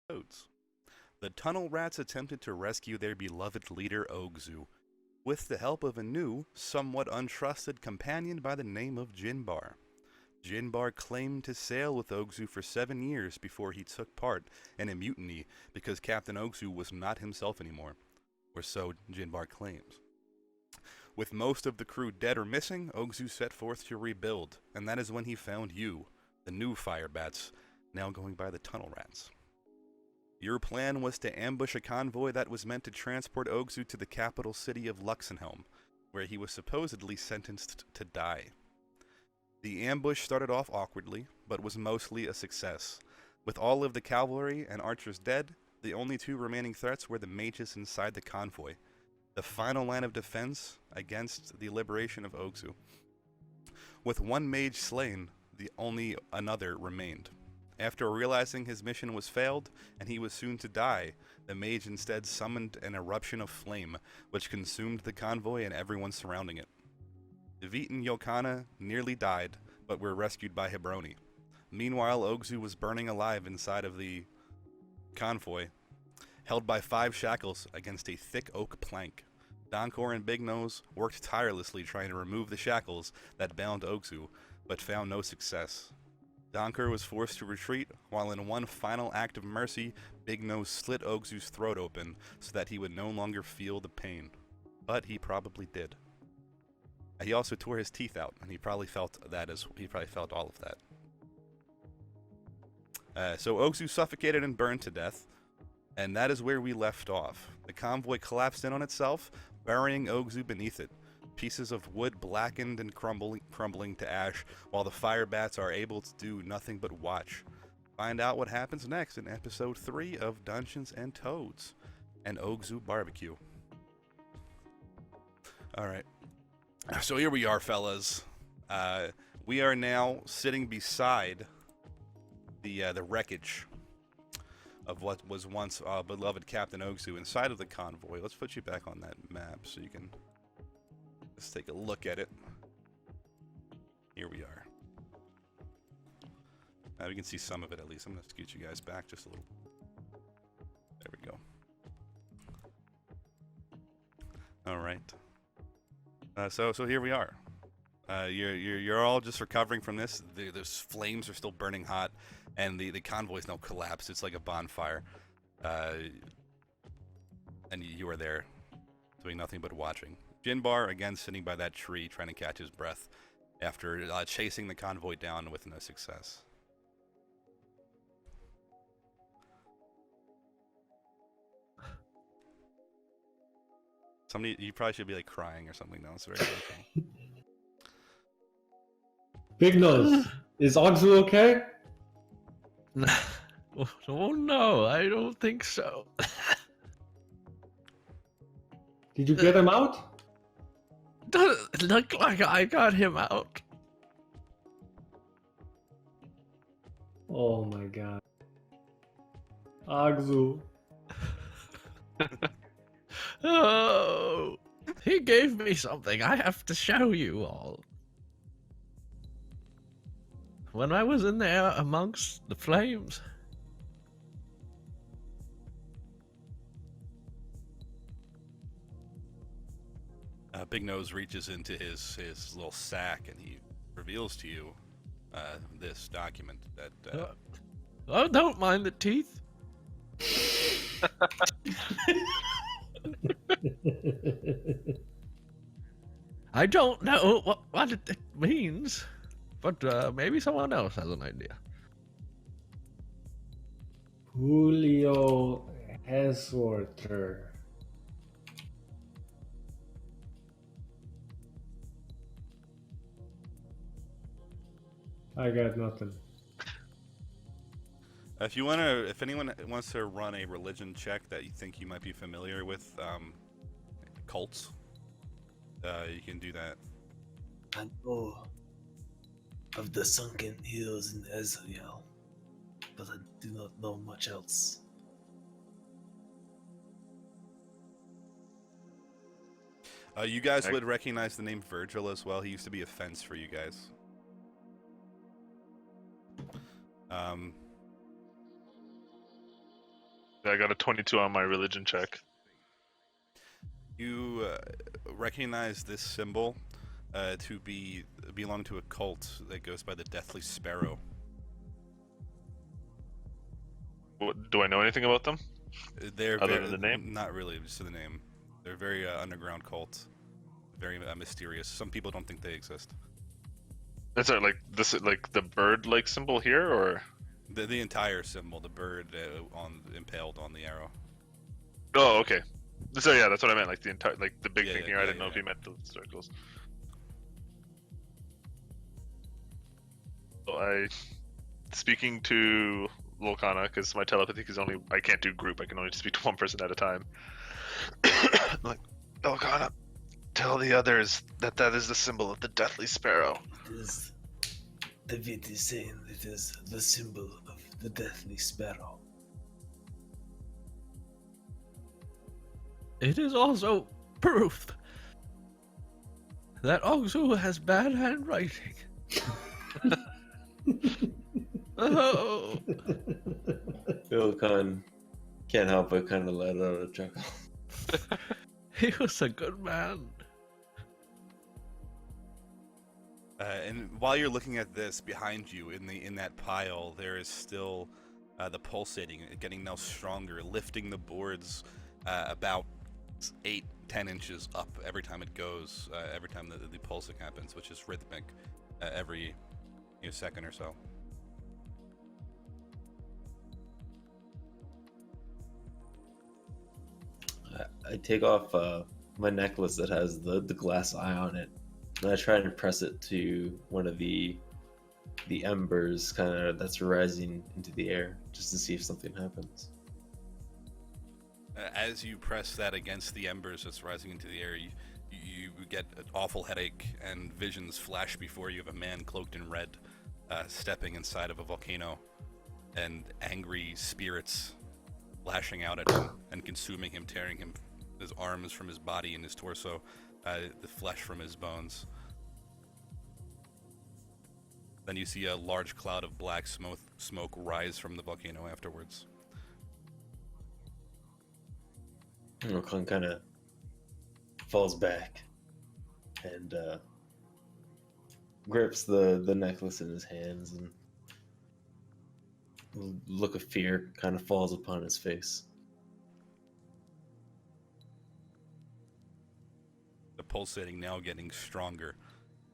Toads. The tunnel rats attempted to rescue their beloved leader Ogzu, with the help of a new, somewhat untrusted companion by the name of Jinbar. Jinbar claimed to sail with Ogzu for 7 years before he took part in a mutiny because Captain Ogzu was not himself anymore, or so Jinbar claims. With most of the crew dead or missing, Ogzu set forth to rebuild, and that is when he found you, the new fire bats, now going by the tunnel rats. Your plan was to ambush a convoy that was meant to transport Ogzu to the capital city of Luxenhelm, where he was supposedly sentenced to die. The ambush started off awkwardly, but was mostly a success. With all of the cavalry and archers dead, the only two remaining threats were the mages inside the convoy, the final line of defense against the liberation of Ogzu. With one mage slain, the only another remained. After realizing his mission was failed and he was soon to die, the mage instead summoned an eruption of flame, which consumed the convoy and everyone surrounding it. Vit and Yokana nearly died, but were rescued by Hebroni. Meanwhile, Ogzu was burning alive inside of the convoy, held by 5 shackles against a thick oak plank. Donkor and Big Nose worked tirelessly trying to remove the shackles that bound Ogzu, but found no success. Donkor was forced to retreat, while in one final act of mercy, Big Nose slit Ogzu's throat open so that he would no longer feel the pain. But he probably did. He also tore his teeth out, and he probably felt all of that. So Ogzu suffocated and burned to death, and that is where we left off. The convoy collapsed in on itself, burying Ogzu beneath it. Pieces of wood blackened and crumbling to ash, while the fire bats are able to do nothing but watch. Find out what happens next in episode 3 of Dungeons and Toads, and Ogzu Barbecue. Alright, so here we are, fellas. We are now sitting beside the wreckage of what was once beloved Captain Ogzu inside of the convoy. Let's put you back on that map so you can let's take a look at it. Here we are. We can see some of it at least. I'm going to scoot you guys back just a little. There we go. All right. So here we are. You're all just recovering from this. Those flames are still burning hot, and the convoy's now collapsed. It's like a bonfire. And you are there, doing nothing but watching. Jinbar, again, sitting by that tree, trying to catch his breath after chasing the convoy down with no success. You probably should be like crying or something now. It's very emotional. Big Nose, is Ogzu okay? Oh no, I don't think so. Did you get him out? Doesn't look like I got him out. Oh my god. Ogzu. Oh, he gave me something I have to show you all. When I was in there amongst the flames, Big Nose reaches into his little sack and he reveals to you this document that. Oh, don't mind the teeth. I don't know what it means, but maybe someone else has an idea. Julio Hesworther. I got nothing. If anyone wants to run a religion check that you think you might be familiar with, cults, you can do that. I know of the sunken hills in Ezreal, but I do not know much else. You guys would recognize the name Virgil as well. He used to be a fence for you guys. I got a 22 on my religion check. You recognize this symbol to belong to a cult that goes by the Deathly Sparrow. Do I know anything about them? They're Other very, than the name? Not really, just the name. They're very underground cult, very mysterious. Some people don't think they exist. Is it like this, like the bird-like symbol here, or? The entire symbol, the bird impaled on the arrow. Oh, okay. So yeah, that's what I meant. Like the entire, like the big Yeah, thing yeah, here. I yeah, didn't know yeah. if you meant the circles. So speaking to Volcana, because my telepathy is only, I can't do group. I can only speak to one person at a time. I'm like, Volcana, tell the others that is the symbol of the Deathly Sparrow. It is. David is saying it is the symbol of the Deathly Sparrow. It is also proof that Ogzu has bad handwriting. Oh, Ilkan can't help but kind of let out a chuckle. he was a good man. And while you're looking at this, behind you in that pile, there is still the pulsating, getting now stronger, lifting the boards about 8-10 inches up every time it goes, every time the pulsing happens, which is rhythmic every second or so. I take off my necklace that has the glass eye on it, and I try and press it to one of the embers kind of that's rising into the air, just to see if something happens. As you press that against the embers that's rising into the air, you get an awful headache, and visions flash before you of a man cloaked in red stepping inside of a volcano, and angry spirits lashing out at him and consuming him, tearing his arms from his body and his torso, the flesh from his bones. Then you see a large cloud of black smoke rise from the volcano afterwards. Ilkan kind of falls back and grips the necklace in his hands, and a look of fear kind of falls upon his face. The pulsating now getting stronger.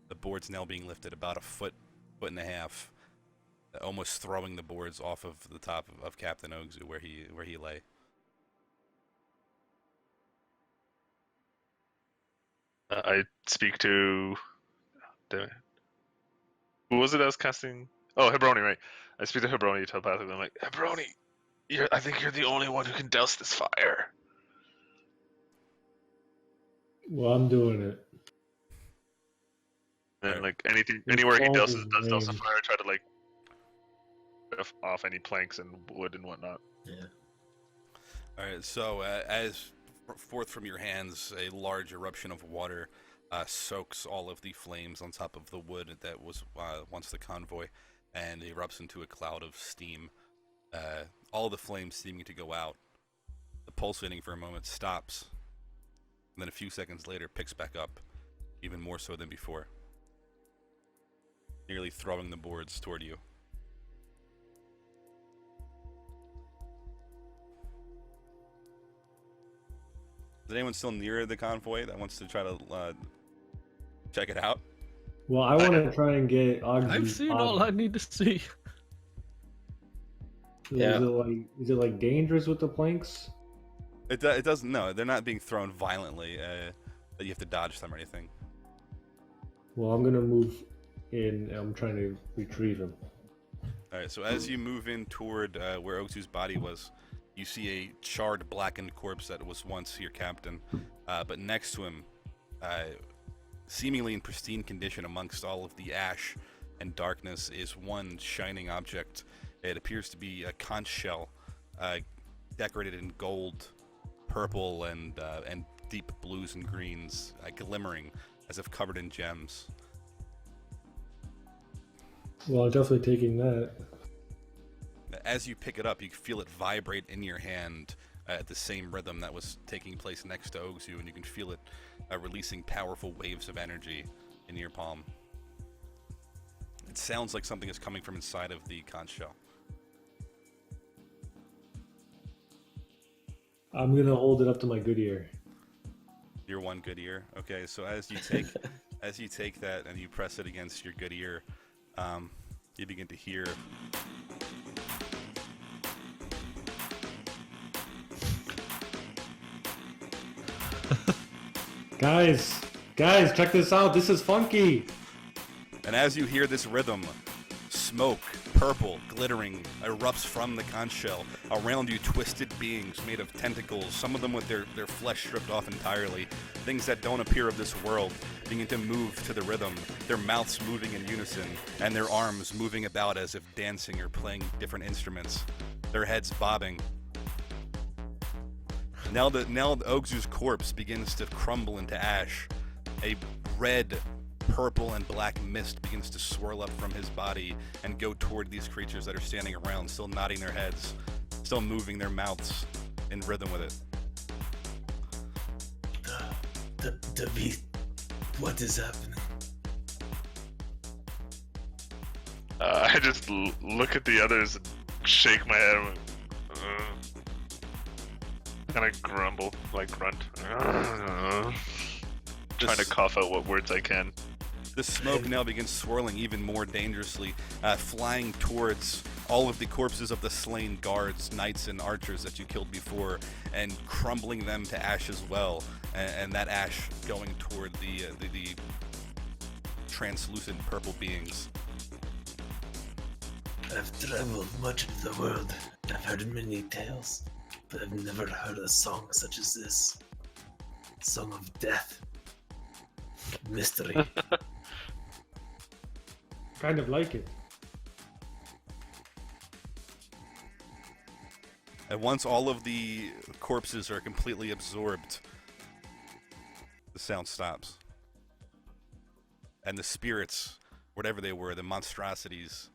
The boards now being lifted about a foot and a half, almost throwing the boards off of the top of Captain Ogzu where he lay. I speak to. Damn it. Who was it I was casting? Oh, Hebroni, right? I speak to Hebroni telepathically. I'm like, Hebroni, I think you're the only one who can douse this fire. Well, I'm doing it. And like It's anywhere he all douses his douse the name. fire, try to like off any planks and wood and whatnot. Yeah. All right, so as forth from your hands, a large eruption of water soaks all of the flames on top of the wood that was once the convoy, and erupts into a cloud of steam. All the flames seeming to go out. The pulsating for a moment stops, and then a few seconds later picks back up, even more so than before, nearly throwing the boards toward you. Is anyone still near the convoy that wants to try to check it out? Well, I want to try and get Ogzu's I've seen body. all I need to see. Yeah. Is it like dangerous with the planks? It doesn't. No, they're not being thrown violently. That you have to dodge them or anything. Well, I'm gonna move in. And I'm trying to retrieve him. All right. So as you move in toward where Ogzu's body was, you see a charred, blackened corpse that was once your captain. But next to him, seemingly in pristine condition amongst all of the ash and darkness, is one shining object. It appears to be a conch shell, decorated in gold, purple, and deep blues and greens, glimmering as if covered in gems. Well, I'm definitely taking that. as you pick it up, you feel it vibrate in your hand at the same rhythm that was taking place next to Ogzu, and you can feel it releasing powerful waves of energy in your palm. It sounds like something is coming from inside of the conch shell. I'm gonna hold it up to my good ear. Your one good ear. Okay, so as you take that and you press it against your good ear, you begin to hear Guys, check this out. This is funky. And as you hear this rhythm, smoke, purple, glittering, erupts from the conch shell. Around you, twisted beings made of tentacles, some of them with their flesh stripped off entirely. Things that don't appear of this world begin to move to the rhythm, their mouths moving in unison, and their arms moving about as if dancing or playing different instruments, their heads bobbing. Now the Ogzu's corpse begins to crumble into ash. A red, purple, and black mist begins to swirl up from his body and go toward these creatures that are standing around, still nodding their heads, still moving their mouths in rhythm with it. David, what is happening? I just look at the others and shake my head. And I grumble, like grunt. Trying to cough out what words I can. The smoke now begins swirling even more dangerously, flying towards all of the corpses of the slain guards, knights, and archers that you killed before, and crumbling them to ash as well. And that ash going toward the translucent purple beings. I've traveled much of the world. I've heard many tales, but I've never heard a song such as this. Song of death. Mystery. Kind of like it. And once all of the corpses are completely absorbed, the sound stops. And the spirits, whatever they were, the monstrosities,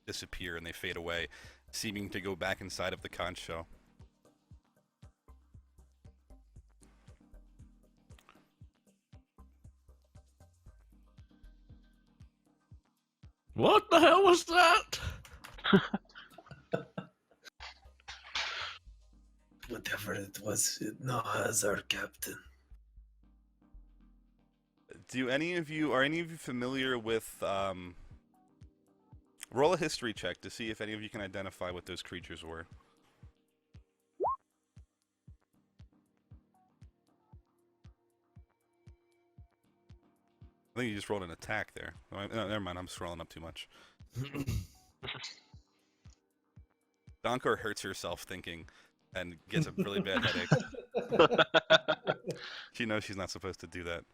disappear and they fade away, seeming to go back inside of the conch shell. What the hell was that? Whatever it was, it now has our captain. Are any of you familiar with, roll a history check to see if any of you can identify what those creatures were. I think you just rolled an attack there. Oh, no, never mind, I'm scrolling up too much. Donkor hurts herself thinking and gets a really bad headache. She knows she's not supposed to do that.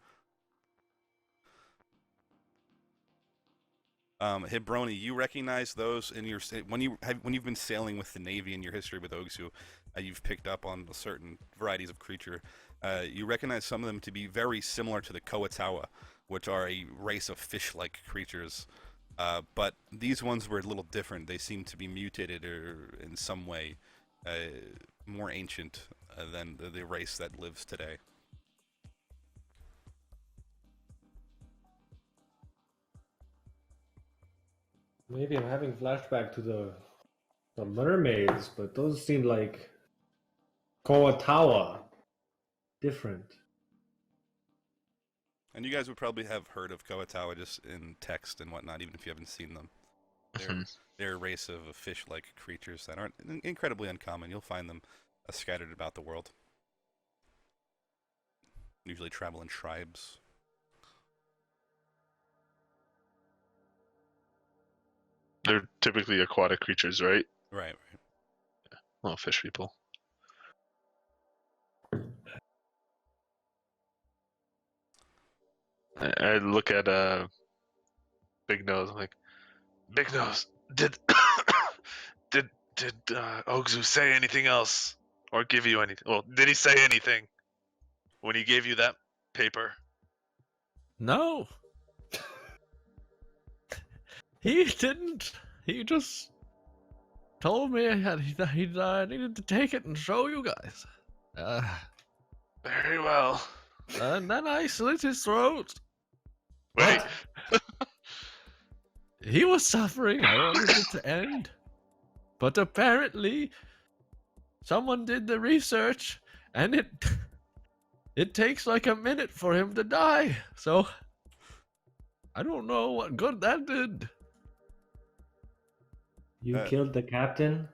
Hebroni, you recognize those in your when you've been sailing with the Navy in your history with Ogzu, you've picked up on certain varieties of creature. You recognize some of them to be very similar to the Koatawa, which are a race of fish-like creatures. But these ones were a little different. They seem to be mutated or in some way more ancient than the race that lives today. Maybe I'm having flashback to the mermaids, but those seem like Koatawa. Different. And you guys would probably have heard of Koatawa just in text and whatnot, even if you haven't seen them. They're a race of fish-like creatures that aren't incredibly uncommon. You'll find them scattered about the world. Usually travel in tribes. They're typically aquatic creatures, right? Right. Yeah. Well, fish people. I look at Big Nose. I'm like, Big Nose, did Ogzu say anything else or give you anything? Well, did he say anything when he gave you that paper? No. He didn't. He just told me he needed to take it and show you guys. Very well. And then I slit his throat. Wait. He was suffering. I wanted it to end. But apparently, someone did the research, and it takes like a minute for him to die. So I don't know what good that did. You killed the captain?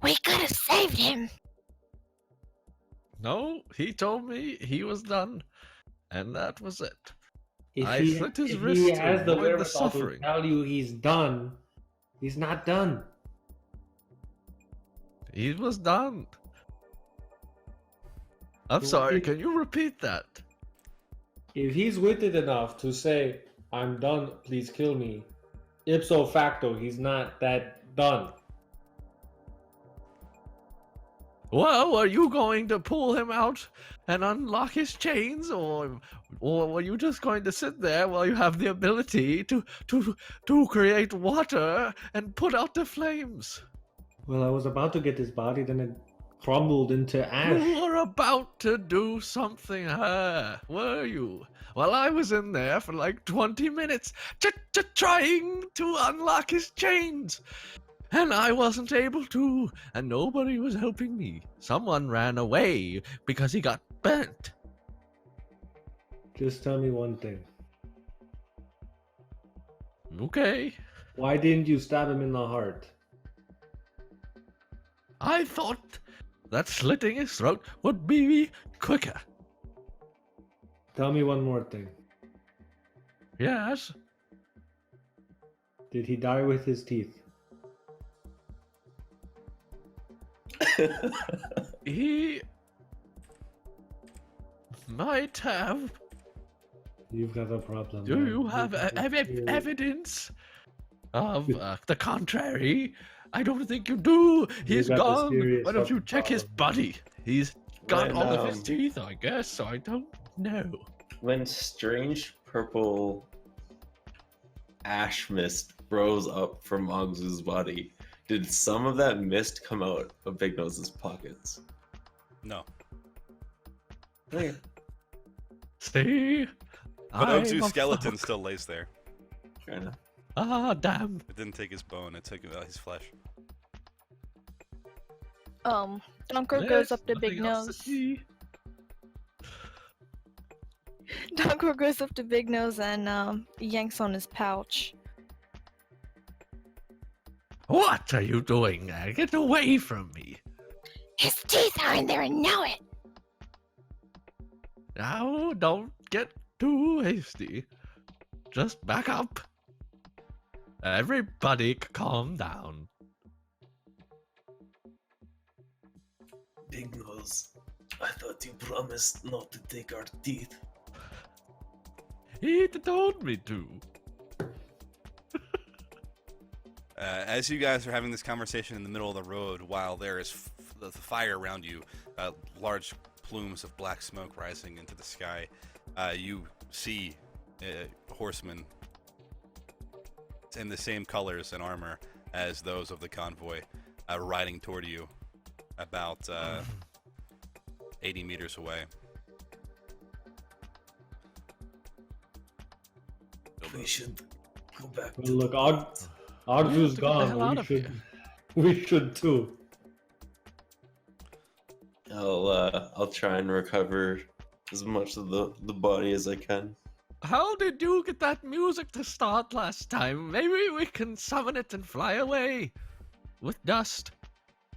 We could have saved him. No, he told me he was done, and that was it. If I he, slit his if wrist he to has the avoid the wherewithal to suffering. tell you he's done, he's not done. He was done. I'm Well, sorry, if- can you repeat that? If he's wicked enough to say, I'm done, please kill me, ipso facto, he's not that done. Well, are you going to pull him out and unlock his chains, or were you just going to sit there while you have the ability to create water and put out the flames? Well, I was about to get his body, then it crumbled into You ash. were about to do something, were you? Well, I was in there for like 20 minutes trying to unlock his chains. And I wasn't able to, and nobody was helping me. Someone ran away because he got burnt. Just tell me one thing. Okay. Why didn't you stab him in the heart? I thought that slitting his throat would be quicker. Tell me one more thing. Yes. Did he die with his teeth? He might have. You've got a problem. Do man. you have You've got a serious- evidence of the contrary? I don't think you do. He's got a gone. serious Why don't you fucking check his problem. body? He's got When, all of his um, teeth, I guess, so I don't know. When strange purple ash mist rose up from Ogzu's body, did some of that mist come out of Big Nose's pockets? No. Okay. See? But I'm Ogzu's a skeleton fuck. still lays there. Fair enough. Ah, damn. It didn't take his bone, it took his flesh. Dunker goes There's up to Big nothing else to Nose. see. Dunker goes up to Big Nose and yanks on his pouch. What are you doing? Get away from me. His teeth are in there and know it. Now, don't get too hasty. Just back up. Everybody calm down. Big Nose, I thought you promised not to take our teeth. He told me to. As you guys are having this conversation in the middle of the road, while there is the fire around you, large plumes of black smoke rising into the sky, you see horsemen in the same colors and armor as those of the convoy riding toward you about 80 meters away. We should go back Well, to look, the Ogzu's Get the hell out gone. of We should too. I'll try and recover as much of the body as I can. How did you get that music to start last time? Maybe we can summon it and fly away with dust.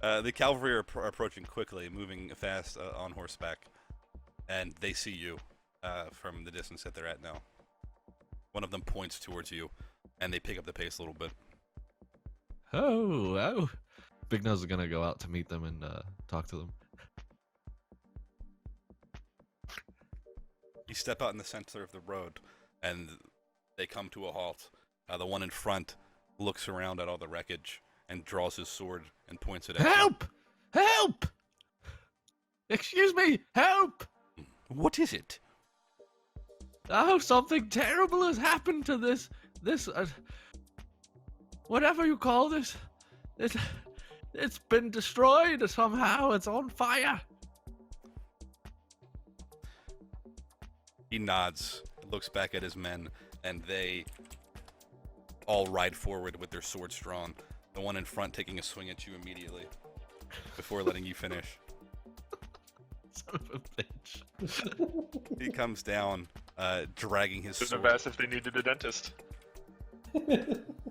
The cavalry are approaching quickly, moving fast on horseback, and they see you from the distance that they're at now. One of them points towards you, and they pick up the pace a little bit. Oh. Big Nose is gonna go out to meet them and talk to them. You step out in the center of the road, and they come to a halt. The one in front looks around at all the wreckage and draws his sword and points it at Help! Help! Excuse me, help! you. What is it? Oh, something terrible has happened to this, whatever you call this. It's been destroyed somehow. It's on fire. He nods, looks back at his men, and they all ride forward with their swords drawn. The one in front taking a swing at you immediately, before letting you finish. Son of a bitch. He comes down, dragging his Shouldn't have sword, asked if they needed a dentist.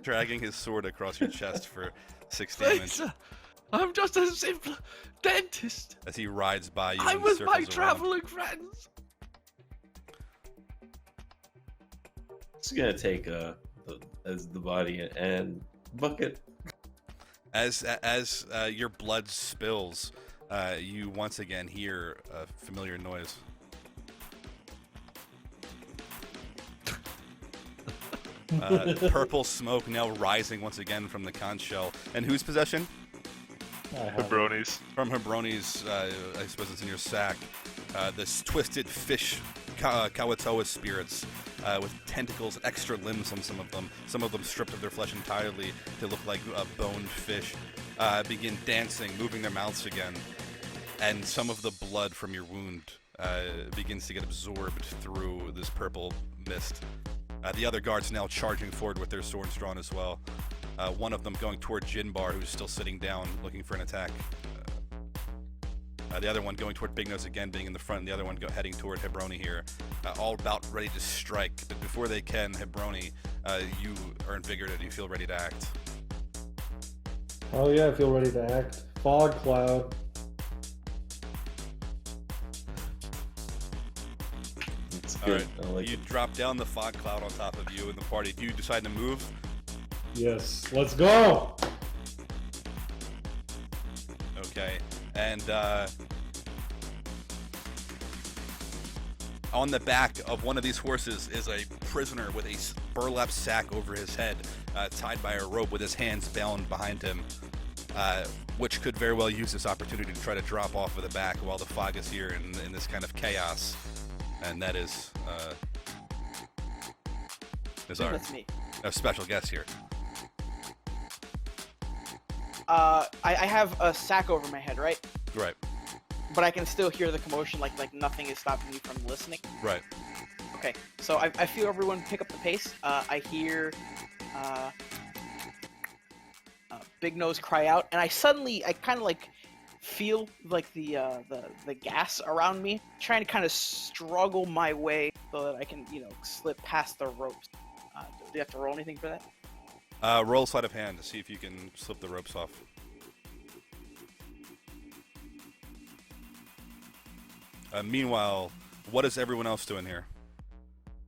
dragging his sword across your chest for 6 Thanks. damage I'm just a simple dentist. as he rides by you. I'm and with circles my around. traveling friends. It's gonna take as the body and bucket. As your blood spills, you once again hear a familiar noise. Purple smoke now rising once again from the conch shell. And whose possession? Hebroni's. From Hebroni's, I suppose it's in your sack. This twisted fish Kawatoa spirits with tentacles, extra limbs on some of them stripped of their flesh entirely to look like boned fish, begin dancing, moving their mouths again. And some of the blood from your wound begins to get absorbed through this purple mist. The other guards now charging forward with their swords drawn as well. One of them going toward Jinbar, who's still sitting down, looking for an attack. The other one going toward Big Nose again, being in the front, and the other one heading toward Hebroni here. All about ready to strike, but before they can, Hebroni, you are invigorated, you feel ready to act. Oh yeah, I feel ready to act. Fog cloud. It's All good. right, I like you it. drop down the fog cloud on top of you in the party. Do you decide to move? Yes, let's go. Okay, and on the back of one of these horses is a prisoner with a burlap sack over his head, tied by a rope with his hands bound behind him, which could very well use this opportunity to try to drop off of the back while the fog is here in this kind of chaos. And that is our That's me. special guest here. I have a sack over my head, right? Right, But I can still hear the commotion, like nothing is stopping me from listening. right. Okay, so I feel everyone pick up the pace. I hear Big Nose cry out, and I kind of like feel like the gas around me, trying to kind of struggle my way so that I can, slip past the ropes. Do you have to roll anything for that? Roll sleight of hand to see if you can slip the ropes off. Meanwhile, what is everyone else doing here?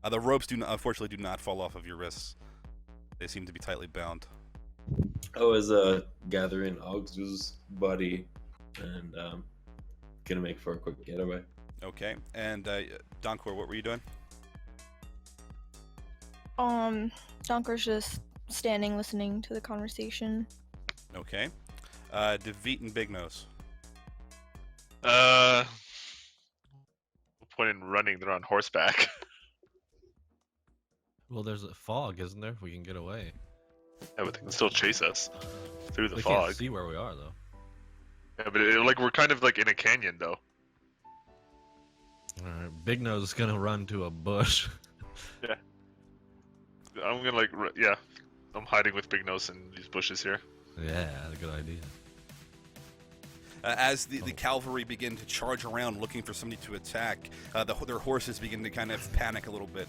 The ropes unfortunately do not fall off of your wrists. They seem to be tightly bound. I was gathering Ogzu's body and gonna make for a quick getaway. Okay, and Donkor, what were you doing? Donker's just standing listening to the conversation. Okay. Devit and Big Nose. No point in running. They're on horseback. Well, there's a fog, isn't there? We can get away. Yeah, but they can still chase us through the They fog. can't see where we are, though. Yeah, but we're kind of like in a canyon, though. Alright, Big Nose is gonna run to a bush. I'm gonna I'm hiding with Big Nose in these bushes here. Yeah, that's a good idea. As the cavalry begin to charge around looking for somebody to attack, their horses begin to kind of panic a little bit,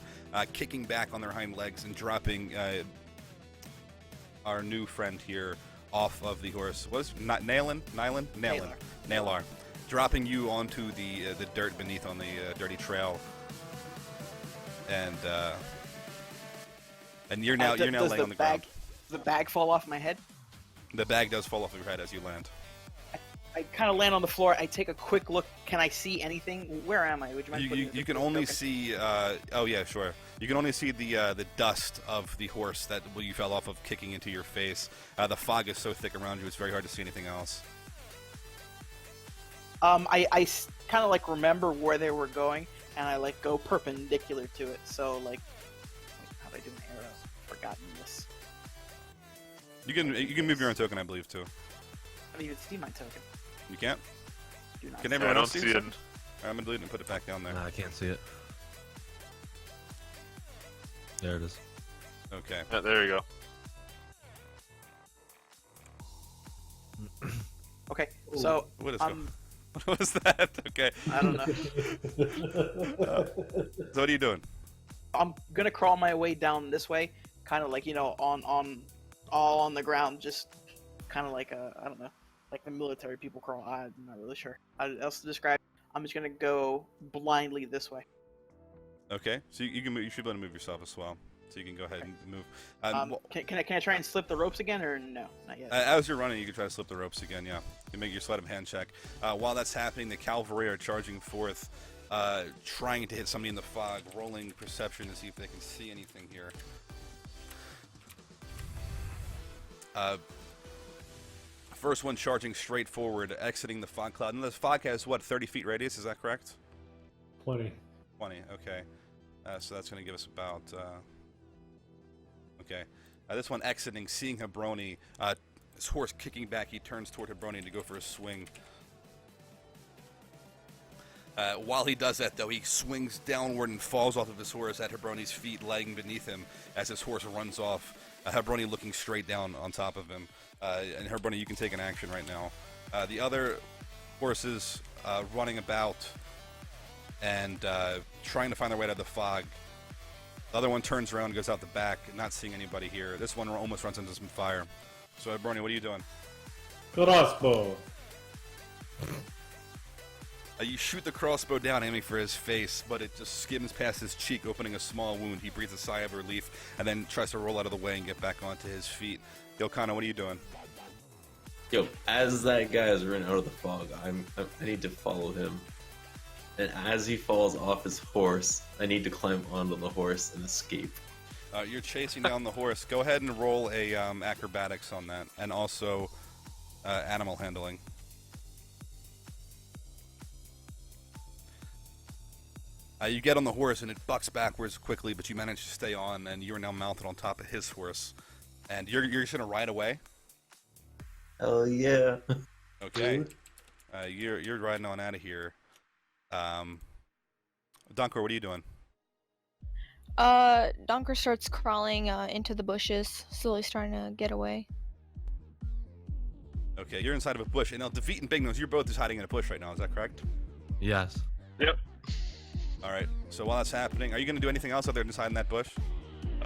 kicking back on their hind legs and dropping our new friend here off of the horse. Was not Nailar, dropping you onto the dirt beneath on the dirty trail, and you're now Does laying the on the bag, ground. the bag fall off my head? The bag does fall off your head as you land. I kind of land on the floor. I take a quick look. Can I see anything? Where am I? Would you mind putting You the can token? only see. Oh yeah, sure. You can only see the dust of the horse that you fell off of, kicking into your face. The fog is so thick around you; it's very hard to see anything else. I kind of like remember where they were going, and I like go perpendicular to it. So like, how do I do my arrow? I've forgotten this. You can move your own token, I believe, too. I don't even see my token. You can't? Do not. Can I everyone don't else see see it. something? Alright, I'm gonna delete it and put it back down there. Nah, I can't see it. There it is. Okay. Yeah, there you go. Okay, so What is um, what was that? Okay. I don't know. So what are you doing? I'm gonna crawl my way down this way, kind of like all on the ground, just kind of like I don't know, like the military people crawl. I'm not really sure how else to describe it. I'm just gonna go blindly this way. Okay. So you can move, you should be able to move yourself as well. So you can go ahead and move. Can I try and slip the ropes again, or no? Not yet. As you're running, you can try to slip the ropes again. Yeah. You make your sleight of hand check. While that's happening, the cavalry are charging forth, trying to hit somebody in the fog, rolling perception to see if they can see anything here. First one charging straight forward, exiting the fog cloud. And the fog has, what, 30 feet radius? Is that correct? 20. 20, okay. So that's going to give us about... okay. This one exiting, seeing Hebroni, his horse kicking back, he turns toward Hebroni to go for a swing. While he does that, though, he swings downward and falls off of his horse at Hebroni's feet, laying beneath him as his horse runs off. Hebroni looking straight down on top of him. And Hebroni, you can take an action right now. The other horses running about and trying to find their way out of the fog. The other one turns around and goes out the back, not seeing anybody here. This one almost runs into some fire. So, Hebroni, what are you doing? Crossbow. You shoot the crossbow down, aiming for his face, but it just skims past his cheek, opening a small wound. He breathes a sigh of relief, and then tries to roll out of the way and get back onto his feet. Yokana, what are you doing? Yo, as that guy is running out of the fog, I need to follow him. And as he falls off his horse, I need to climb onto the horse and escape. You're chasing down the horse. Go ahead and roll a acrobatics on that, and also animal handling. You get on the horse and it bucks backwards quickly, but you manage to stay on, and you are now mounted on top of his horse. And you're just gonna ride away. Hell yeah! Okay. You're riding on out of here. Dunkor, what are you doing? Donker starts crawling into the bushes, slowly starting to get away. Okay, you're inside of a bush, and now Defeat and Big Nose, you're both just hiding in a bush right now. Is that correct? Yes. Yep. All right. So while that's happening, are you gonna do anything else other than just hide in that bush?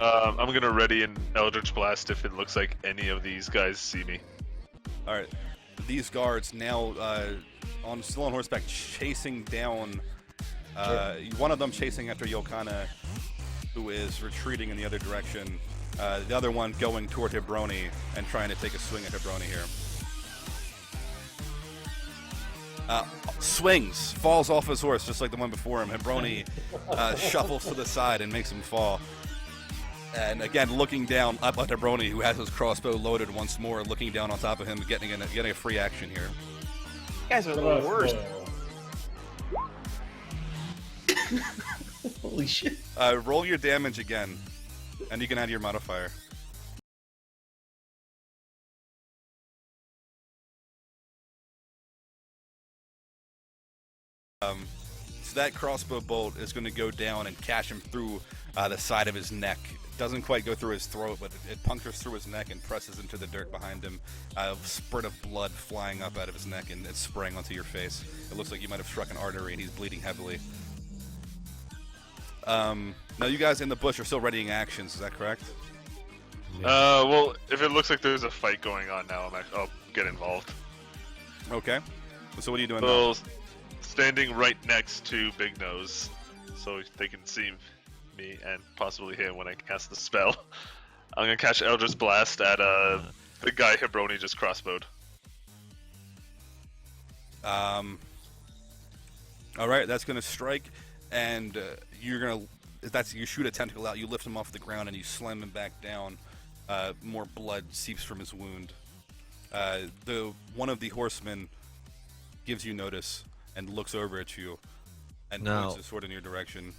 I'm gonna ready an Eldritch Blast if it looks like any of these guys see me. All right. These guards now still on horseback, chasing down. One of them chasing after Yokana, who is retreating in the other direction. The other one going toward Hebroni and trying to take a swing at Hebroni here. Swings, falls off his horse just like the one before him. Hebroni shuffles to the side and makes him fall. And again, looking down up at Hebroni, who has his crossbow loaded once more, looking down on top of him, getting a free action here. You guys are the worst. Holy shit! Roll your damage again, and you can add your modifier. So that crossbow bolt is going to go down and catch him through the side of his neck. It doesn't quite go through his throat, but it punctures through his neck and presses into the dirt behind him. A spurt of blood flying up out of his neck, and it's spraying onto your face. It looks like you might have struck an artery, and he's bleeding heavily. Now you guys in the bush are still readying actions, is that correct? Well, if it looks like there's a fight going on now, I'll get involved. Okay. So what are you doing So, now? standing right next to Big Nose, so they can see me and possibly him when I cast the spell. I'm gonna catch Eldritch Blast at the guy Hebroni just crossbowed. All right, that's gonna strike, and you shoot a tentacle out. You lift him off the ground and you slam him back down. More blood seeps from his wound. One of the horsemen gives you notice and looks over at you and points his sword in your direction.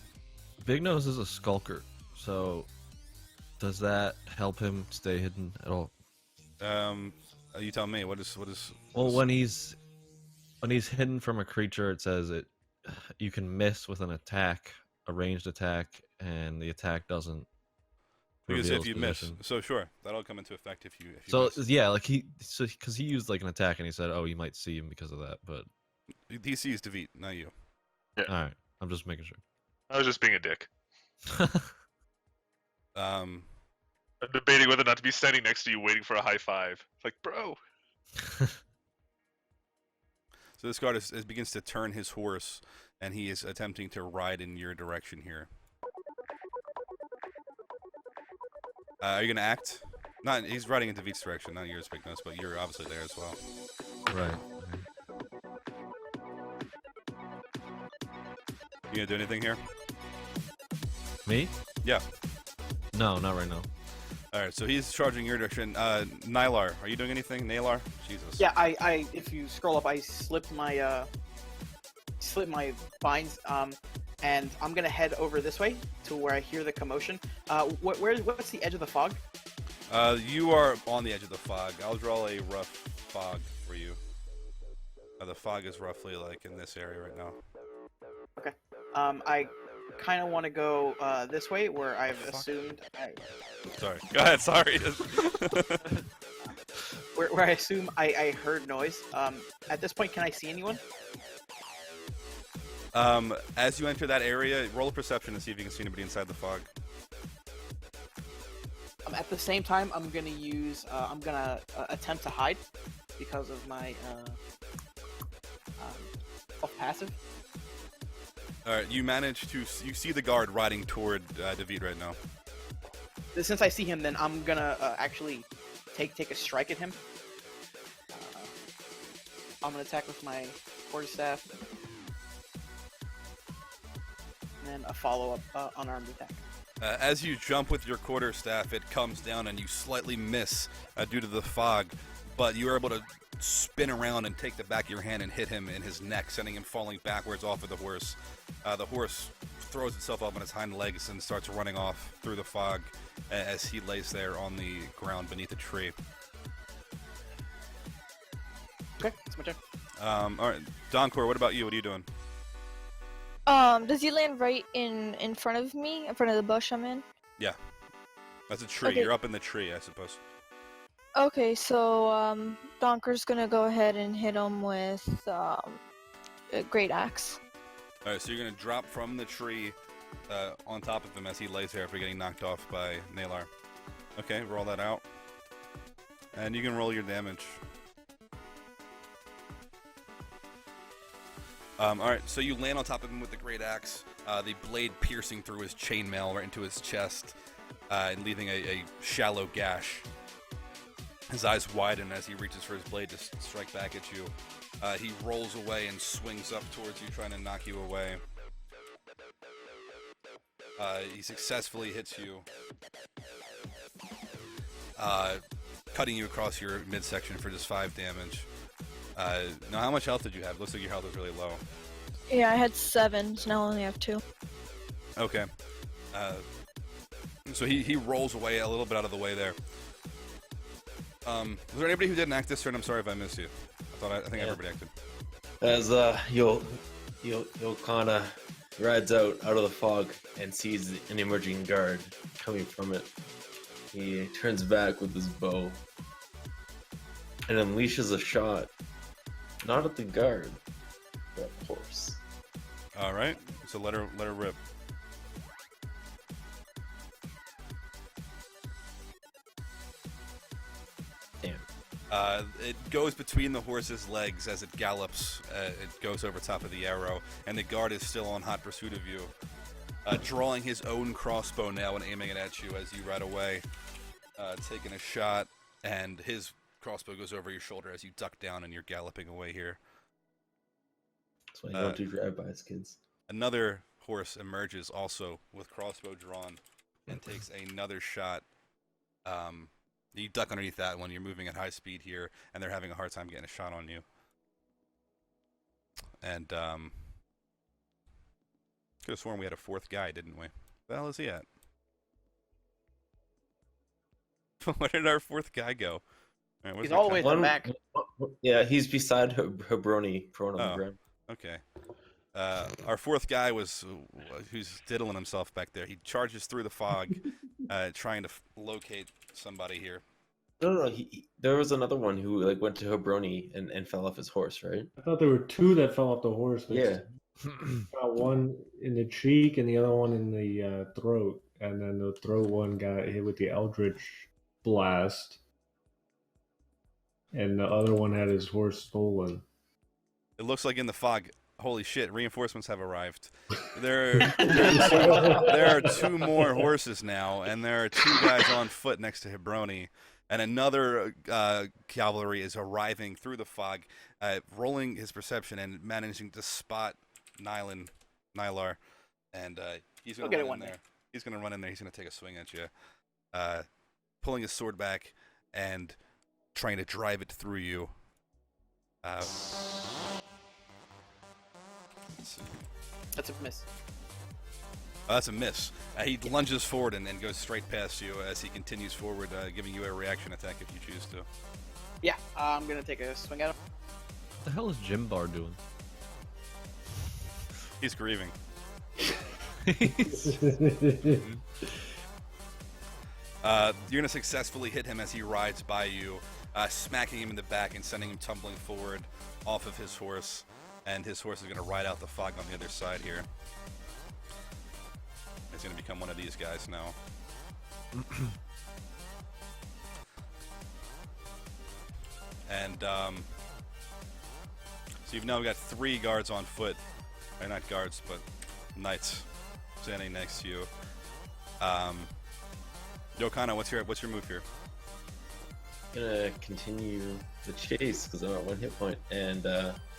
Big Nose is a skulker, so does that help him stay hidden at all? You tell me. What is? Well, when he's hidden from a creature, it says you can miss with an attack, a ranged attack, and the attack doesn't Because reveal if his you miss, position. so sure, that'll come into effect if you So miss. yeah, like because he used like an attack, and he said, "Oh, you might see him because of that." But He sees Devit, not you. all right, I'm just making sure. I was just being a dick. Um, I'm debating whether or not to be standing next to you waiting for a high five. Like, bro. so this guard begins to turn his horse, and he is attempting to ride in your direction here. Are you gonna act? Not. He's riding in Devit's direction, not yours, Big Nose, but you're obviously there as well. Right. You gonna do anything here? Me? Yeah. No, not right now. All right. So he's charging your direction. Nylar, are you doing anything? Nalar? Jesus. Yeah, I if you scroll up, I slipped my binds, and I'm gonna head over this way to where I hear the commotion. What's the edge of the fog? You are on the edge of the fog. I'll draw a rough fog for you. The fog is roughly like in this area right now. Okay. I kind of want to go this way where I've Fuck. assumed. Sorry. Go ahead. Sorry. Where I assume I heard noise. At this point, can I see anyone? As you enter that area, roll a perception to see if you can see anybody inside the fog. At the same time, I'm gonna use. I'm gonna attempt to hide because of my passive. All right. You manage to. You see the guard riding toward David right now. Since I see him, then I'm gonna actually take a strike at him. I'm gonna attack with my quarterstaff, and then a follow-up unarmed attack. As you jump with your quarterstaff, it comes down and you slightly miss due to the fog, but you are able to spin around and take the back of your hand and hit him in his neck, sending him falling backwards off of the horse. The horse throws itself up on its hind legs and starts running off through the fog as he lays there on the ground beneath a tree. Okay, that's my turn. All right, Doncor, what about you? What are you doing? Does he land right in front of me, in front of the bush I'm in? Yeah, that's a tree. Okay. You're up in the tree, I suppose. Okay, so Donker's gonna go ahead and hit him with a great axe. All right, so you're gonna drop from the tree on top of him as he lays there after getting knocked off by Nalar. Okay, roll that out, and you can roll your damage. All right, so you land on top of him with the great axe, the blade piercing through his chainmail right into his chest, and leaving a shallow gash. His eyes widen as he reaches for his blade to strike back at you. He rolls away and swings up towards you, trying to knock you away. He successfully hits you, cutting you across your midsection for just 5 damage. Now, how much health did you have? Looks like your health is really low. Yeah, I had 7, so now I only have 2. Okay. So he rolls away a little bit out of the way there. Was there anybody who didn't act this turn? I'm sorry if I missed you. I think everybody acted. As Yokana rides out of the fog and sees an emerging guard coming from it, he turns back with his bow and unleashes a shot, not at the guard, but at the horse. All right. So let her rip. Damn. It goes between the horse's legs as it gallops. It goes over top of the arrow, and the guard is still on hot pursuit of you, drawing his own crossbow now and aiming it at you as you ride away, taking a shot, and his crossbow goes over your shoulder as you duck down and you're galloping away here. That's why you don't do drive-bys, kids. Another horse emerges also with crossbow drawn and takes another shot. You duck underneath that one. You're moving at high speed here, and they're having a hard time getting a shot on you. And could have sworn we had a 4th guy, didn't we? Where the hell is he at? Where did our 4th guy go? Alright, where's He's my all the way at cat? the back. Yeah, he's beside Hebroni, prone on the Oh. ground. Okay. Our fourth guy who's diddling himself back there. He charges through the fog, trying to locate somebody here. No. There was another one who like went to Hebroni and fell off his horse, right? I thought there were two that fell off the horse. Yeah. Got one in the cheek and the other one in the throat. And then the throat one got hit with the Eldritch Blast. And the other one had his horse stolen. It looks like in the fog. Holy shit! Reinforcements have arrived. There are two more horses now, and there are two guys on foot next to Hebroni, and another cavalry is arriving through the fog, rolling his perception and managing to spot Nylar, and he's gonna run in there. He's gonna run in there. He's gonna take a swing at you, pulling his sword back and trying to drive it through you. That's a miss. That's a miss. He lunges forward and goes straight past you as he continues forward, giving you a reaction attack if you choose to. Yeah, I'm gonna take a swing at him. What the hell is Jimbar doing? He's grieving. You're gonna successfully hit him as he rides by you, smacking him in the back and sending him tumbling forward off of his horse. And his horse is going to ride out the fog on the other side here. It's going to become one of these guys now. And so you've now got 3 guards on foot. Or not guards, but knights standing next to you. Yokana, what's your move here? I'm gonna continue the chase because I'm at 1 hit point and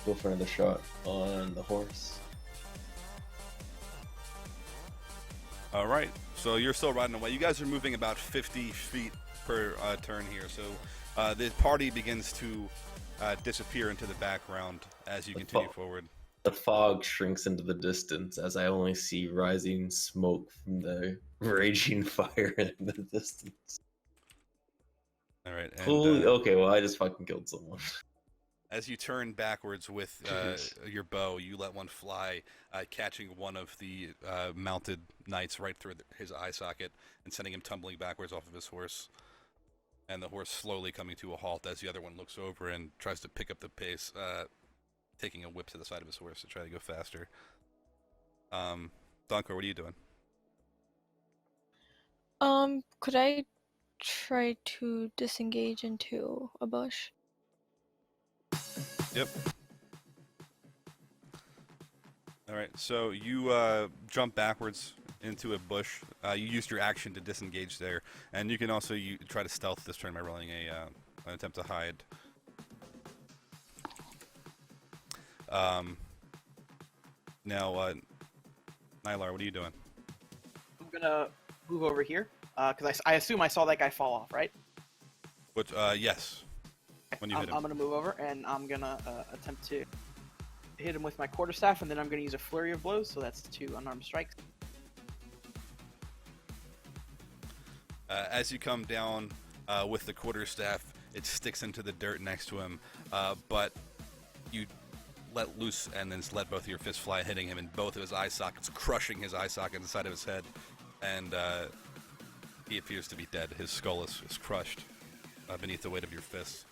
go for another shot on the horse. All right, so you're still riding away. You guys are moving about 50 feet per turn here, so the party begins to disappear into the background as you continue forward. The fog shrinks into the distance as I only see rising smoke from the raging fire in the distance. All right. And, Okay, well, I just fucking killed someone. As you turn backwards with your bow, you let one fly, catching one of the mounted knights right through his eye socket and sending him tumbling backwards off of his horse. And the horse slowly coming to a halt as the other one looks over and tries to pick up the pace, taking a whip to the side of his horse to try to go faster. Donkor, what are you doing? Could I try to disengage into a bush? Yep. Alright, so you jump backwards into a bush. You used your action to disengage there, and you can also try to stealth this turn by rolling an attempt to hide. Now, Nylar, what are you doing? I'm gonna move over here because I assume I saw that guy fall off, right? Which, yes. When you hit him. I'm gonna move over and I'm gonna attempt to hit him with my quarterstaff, and then I'm gonna use a flurry of blows. So that's 2 unarmed strikes. As you come down with the quarterstaff, it sticks into the dirt next to him, but you let loose and then let both of your fists fly, hitting him in both of his eye sockets, crushing his eye socket inside of his head, and he appears to be dead. His skull is crushed beneath the weight of your fists.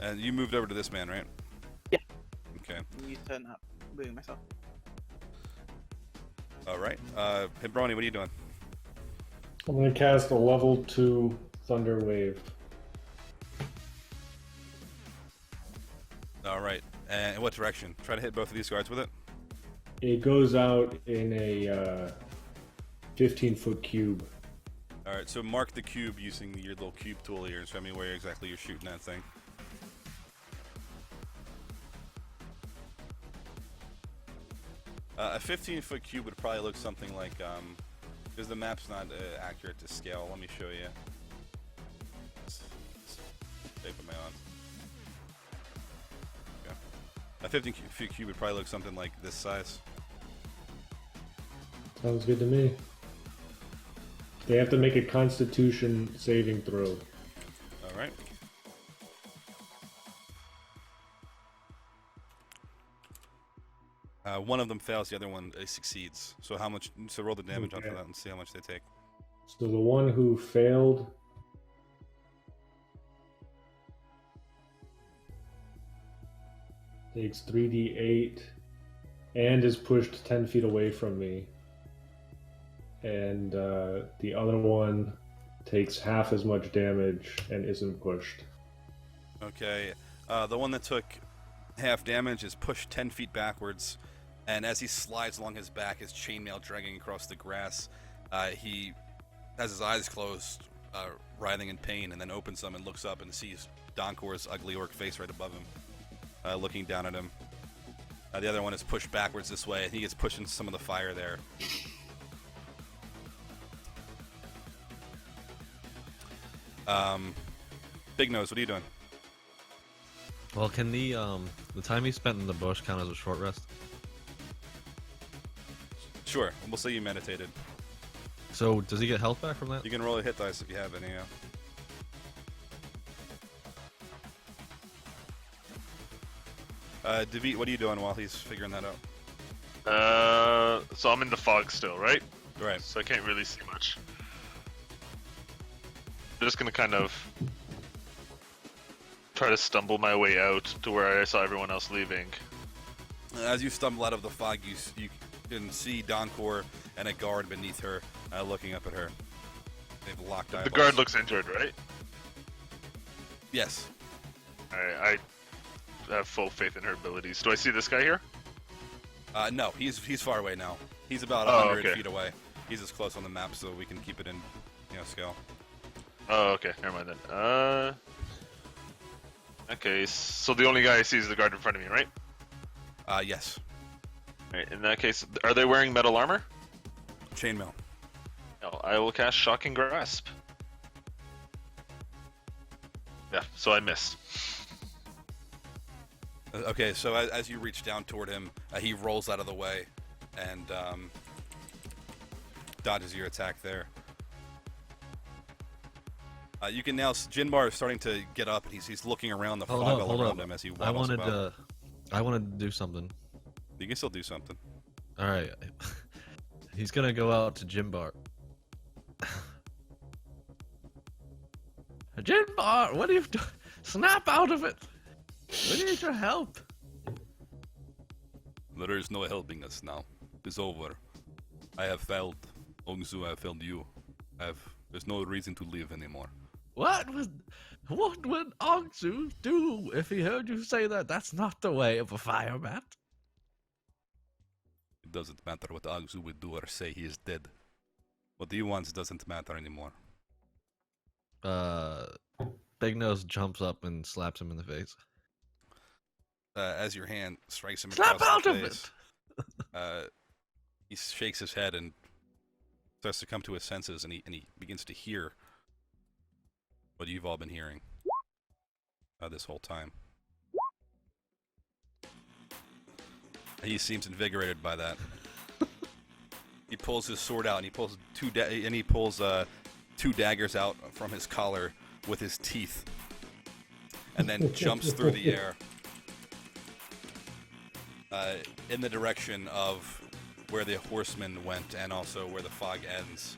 And you moved over to this man, right? Yeah. Okay. I'm used to not moving myself. All right. Hebroni, what are you doing? I'm gonna cast a level 2 Thunder Wave. All right. And in what direction? Try to hit both of these guards with it. It goes out in a 15-foot cube. All right. So mark the cube using your little cube tool here and show me where exactly you're shooting that thing. A 15-foot cube would probably look something like, because the map's not accurate to scale. Let me show you. Tape am I on? Okay. A 15-foot cube would probably look something like this size. Sounds good to me. They have to make a Constitution saving throw. All right. One of them fails, the other one succeeds. So how much? So roll the damage off Okay. of that and see how much they take. So the one who failed takes 3d8 and is pushed 10 feet away from me. And the other one takes half as much damage and isn't pushed. Okay. The one that took half damage is pushed 10 feet backwards, and as he slides along his back, his chainmail dragging across the grass, he has his eyes closed, writhing in pain, and then opens them and looks up and sees Donkor's ugly orc face right above him, looking down at him. The other one is pushed backwards this way, and he gets pushed into some of the fire there. Big Nose, what are you doing? Well, can the time he spent in the bush count as a short rest? Sure, we'll say you meditated. So does he get health back from that? You can roll a hit dice if you have any. Devit, what are you doing while he's figuring that out? So I'm in the fog still, right? Right. So I can't really see much. I'm just gonna kind of try to stumble my way out to where I saw everyone else leaving. As you stumble out of the fog, you can see Donkor and a guard beneath her, looking up at her. They've locked eyeballs. The guard looks injured, right? Yes. I have full faith in her abilities. Do I see this guy here? No, he's far away now. He's about Oh, 100 okay. feet away. He's as close on the map, so we can keep it in, scale. Oh, okay. Never mind then. Okay, so the only guy I see is the guard in front of me, right? Yes. Alright, in that case, are they wearing metal armor? Chainmail. No, I will cast Shocking Grasp. Yeah, so I missed. Okay, so as you reach down toward him, he rolls out of the way and dodges your attack there. You can now. Jinbar is starting to get up, and he's looking around the fog all around him as he waddles about. I wanted to do something. You can still do something. All right, he's gonna go out to Jimbar. Jimbar, what are you doing? Snap out of it! We need your help. There is no helping us now. It's over. I have failed. Ongzu, I have failed you. There's no reason to live anymore. What would Ongzu do if he heard you say that? That's not the way of a fireman. It doesn't matter what Ongzu would do or say. He is dead. What he wants doesn't matter anymore. Big Nose jumps up and slaps him in the face. As your hand strikes him Snap across out the of face, he shakes his head and starts to come to his senses, and he begins to hear what you've all been hearing this whole time. He seems invigorated by that. He pulls his sword out, and he pulls two daggers out from his collar with his teeth, and then jumps through the air in the direction of where the horsemen went, and also where the fog ends.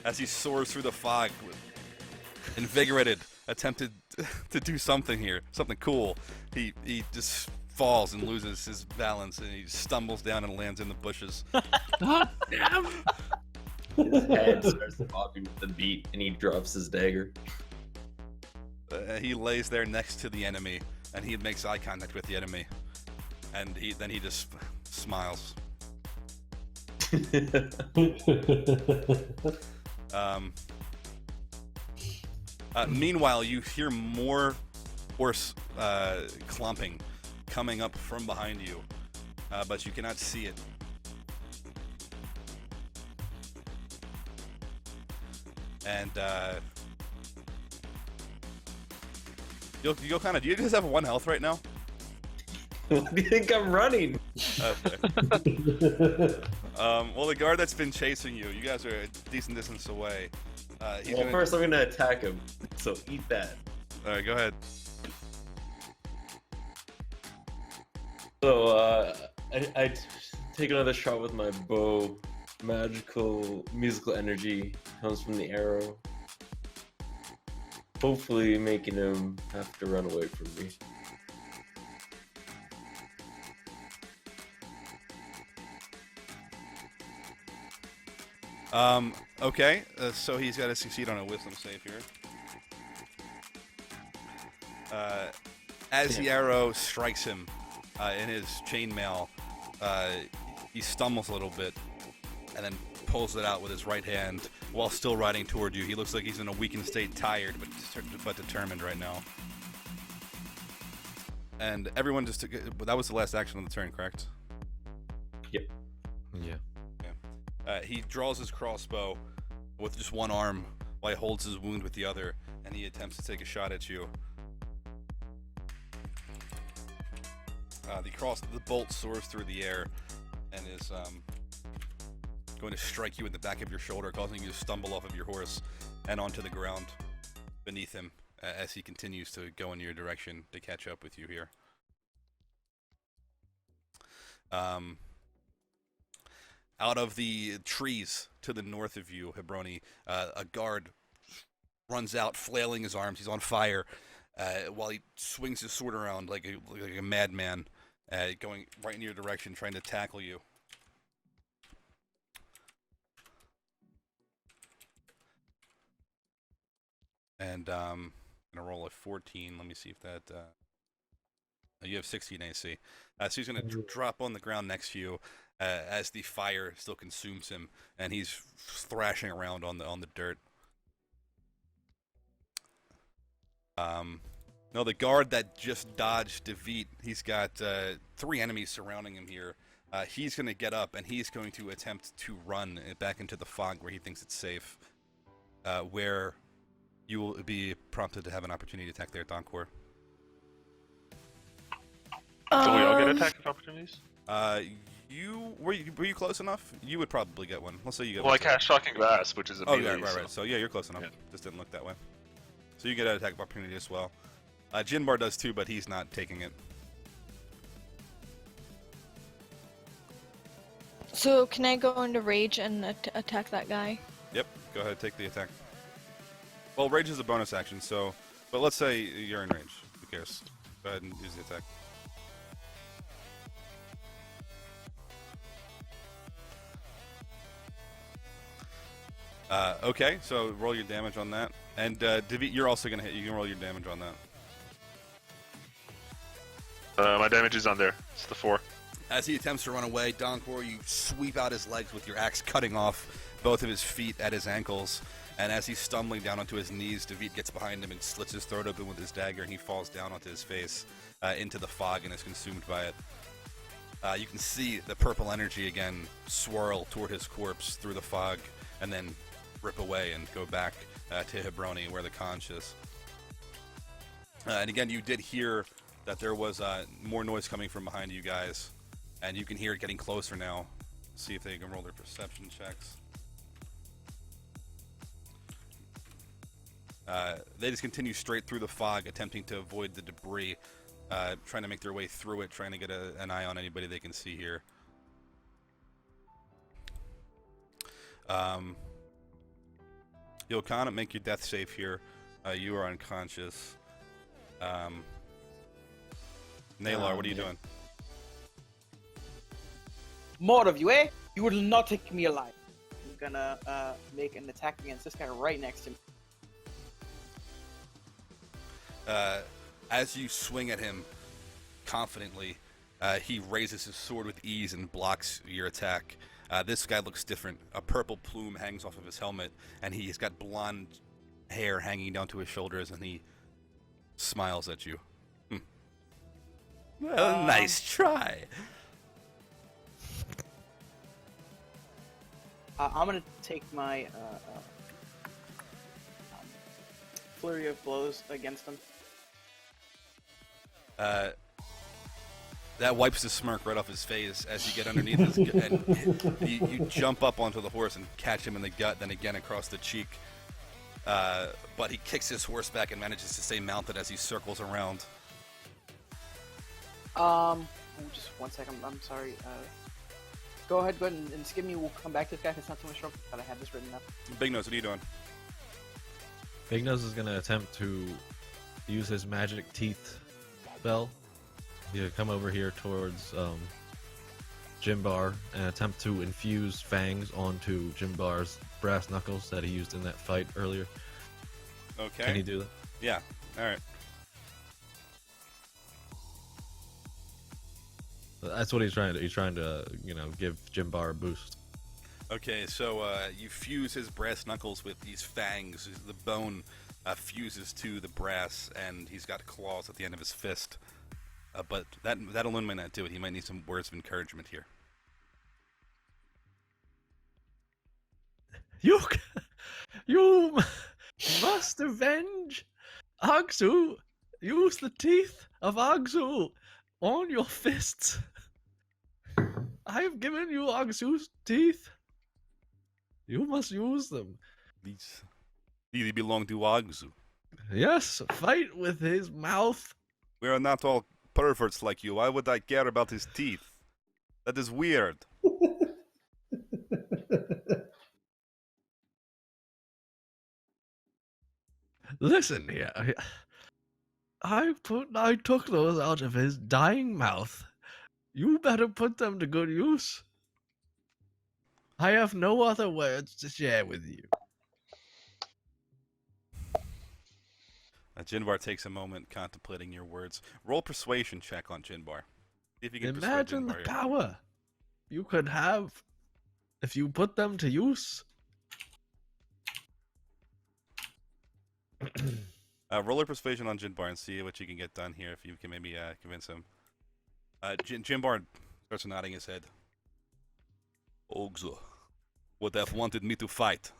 As he soars through the fog, invigorated, attempted to do something here, something cool. He just falls and loses his balance, and he stumbles down and lands in the bushes. God damn! His head starts bobbing with the beat, and he drops his dagger. He lays there next to the enemy, and he makes eye contact with the enemy, and then he just smiles. Meanwhile, you hear more horse clumping coming up from behind you, but you cannot see it. And you go kind of. Do you guys have 1 health right now? What do you think I'm running? Okay. Well, the guard that's been chasing you, you guys are a decent distance away. First I'm gonna attack him. So eat that. All right, go ahead. So I take another shot with my bow. Magical musical energy comes from the arrow, hopefully making him have to run away from me. Okay, so he's got to succeed on a wisdom save here. As the arrow strikes him in his chainmail, he stumbles a little bit and then pulls it out with his right hand while still riding toward you. He looks like he's in a weakened state, tired, but determined right now. And everyone just took it. That was the last action of the turn, correct? Yep. Yeah. He draws his crossbow with just one arm while he holds his wound with the other, and he attempts to take a shot at you. The bolt soars through the air and is going to strike you in the back of your shoulder, causing you to stumble off of your horse and onto the ground beneath him as he continues to go in your direction to catch up with you here. Out of the trees to the north of you, Hebroni, a guard runs out, flailing his arms. He's on fire while he swings his sword around like a madman, going right in your direction, trying to tackle you. And I'm going to roll a 14. Let me see if that... you have 16 AC. So he's going to drop on the ground next to you as the fire still consumes him, and he's thrashing around on the dirt. No, the guard that just dodged defeat, he's got 3 enemies surrounding him here. He's going to get up, and he's going to attempt to run back into the fog where he thinks it's safe, where you will be prompted to have an opportunity to attack there, Donkor. Do we all get attack of opportunities? Were you close enough? You would probably get one. Let's say you get Well, one. I cast Shocking Grasp, which is a Oh, melee, yeah, right. so- So, yeah, you're close enough. Yeah. Just didn't look that way. So you get an attack of opportunity as well. Jinbar does too, but he's not taking it. So can I go into rage and attack that guy? Yep, go ahead, take the attack. Well, rage is a bonus action, so... But let's say you're in range. Who cares? Go ahead and use the attack. Okay, so roll your damage on that. And David, you're also going to hit. You can roll your damage on that. My damage is on there. It's the 4. As he attempts to run away, Donkor, you sweep out his legs with your axe, cutting off both of his feet at his ankles. And as he's stumbling down onto his knees, David gets behind him and slits his throat open with his dagger, and he falls down onto his face into the fog and is consumed by it. You can see the purple energy again swirl toward his corpse through the fog, and then rip away and go back to Hebroni, where the conch is. And again, you did hear that there was more noise coming from behind you guys, and you can hear it getting closer now. See if they can roll their perception checks. They just continue straight through the fog, attempting to avoid the debris, trying to make their way through it, trying to get an eye on anybody they can see here. Yokana, make your death save here. You are unconscious. Nalar, what are you doing? More of you, eh? You will not take me alive. I'm gonna make an attack against this guy right next to me. As you swing at him confidently, he raises his sword with ease and blocks your attack. This guy looks different. A purple plume hangs off of his helmet, and he's got blonde hair hanging down to his shoulders, and he smiles at you. Well, nice try. I'm gonna take my flurry of blows against him. That wipes the smirk right off his face as you get underneath his and you jump up onto the horse and catch him in the gut, then again across the cheek. But he kicks his horse back and manages to stay mounted as he circles around. Oh, just 1 second. I'm sorry. Go ahead and skip me. We'll come back to this guy if it's not too much trouble. But I have this written up. Big Nose, what are you doing? Big Nose is gonna attempt to use his magic teeth spell. He'll come over here towards Jimbar and attempt to infuse fangs onto Jimbar's brass knuckles that he used in that fight earlier. Okay. Can he do that? Yeah. All right. That's what he's trying to. He's trying to, give Jimbar a boost. Okay, so you fuse his brass knuckles with these fangs. The bone fuses to the brass, and he's got claws at the end of his fist. But that alone might not do it. He might need some words of encouragement here. You must avenge Agzu. Use the teeth of Agzu on your fists. I have given you Agzu's teeth. You must use them. These belong to Agzu. Yes, fight with his mouth. We are not all perverts like you. Why would I care about his teeth? That is weird. Listen here. I took those out of his dying mouth. You better put them to good use. I have no other words to share with you. Jinbar takes a moment contemplating your words. Roll persuasion check on Jinbar. See if you can Imagine the persuade Jinbar. power you could have if you put them to use. Roll a persuasion on Jinbar and see what you can get done here. If you can maybe convince him. Jinbar starts nodding his head. Ogzu would have wanted me to fight.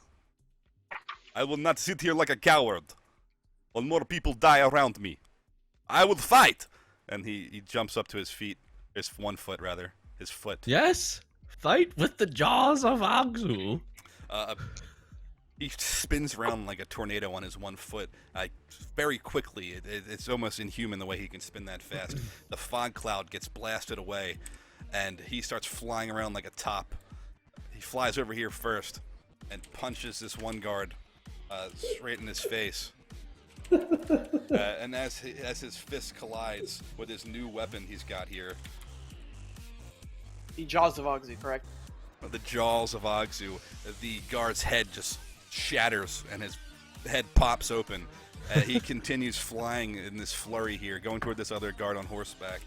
I will not sit here like a coward while more people die around me. I will fight! And he jumps up to his feet. His 1 foot, rather. His foot. Yes, fight with the jaws of Agzu. He spins around like a tornado on his 1 foot very quickly. It's almost inhuman the way he can spin that fast. The fog cloud gets blasted away, and he starts flying around like a top. He flies over here first and punches this one guard straight in his face. And as his fist collides with his new weapon he's got here, The jaws of Ogzu, correct? the jaws of Agzu, the guard's head just shatters and his head pops open. He continues flying in this flurry here, going toward this other guard on horseback,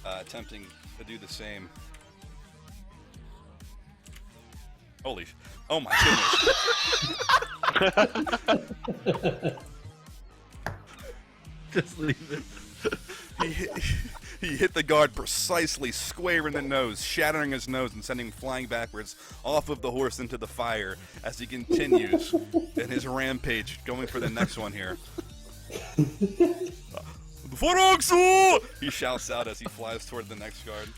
attempting to do the same. Oh my goodness. Just leave it. He hit the guard precisely square in the nose, shattering his nose and sending him flying backwards off of the horse into the fire as he continues in his rampage, going for the next one here. For Agzu! He shouts out as he flies toward the next guard.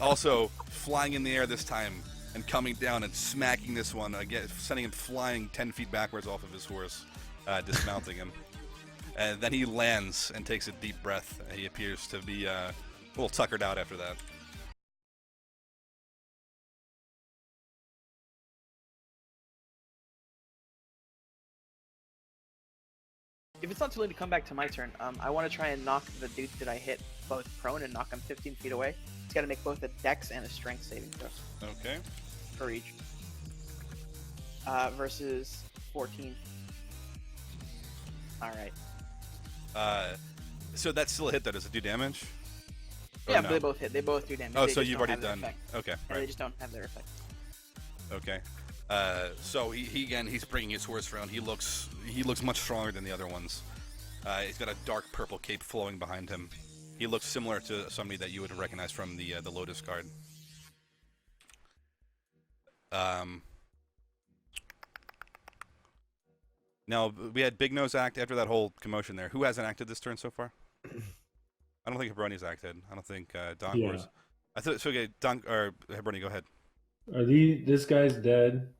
Also, flying in the air this time and coming down and smacking this one again, sending him flying 10 feet backwards off of his horse, dismounting him. And then he lands and takes a deep breath. He appears to be a little tuckered out after that. If it's not too late to come back to my turn, I want to try and knock the dude that I hit both prone and knock him 15 feet away. He's got to make both a dex and a strength saving throw Okay. for each. Versus 14. Alright. So that's still a hit, though. Does it do damage? Or Yeah, no? but they both hit. They both do damage. Oh, They so just you've don't already have their done. effect. Okay, Yeah, they right. just don't have their effect. Okay. So he's bringing his horse around. He looks much stronger than the other ones. He's got a dark purple cape flowing behind him. He looks similar to somebody that you would recognize from the Lotus Guard. Now we had Big Nose act after that whole commotion there. Who hasn't acted this turn so far? I don't think Hebroni's acted. I don't think Don Yeah. was. I thought so. Okay, Don or Hebroni, go ahead. This guy's dead?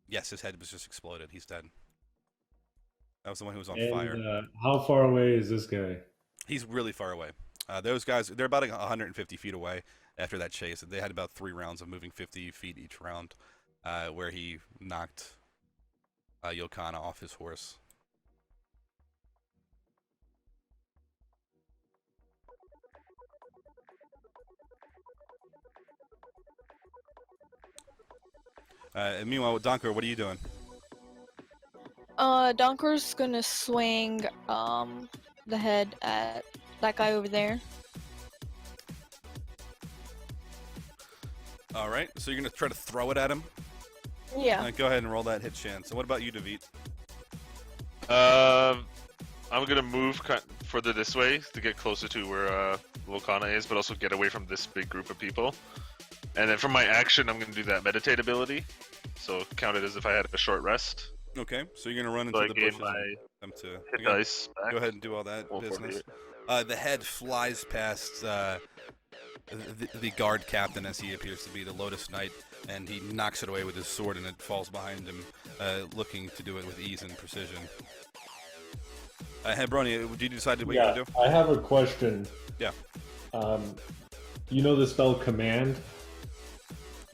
Yes, his head was just exploded. He's dead. That was the one who was on And fire. how far away is this guy? He's really far away. Those guys, they're about 150 feet away after that chase. They had about 3 rounds of moving 50 feet each round, where he knocked Yokana off his horse. And meanwhile, Donker, what are you doing? Donker's gonna swing the head at that guy over there. All right, so you're gonna try to throw it at him. Yeah. Go ahead and roll that hit chance. And what about you, David? I'm gonna move further this way to get closer to where Volcana is, but also get away from this big group of people. And then for my action, I'm gonna do that meditate ability. So count it as if I had a short rest. Okay, so you're gonna run into So I the gain bushes. my and attempt to hit okay, dice back. Go ahead and do all that Roll business. 48. The head flies past the guard captain, as he appears to be, the Lotus Knight, and he knocks it away with his sword, and it falls behind him, looking to do it with ease and precision. Hebroni, did you decide what you're gonna do? I have a question. Yeah. You know the spell command?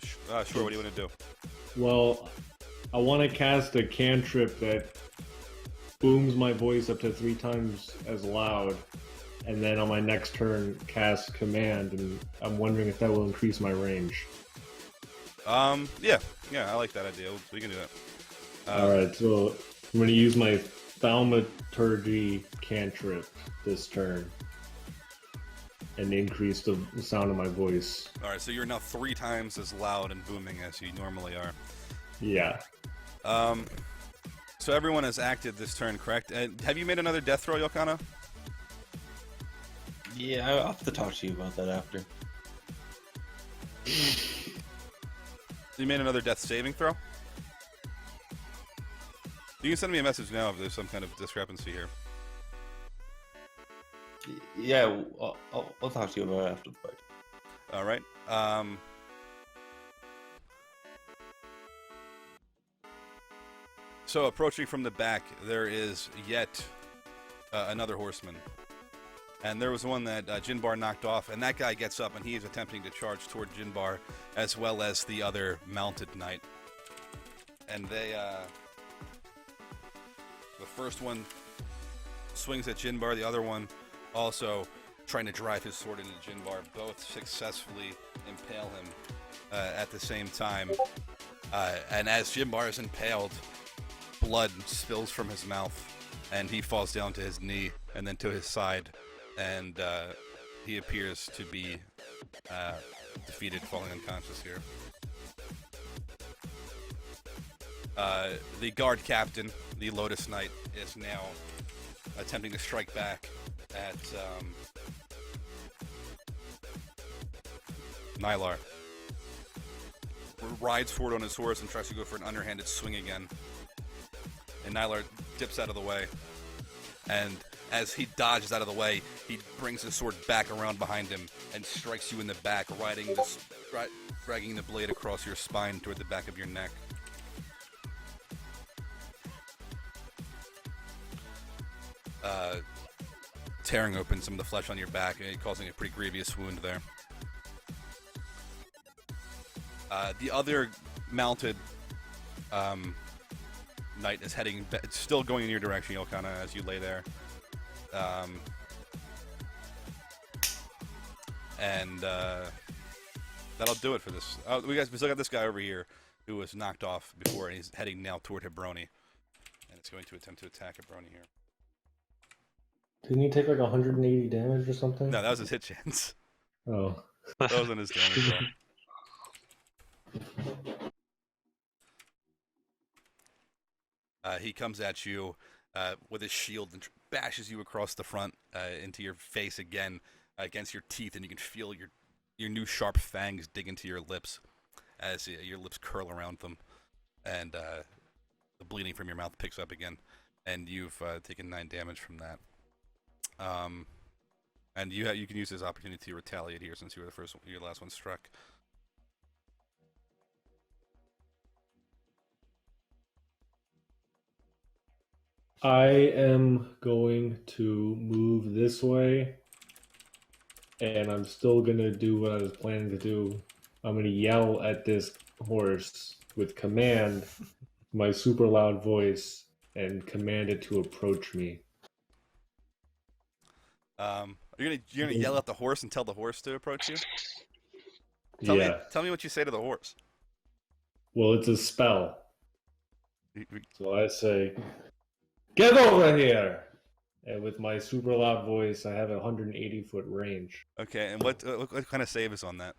Sure. What do you want to do? Well, I want to cast a cantrip that booms my voice up to 3 times as loud, and then on my next turn cast command, and I'm wondering if that will increase my range. Yeah, I like that idea. We can do that. Alright, so I'm going to use my thaumaturgy cantrip this turn and increase the sound of my voice. Alright, so you're now 3 times as loud and booming as you normally are. Yeah. So everyone has acted this turn, correct? Have you made another death throw, Yokana? Yeah, I'll have to talk to you about that after. You made another death saving throw? You can send me a message now if there's some kind of discrepancy here. Yeah, I'll talk to you about it after the fight. All right. So approaching from the back, there is yet another horseman. And there was one that Jinbar knocked off, and that guy gets up and he is attempting to charge toward Jinbar, as well as the other mounted knight. And they, the first one swings at Jinbar, the other one also trying to drive his sword into Jinbar. Both successfully impale him at the same time. And as Jinbar is impaled, blood spills from his mouth, and he falls down to his knee and then to his side. And he appears to be defeated, falling unconscious here. The guard captain, the Lotus Knight, is now attempting to strike back at Nylar. Rides forward on his horse and tries to go for an underhanded swing again. And Nylar dips out of the way. And as he dodges out of the way, he brings his sword back around behind him and strikes you in the back, dragging the blade across your spine toward the back of your neck. Tearing open some of the flesh on your back, causing a pretty grievous wound there. The other mounted knight is heading, still going in your direction, Yokana, as you lay there. And that'll do it for this. We still got this guy over here who was knocked off before, and he's heading now toward Hebroni. And it's going to attempt to attack Hebroni here. Didn't he take like 180 damage or something? No, that was his hit chance. Oh. That wasn't his damage roll. He comes at you with his shield and bashes you across the front into your face again, against your teeth, and you can feel your new sharp fangs dig into your lips as your lips curl around them, and the bleeding from your mouth picks up again, and you've taken 9 damage from that. And you can use this opportunity to retaliate here, since you were your last one struck. I am going to move this way, and I'm still going to do what I was planning to do. I'm going to yell at this horse with command, my super loud voice, and command it to approach me. You're gonna yell at the horse and tell the horse to approach you. Yeah. Tell me what you say to the horse. Well, it's a spell. You- you- So I say, "Get over here!" And with my super loud voice, I have a 180-foot range. Okay, and what kind of save is on that?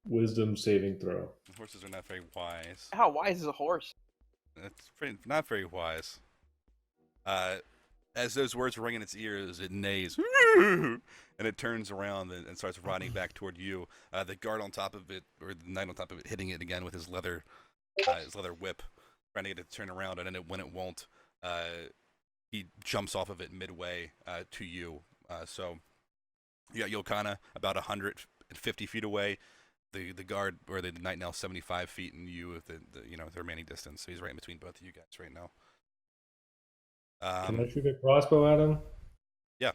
Wisdom saving throw. Horses are not very wise. How wise is a horse? That's not very wise. As those words ring in its ears, it neighs, and it turns around and starts riding back toward you. The guard on top of it, or the knight on top of it, hitting it again with his leather whip, trying to get it to turn around, and then when it won't, he jumps off of it midway to you. So you got Yolkana about 150 feet away. The guard or the knight now 75 feet, and you with the remaining distance. So he's right in between both of you guys right now. Can I shoot a crossbow at him? Yeah.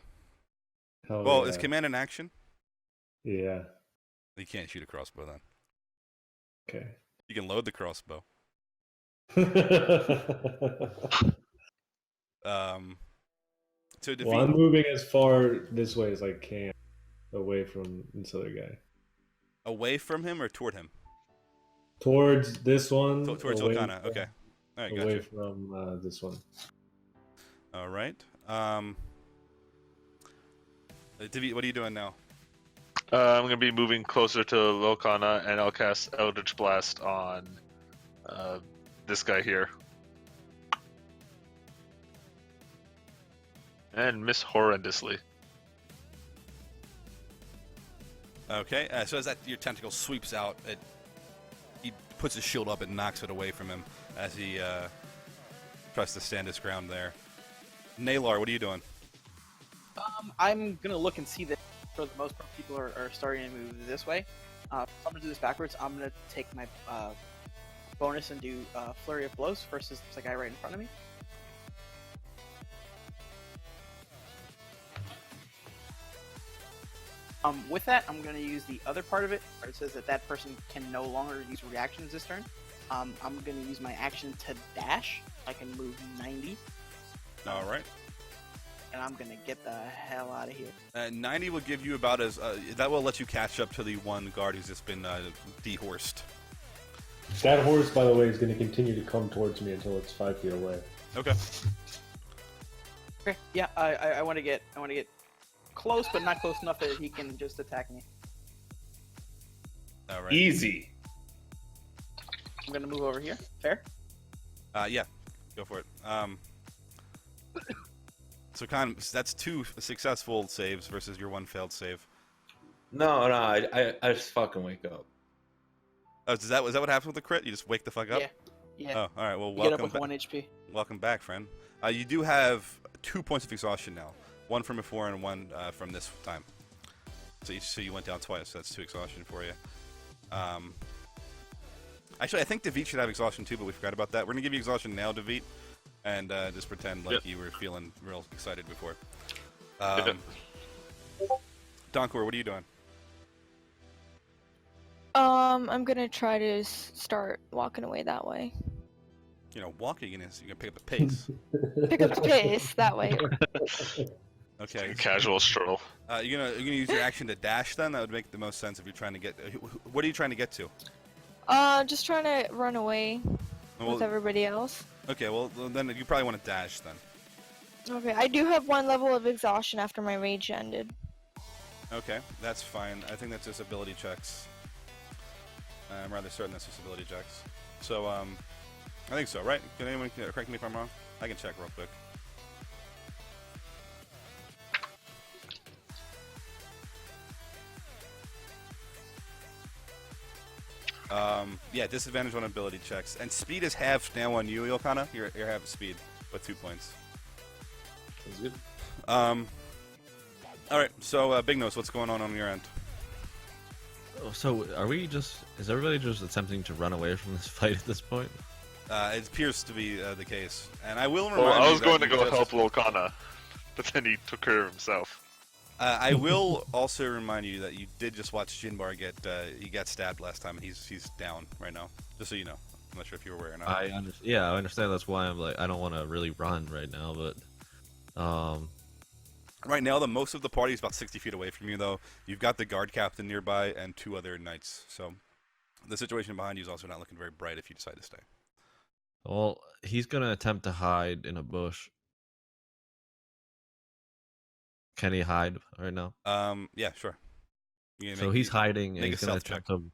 Hell Well, yeah. is command in action? Yeah. You can't shoot a crossbow then. Okay. You can load the crossbow. To defeat. Well, I'm moving as far this way as I can, away from this other guy. Away from him or toward him? Towards this one. Towards away Ilkana. from- Okay. All right, Away gotcha. from this one. All right. David, what are you doing now? I'm gonna be moving closer to Locana, and I'll cast Eldritch Blast on this guy here. And miss horrendously. Okay. So as your tentacle sweeps out, he puts his shield up and knocks it away from him as he tries to stand his ground there. Nalar, what are you doing? I'm gonna look and see that for the most part people are starting to move this way. I'm gonna do this backwards. I'm gonna take my bonus and do Flurry of Blows versus the guy right in front of me. With that, I'm going to use the other part of it, where it says that person can no longer use reactions this turn. I'm going to use my action to dash. I can move 90, All right. and I'm going to get the hell out of here. 90 will give you about as that will let you catch up to the one guard who's just been dehorsed. That horse, by the way, is going to continue to come towards me until it's 5 feet away. Okay. Okay, yeah, I want to get close, but not close enough that he can just attack me. All right. Easy. I'm going to move over here. Fair? Yeah. Go for it. So that's 2 successful saves versus your 1 failed save. No, I just fucking wake up. Oh, is that what happens with the crit? You just wake the fuck up? Yeah. Yeah. Oh, all right. Well, You get up welcome with back. 1 HP. Welcome back, friend. You do have 2 points of exhaustion now. 1 from before and 1 from this time. So you went down twice. So that's 2 exhaustion for you. Actually, I think David should have exhaustion too, but we forgot about that. We're gonna give you exhaustion now, David, and just pretend like you were feeling real excited before. Donkor, what are you doing? I'm gonna try to start walking away that way. Walking, you're gonna pick up the pace. Pick up the pace that way. Okay. Casual stroll. You're gonna use your action to dash. Then that would make the most sense if you're trying to get. What are you trying to get to? Just trying to run away with everybody else. Okay. Well, then you probably want to dash then. Okay, I do have 1 level of exhaustion after my rage ended. Okay, that's fine. I think that's just ability checks. I'm rather certain that's just ability checks. So, I think so, right? Can anyone correct me if I'm wrong? I can check real quick. Yeah, disadvantage on ability checks. And speed is halved now on you, Ilkana. You're half speed with 2 points. Sounds good. Alright, so Big Nose, what's going on your end? So is everybody just attempting to run away from this fight at this point? It appears to be the case, and I will remind Well, I you was that going to you go just- help Lilkana, but then he took care of himself. I will also remind you that you did just watch Jinbar get he got stabbed last time, and he's down right now. Just so you know, I'm not sure if you were aware or not. I understand. That's why I'm like, I don't want to really run right now, but Right now, the most of the party is about 60 feet away from you, though. You've got the guard captain nearby and 2 other knights, so the situation behind you is also not looking very bright if you decide to stay. well, he's gonna attempt to hide in a bush. Can he hide right now? Yeah, sure. You So he's hiding, and make he's a gonna stealth check. attempt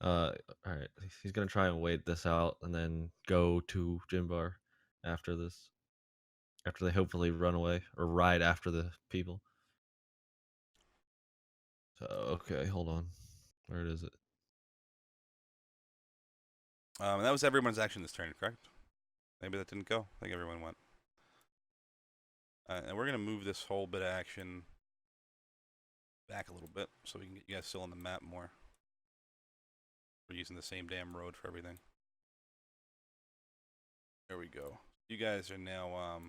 to. All right. He's gonna try and wait this out, and then go to Jinbar after this. After they hopefully run away or ride after the people. So okay, hold on. Where is it? That was everyone's action this turn, correct? Maybe that didn't go. I think everyone went. And we're going to move this whole bit of action back a little bit so we can get you guys still on the map more. We're using the same damn road for everything. There we go. You guys are now,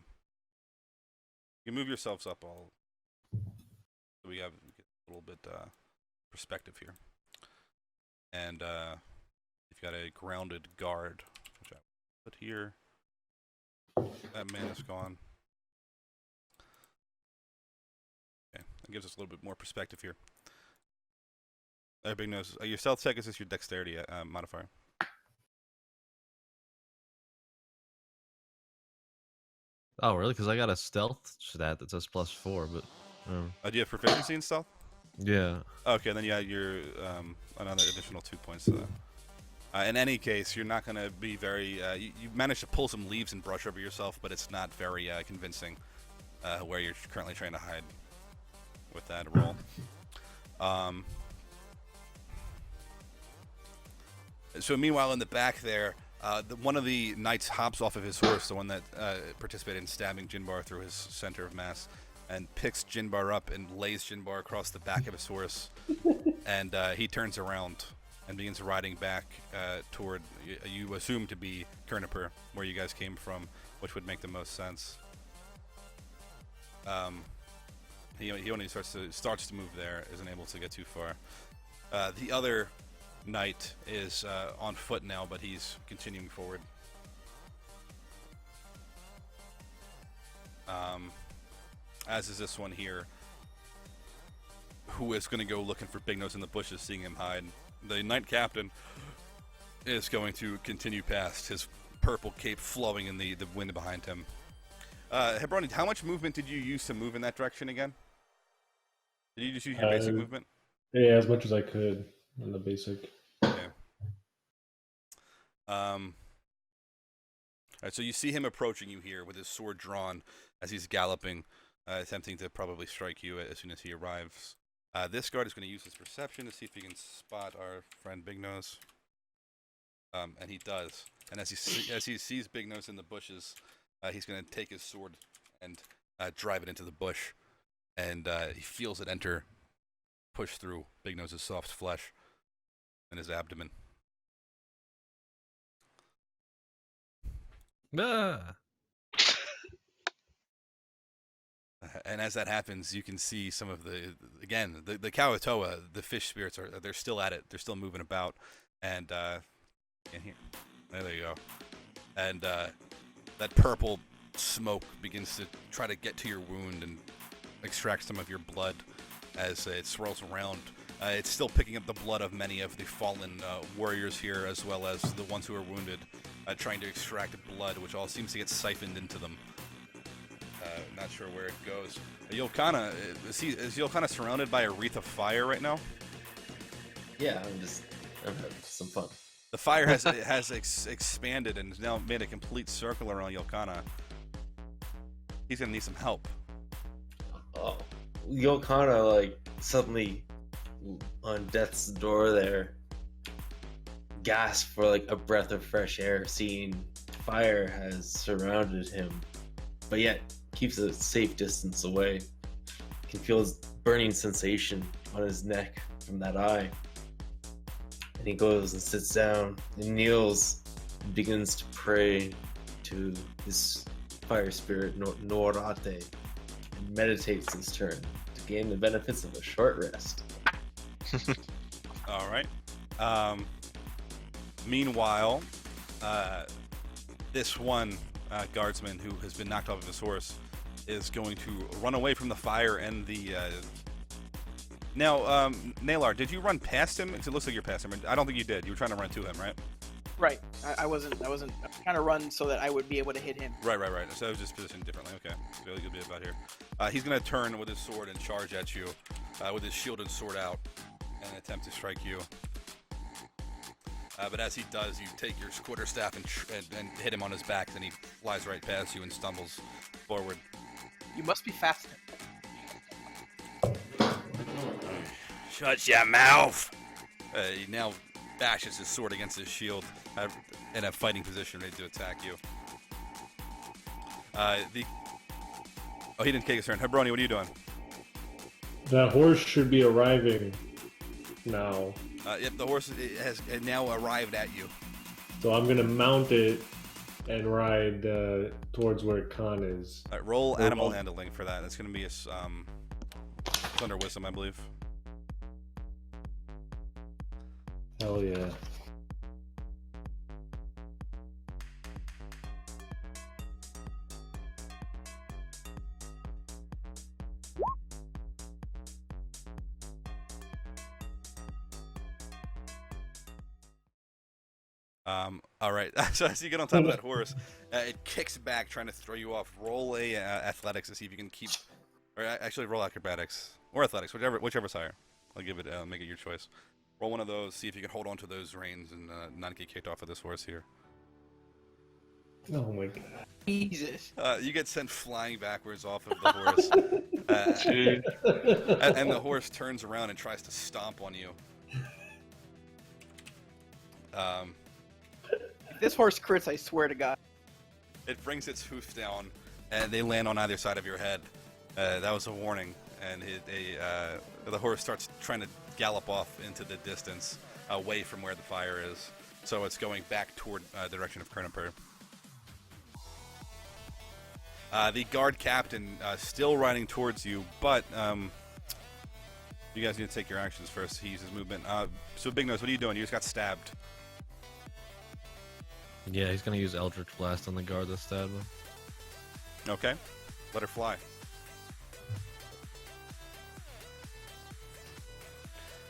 you can move yourselves up all, so we get a little bit perspective here. And you've got a grounded guard, which I put here. That man is gone. Okay, that gives us a little bit more perspective here. Big Nose, your stealth check is just your dexterity modifier. Oh, really? Because I got a stealth stat that says +4, but. Do you have proficiency in stealth? Yeah. Okay, then you add your another additional 2 points to that. In any case, you're not going to be very. You managed to pull some leaves and brush over yourself, but it's not very convincing where you're currently trying to hide with that roll. So meanwhile, in the back there, one of the knights hops off of his horse, the one that participated in stabbing Jinbar through his center of mass, and picks Jinbar up and lays Jinbar across the back of his horse. And he turns around and begins riding back toward, you assume to be Kernipur, where you guys came from, which would make the most sense. He only starts to move there, isn't able to get too far. The other knight is on foot now, but he's continuing forward. As is this one here, who is going to go looking for Big Nose in the bushes, seeing him hide. The knight captain is going to continue past, his purple cape flowing in the wind behind him. Hebroni, how much movement did you use to move in that direction again? Did you just use your basic movement? Yeah, as much as I could on the basic. Okay. Alright, so you see him approaching you here with his sword drawn as he's galloping, attempting to probably strike you as soon as he arrives. This guard is going to use his perception to see if he can spot our friend Big Nose. And he does. And as he sees Big Nose in the bushes, he's going to take his sword and drive it into the bush. And he feels it push through Big Nose's soft flesh and his abdomen. Ah. And as that happens, you can see some of the Kawatoa, the fish spirits they're still at it. They're still moving about, and here, there you go. And that purple smoke begins to try to get to your wound and extract some of your blood as it swirls around. It's still picking up the blood of many of the fallen warriors here, as well as the ones who are wounded, trying to extract blood, which all seems to get siphoned into them. Not sure where it goes. Yolkana, is Yolkana surrounded by a wreath of fire right now? Yeah, I'm having some fun. The fire has expanded and has now made a complete circle around Yolkana. He's gonna need some help. Oh, Yolkana, like, suddenly on death's door there, gasp for like a breath of fresh air, seeing fire has surrounded him, but yet keeps a safe distance away. Can feel his burning sensation on his neck from that eye. And he goes and sits down and kneels begins to pray to his fire spirit Norate and meditates his turn to gain the benefits of a short rest. All right. Meanwhile, this one guardsman who has been knocked off of his horse is going to run away from the fire and the. Now, Nalar, did you run past him? Because it looks like you're past him. I don't think you did. You were trying to run to him, right? Right. I wasn't trying to run so that I would be able to hit him. Right. So I was just positioned differently. Okay. Really good bit about here. He's going to turn with his sword and charge at you with his shield and sword out and attempt to strike you. But as he does, you take your quarterstaff and hit him on his back, and he flies right past you and stumbles forward. You must be faster. Shut your mouth! He now bashes his sword against his shield in a fighting position ready to attack you. He didn't take his turn. Hebroni, what are you doing? That horse should be arriving now. Yep, the horse has now arrived at you. So I'm going to mount it and ride towards where Khan is. All right, roll animal handling for that. It's going to be it's under wisdom, I believe. Hell yeah. All right. So as you get on top of that horse, it kicks back, trying to throw you off. Roll a athletics to see if you can keep, or actually roll acrobatics or athletics, whichever's higher. I'll give it, make it your choice. Roll one of those, see if you can hold on to those reins and not get kicked off of this horse here. Oh my god. Jesus. You get sent flying backwards off of the horse, and the horse turns around and tries to stomp on you. If this horse crits, I swear to God. It brings its hoof down, and they land on either side of your head. That was a warning, and the horse starts trying to gallop off into the distance, away from where the fire is. So it's going back toward the direction of Kerniper. The guard captain still riding towards you, but you guys need to take your actions first. He uses movement. So Big Nose, what are you doing? You just got stabbed. Yeah, he's gonna use Eldritch Blast on the guard that stabbed him. Okay, let her fly.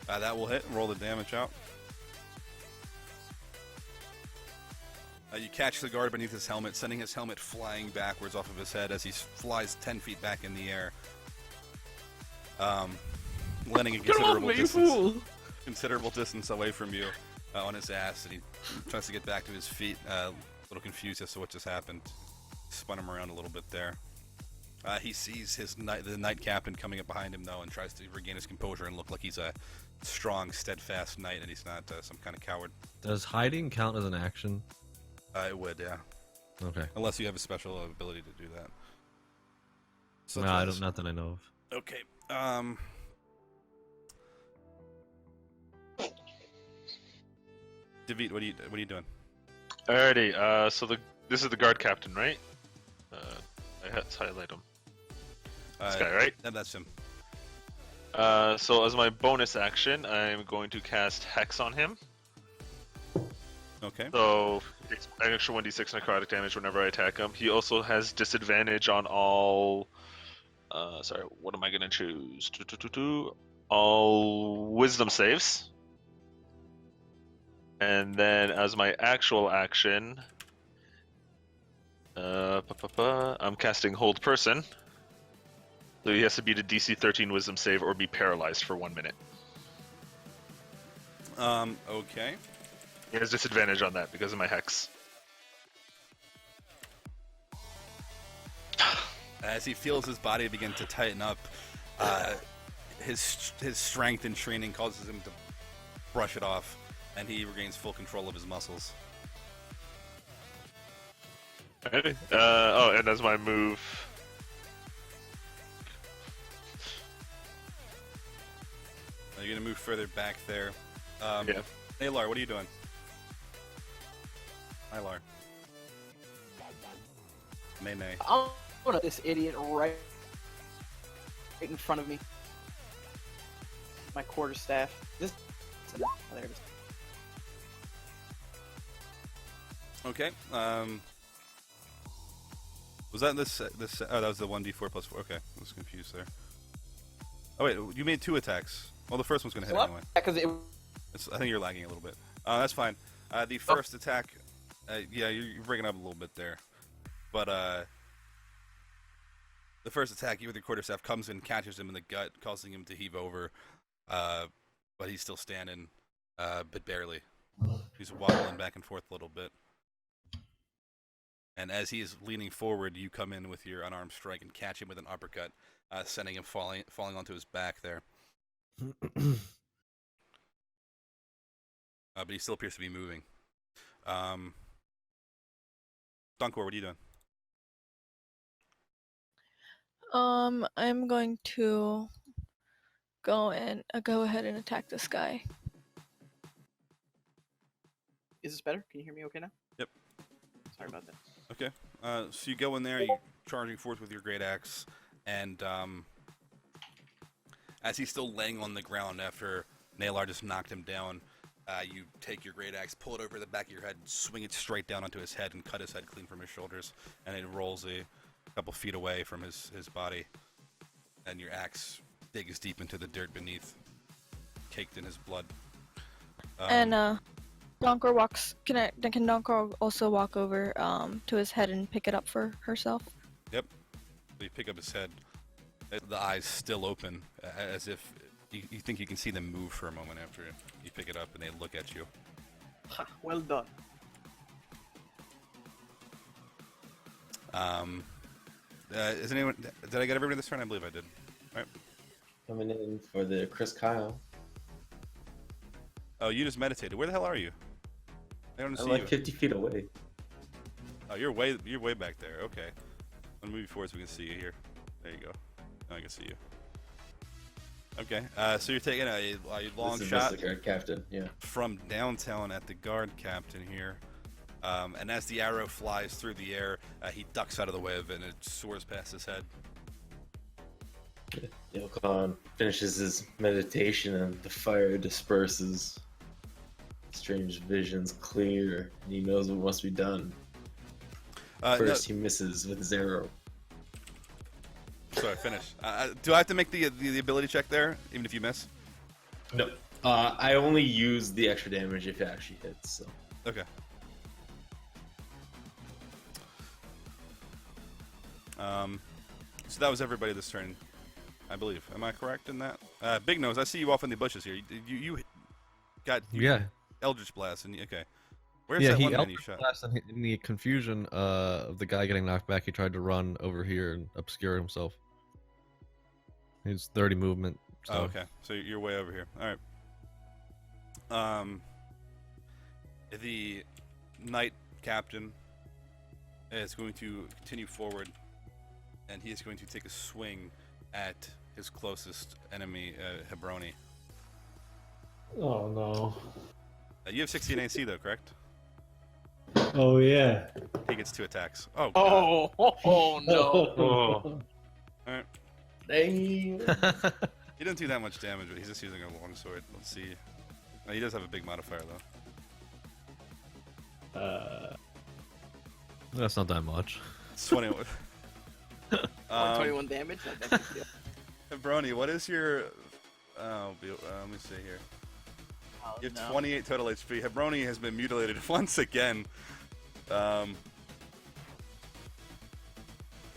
That will hit. Roll the damage out. You catch the guard beneath his helmet, sending his helmet flying backwards off of his head as he flies 10 feet back in the air. Landing a considerable distance away from you on his ass, and he tries to get back to his feet, a little confused as to what just happened. Spun him around a little bit there. He sees the knight captain coming up behind him, though, and tries to regain his composure and look like he's a strong, steadfast knight, and he's not some kind of coward. Does hiding count as an action? It would, yeah. Okay. Unless you have a special ability to do that. So no, I don't. Not that I know of. Okay. David, what are you doing? Alrighty. So this is the guard captain, right? Let's highlight him. This guy, right? That's him. So as my bonus action, I'm going to cast Hex on him. Okay. So it's an extra 1d6 necrotic damage whenever I attack him. He also has disadvantage on all. Sorry, what am I gonna choose? All wisdom saves. And then as my actual action, I'm casting Hold Person. So he has to beat a DC 13 wisdom save or be paralyzed for 1 minute. Okay. He has disadvantage on that because of my hex. As he feels his body begin to tighten up, his strength and training causes him to brush it off, and he regains full control of his muscles. And as my move, you're gonna move further back there. Yeah. Nalar, what are you doing? Hylar. May. I'm gonna this idiot right in front of me. My quarterstaff. Oh, there it is. Okay. Was that this? Oh, that was the 1d4 plus 4. Okay, I was confused there. Oh wait, you made 2 attacks. Well, the first one's gonna hit anyway. Because it. I think you're lagging a little bit. That's fine. The first attack, yeah, you're breaking up a little bit there, but the first attack, you with your quarterstaff comes in, catches him in the gut, causing him to heave over, but he's still standing, but barely. He's wobbling back and forth a little bit. And as he is leaning forward, you come in with your unarmed strike and catch him with an uppercut, sending him falling onto his back there. But he still appears to be moving. Dunkor, what are you doing? I'm going to go ahead and attack this guy. Is this better? Can you hear me okay now? Yep. Sorry about that. Okay. So you go in there, you charging forth with your great axe, and as he's still laying on the ground after Nalar just knocked him down, you take your great axe, pull it over the back of your head, swing it straight down onto his head, and cut his head clean from his shoulders, and it rolls a couple feet away from his body, and your axe digs deep into the dirt beneath, caked in his blood. And Donkor walks. Can Donkor also walk over to his head and pick it up for herself? Yep. So you pick up his head, the eyes still open, as if you think you can see them move for a moment after you pick it up, and they look at you. Ha, well done. Is anyone? Did I get everybody this turn? I believe I did. All right. Coming in for the Chris Kyle. Oh, you just meditated. Where the hell are you? I don't see I'm like you. 50 feet away. Oh, you're way back there. Okay. I'll move you forward so we can see you here. There you go. Now I can see you. Okay. So you're taking a long shot The guard captain. Yeah. from downtown at the guard captain here. And as the arrow flies through the air, he ducks out of the way of it, and it soars past his head. Ilkhan finishes his meditation, and the fire disperses. Strange visions clear, and he knows what must be done. First, he misses with his arrow. Sorry, finish. Do I have to make the ability check there, even if you miss? No. I only use the extra damage if it actually hits. So. Okay. So that was everybody this turn, I believe. Am I correct in that? Big Nose, I see you off in the bushes here. You got Eldritch Blast, and okay. Where's that one man you shot? In the confusion of the guy getting knocked back, he tried to run over here and obscure himself. He's 30 movement. So. Oh, okay. So you're way over here. All right. The knight captain is going to continue forward, and he is going to take a swing at his closest enemy, Hebroni. Oh no. You have 16 AC though, correct? Oh yeah. He gets 2 attacks. Oh, God. Oh no. All right. Dang. He didn't do that much damage, but he's just using a longsword. Let's see. Oh, he does have a big modifier though. That's not that much. It's 21. 21 damage. That's a deal. Hebroni, what is your? Let me see here. Oh, You have no. 28 total HP. Hebroni has been mutilated once again. All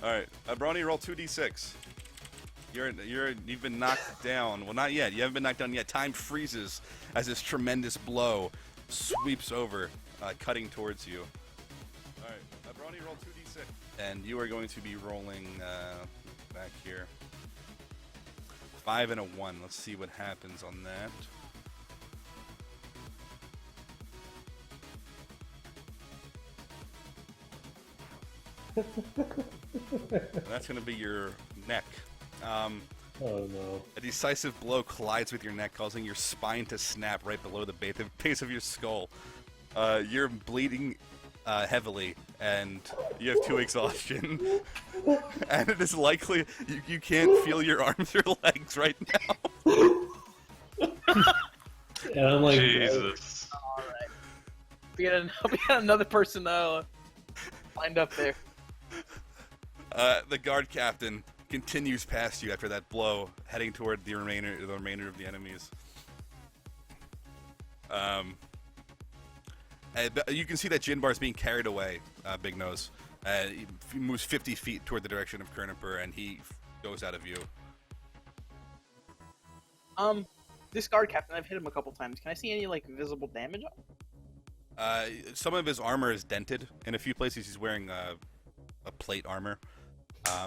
right, Hebroni, roll 2d6. You've been knocked down. Well, not yet. You haven't been knocked down yet. Time freezes as this tremendous blow sweeps over, cutting towards you. All right, Hebroni, roll 2d6, and you are going to be rolling back here. 5 and a 1. Let's see what happens on that. That's going to be your neck. Oh no. A decisive blow collides with your neck, causing your spine to snap right below the base of your skull. You're bleeding heavily, and you have 2 exhaustion, and it is likely you can't feel your arms or legs right now. And I'm like, Jesus. All right. We got another person lined up there. The guard captain continues past you after that blow, heading toward the remainder of the enemies. You can see that Jinbar is being carried away, Big Nose. He moves 50 feet toward the direction of Kerniper, and he goes out of view. This guard captain, I've hit him a couple times. Can I see any like visible damage on him? Some of his armor is dented. In a few places, he's wearing a plate armor.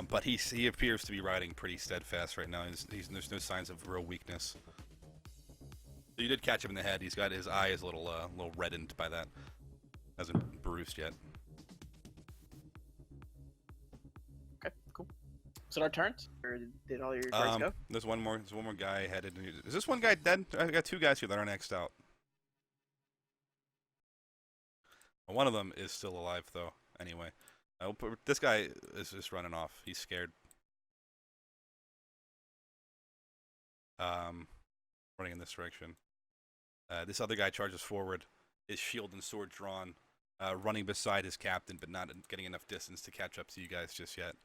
But he appears to be riding pretty steadfast right now. There's no signs of real weakness. So you did catch him in the head. He's got his eye is a little reddened by that. Hasn't bruised yet. Okay, cool. Is it our turns, or did all your guards go? There's one more guy headed. Is this one guy dead? I got 2 guys here that are next out. One of them is still alive though. Anyway. This guy is just running off. He's scared. Running in this direction. This other guy charges forward, his shield and sword drawn, running beside his captain, but not getting enough distance to catch up to you guys just yet.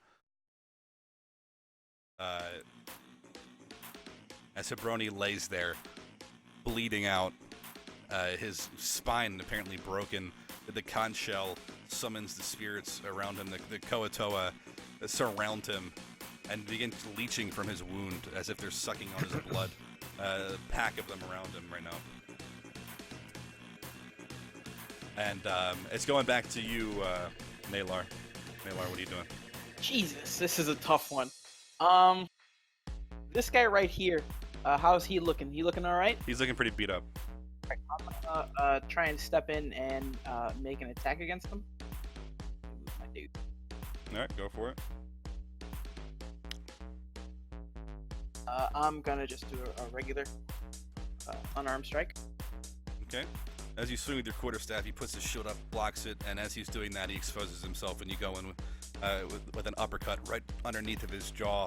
As Hebroni lays there, bleeding out, his spine apparently broken. The conch shell summons the spirits around him. The Koatoa surround him and begin leeching from his wound as if they're sucking on his blood. A pack of them around him right now. And it's going back to you, Nalar. Nalar, what are you doing? Jesus, this is a tough one. This guy right here, how's he looking? He looking all right? He's looking pretty beat up. I'm gonna try and step in and make an attack against him. My dude. All right, go for it. I'm gonna just do a regular unarmed strike. Okay. As you swing with your quarterstaff, he puts his shield up, blocks it, and as he's doing that, he exposes himself, and you go in with an uppercut right underneath of his jaw,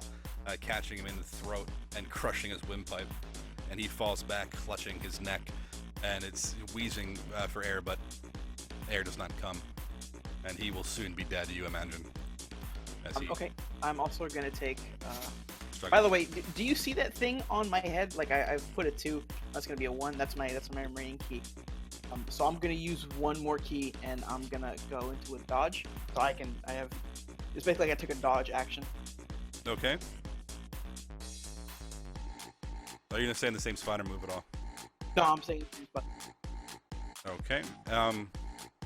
catching him in the throat and crushing his windpipe. And he falls back, clutching his neck, and it's wheezing for air, but air does not come. And he will soon be dead, you imagine. Okay, I'm also gonna take... struggles. By the way, do you see that thing on my head? Like, I've put a 2. That's gonna be a 1. That's my remaining key. So I'm gonna use one more key, and I'm gonna go into a dodge. So it's basically like I took a dodge action. Okay. Are you gonna stay in the same spot or move at all? No, I'm saying. Okay.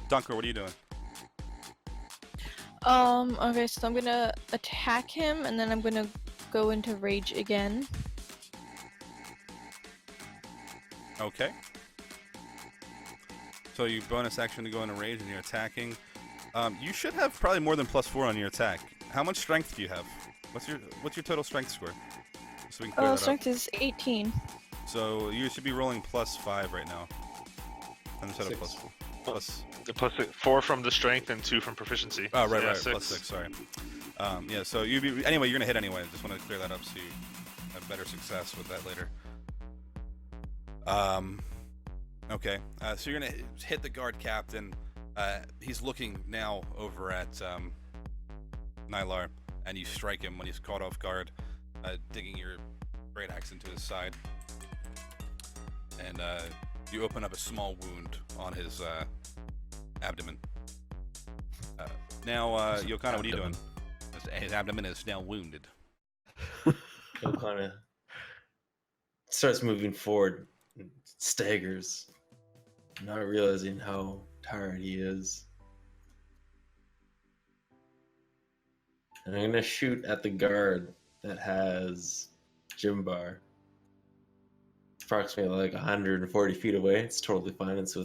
Dunker, what are you doing? Okay, so I'm gonna attack him, and then I'm gonna go into rage again. Okay. So you bonus action to go into rage and you're attacking. You should have probably more than +4 on your attack. How much strength do you have? What's your total strength score? So we can clear that Strength is 18. up. So you should be rolling +5 right now. And instead of Six. plus. Plus 4 from the strength and 2 from proficiency. Oh, right, So, right. 6. +6. Sorry. Yeah. So anyway, you're gonna hit anyway. Just want to clear that up so you have better success with that later. Okay. So you're gonna hit the guard captain. He's looking now over at Nylar, and you strike him when he's caught off guard, digging your great axe into his side, and you open up a small wound on his abdomen. Now, Yokana, what are you doing? His abdomen is now wounded. Yokana starts moving forward, and staggers, not realizing how tired he is. And I'm gonna shoot at the guard that has Jimbar. It's approximately like 140 feet away. It's totally fine. It's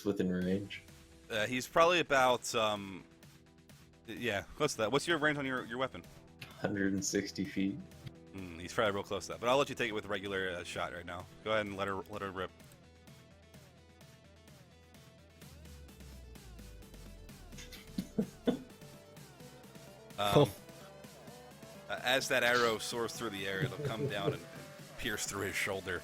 within range. He's probably about yeah, close to that. What's your range on your weapon? 160 feet. He's probably real close to that, but I'll let you take it with a regular shot right now. Go ahead and let her rip. As that arrow soars through the air, it'll come down and pierce through his shoulder,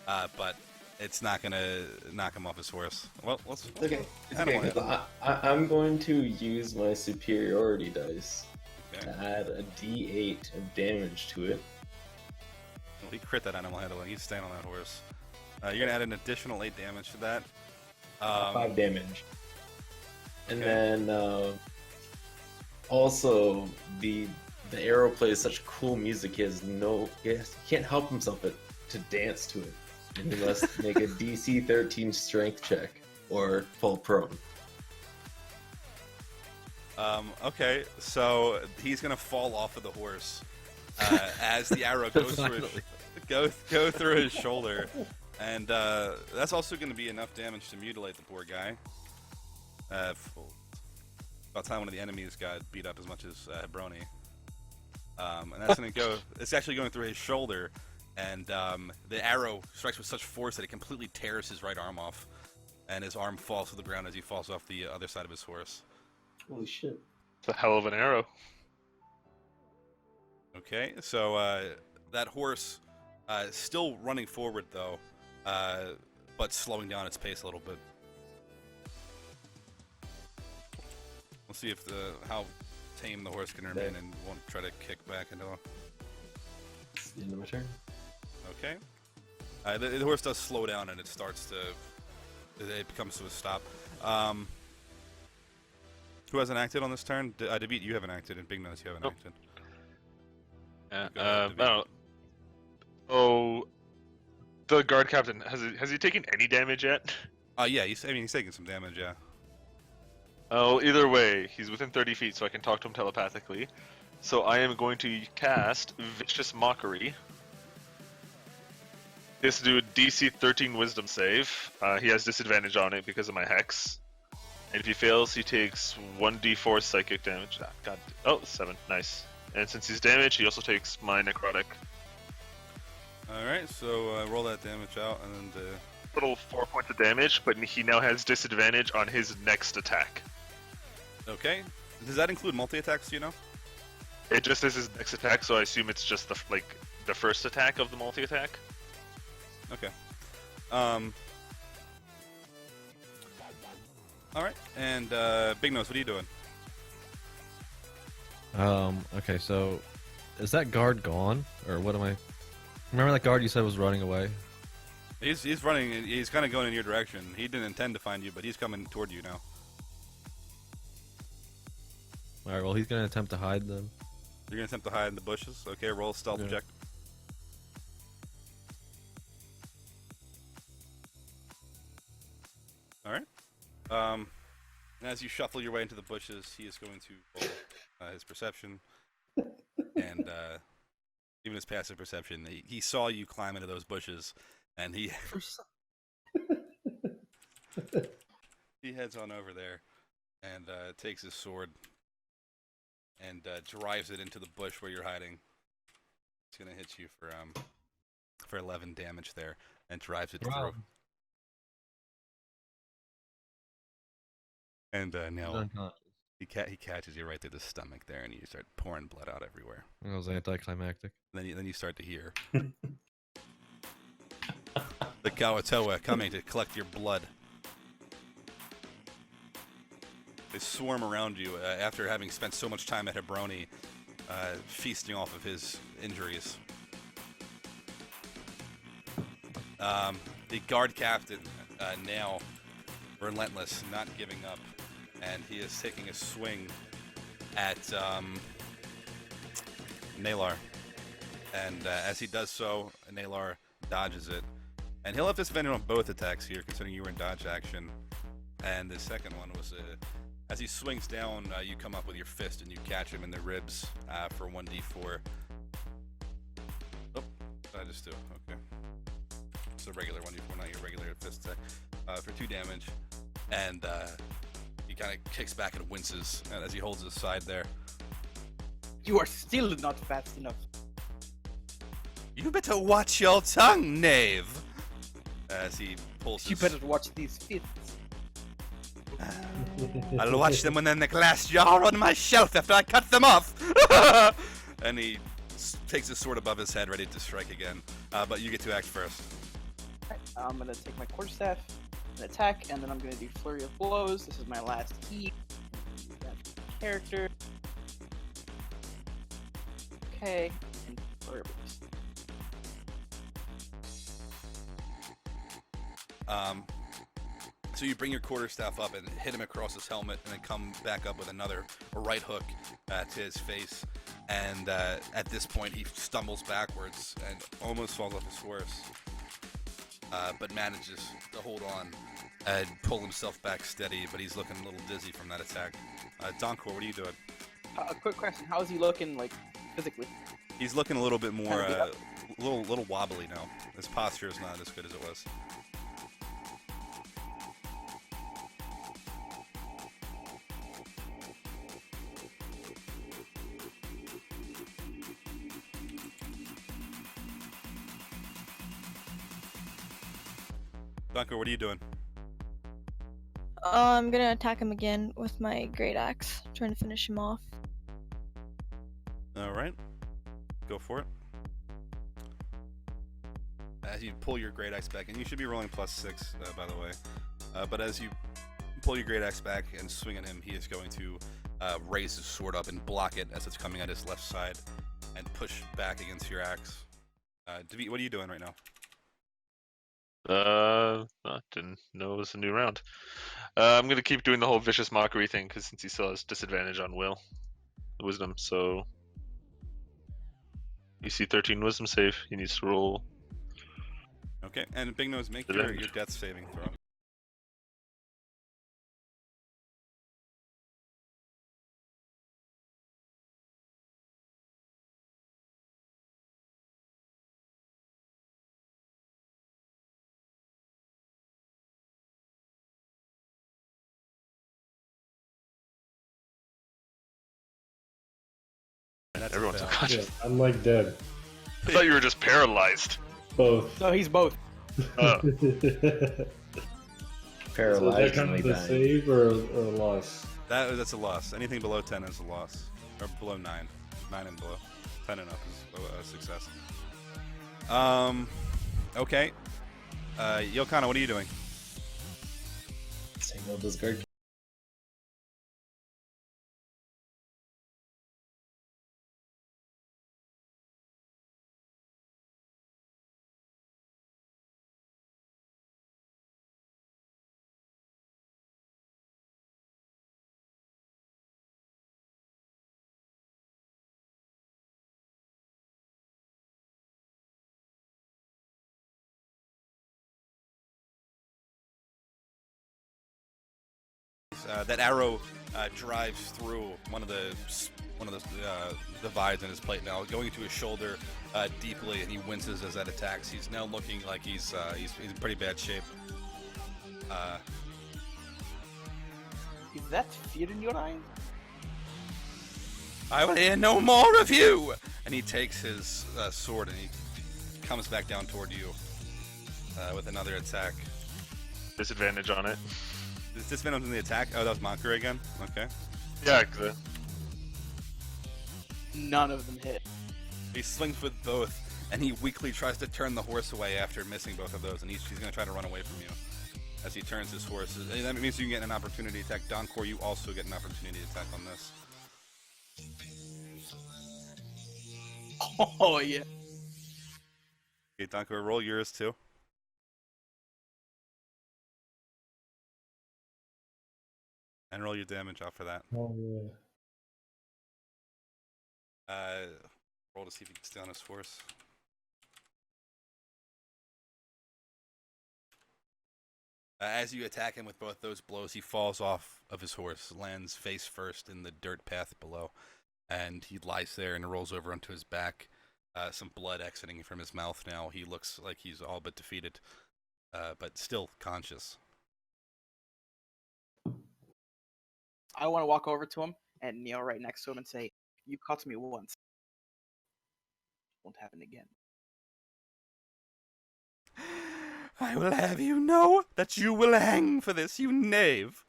but it's not gonna knock him off his horse. Well, let's. It's okay. It's I don't okay, wanna- 'cause I'm going to use my superiority dice Okay. to add a D8 of damage to it. Well, he crit that animal handling. He's staying on that horse. You're gonna add an additional 8 damage to that. 5 damage. And okay. then also the arrow plays such cool music. He can't help himself but to dance to it, and he must make a DC 13 strength check or fall prone. Okay, so he's gonna fall off of the horse as the arrow goes through go through his shoulder, and that's also gonna be enough damage to mutilate the poor guy. About time one of the enemies got beat up as much as Hebroni. And that's gonna go. It's actually going through his shoulder, and the arrow strikes with such force that it completely tears his right arm off, and his arm falls to the ground as he falls off the other side of his horse. Holy shit. It's a hell of an arrow. Okay, so that horse still running forward though, but slowing down its pace a little bit. We'll see if how tame the horse can remain and won't try to kick back into. It's the end of my turn. Okay. The horse does slow down and it starts to. It comes to a stop. Who hasn't acted on this turn? David, you haven't acted, and Big Nose, you haven't Nope. acted. Yeah. Go ahead, I David. don't know. Oh, the guard captain has he taken any damage yet? Yeah, he's taking some damage. Yeah. Oh, either way, he's within 30 feet, so I can talk to him telepathically. So I am going to cast Vicious Mockery. He has to do a DC 13 Wisdom save. He has disadvantage on it because of my Hex. And if he fails, he takes 1d4 psychic damage. Oh, 7. Nice. And since he's damaged, he also takes my Necrotic. Alright, so roll that damage out, and then Total 4 points of damage, but he now has disadvantage on his next attack. okay. Does that include multi-attacks, do you know? It just is his next attack, so I assume it's just the first attack of the multi-attack. Okay. Alright, and Big Nose, what are you doing? Okay, so is that guard gone, or what am I? Remember that guard you said was running away? He's running, he's kind of going in your direction. He didn't intend to find you, but he's coming toward you now. All right, well he's gonna attempt to hide then. You're gonna attempt to hide in the bushes? Okay, roll a stealth Yeah. check. Alright. And as you shuffle your way into the bushes, he is going to roll his perception. And even his passive perception, he saw you climb into those bushes, and he heads on over there and takes his sword and drives it into the bush where you're hiding. It's gonna hit you for 11 damage there, and drives it through. And now he catches you right through the stomach there, and you start pouring blood out everywhere. That was anticlimactic. Then you start to hear the Kawatoa coming to collect your blood. They swarm around you after having spent so much time at Hebroni, feasting off of his injuries. The guard captain, now relentless, not giving up, and he is taking a swing at Nalar. And as he does so, Nalar dodges it. And he'll have disadvantage on both attacks here, considering you were in dodge action. And the second one was as he swings down, you come up with your fist and you catch him in the ribs for 1d4. Oh, I just do. Okay. It's a regular 1d4, not your regular fist attack. For 2 damage. And he kind of kicks back and winces as he holds his side there. You are still not fast enough. You better watch your tongue, knave! As he pulls You his... better watch these fists. I'll watch them when they're in the glass jar on my shelf after I cut them off. And he takes his sword above his head, ready to strike again. But you get to act first. I'm gonna take my quarterstaff and attack, and then I'm gonna do flurry of blows. This is my last heat. Character. Okay, and flurry of blows. So you bring your quarterstaff up and hit him across his helmet, and then come back up with another right hook to his face. And at this point, he stumbles backwards and almost falls off his horse, but manages to hold on and pull himself back steady. But he's looking a little dizzy from that attack. Donkor, what are you doing? A quick question: how is he looking, like physically? He's looking a little bit more, Kinda beat up. little wobbly now. His posture is not as good as it was. Dunker, what are you doing? I'm gonna attack him again with my great axe, trying to finish him off. All right, go for it. As you pull your great axe back, and you should be rolling +6, by the way. But as you pull your great axe back and swing at him, he is going to raise his sword up and block it as it's coming at his left side, and push back against your axe. David, what are you doing right now? I didn't know it was a new round. I'm gonna keep doing the whole vicious mockery thing because since he still has disadvantage on wisdom, so you see 13 wisdom save. He needs to roll. Okay, and Big Nose, make The your damage. death saving throw. And that's a Everyone's fail. unconscious. Yeah, I'm like dead. I thought you were just paralyzed. Both. So he's both. Oh. So is that Paralyzed kind and of the dying. save or a loss? That's a loss. Anything below 10 is a loss. Or below 9. 9 and below. 10 and up is a success. Okay. Yokana, what are you doing? Signal discard. That arrow drives through one of the divides in his plate now, going to his shoulder deeply, and he winces as that attacks. He's now looking like he's in pretty bad shape. Is that fear in your eyes? I will hear no more of you! And he takes his sword and he comes back down toward you with another attack. Disadvantage on it. Is this Venom in the attack? Oh, that was Monker again? Okay. Yeah, None of them hit. He swings with both, and he weakly tries to turn the horse away after missing both of those, and he's going to try to run away from you as he turns his horse. And that means you get an opportunity attack. Donkor, you also get an opportunity attack on this. Oh yeah. Okay, Donkor, roll yours too. And roll your damage off for that. Oh yeah. Roll to see if he can stay on his horse. As you attack him with both those blows, he falls off of his horse, lands face first in the dirt path below, and he lies there and rolls over onto his back. Some blood exiting from his mouth now. He looks like he's all but defeated, but still conscious. I want to walk over to him and kneel right next to him and say, "You caught me once. Won't happen again." I will have you know that you will hang for this, you knave.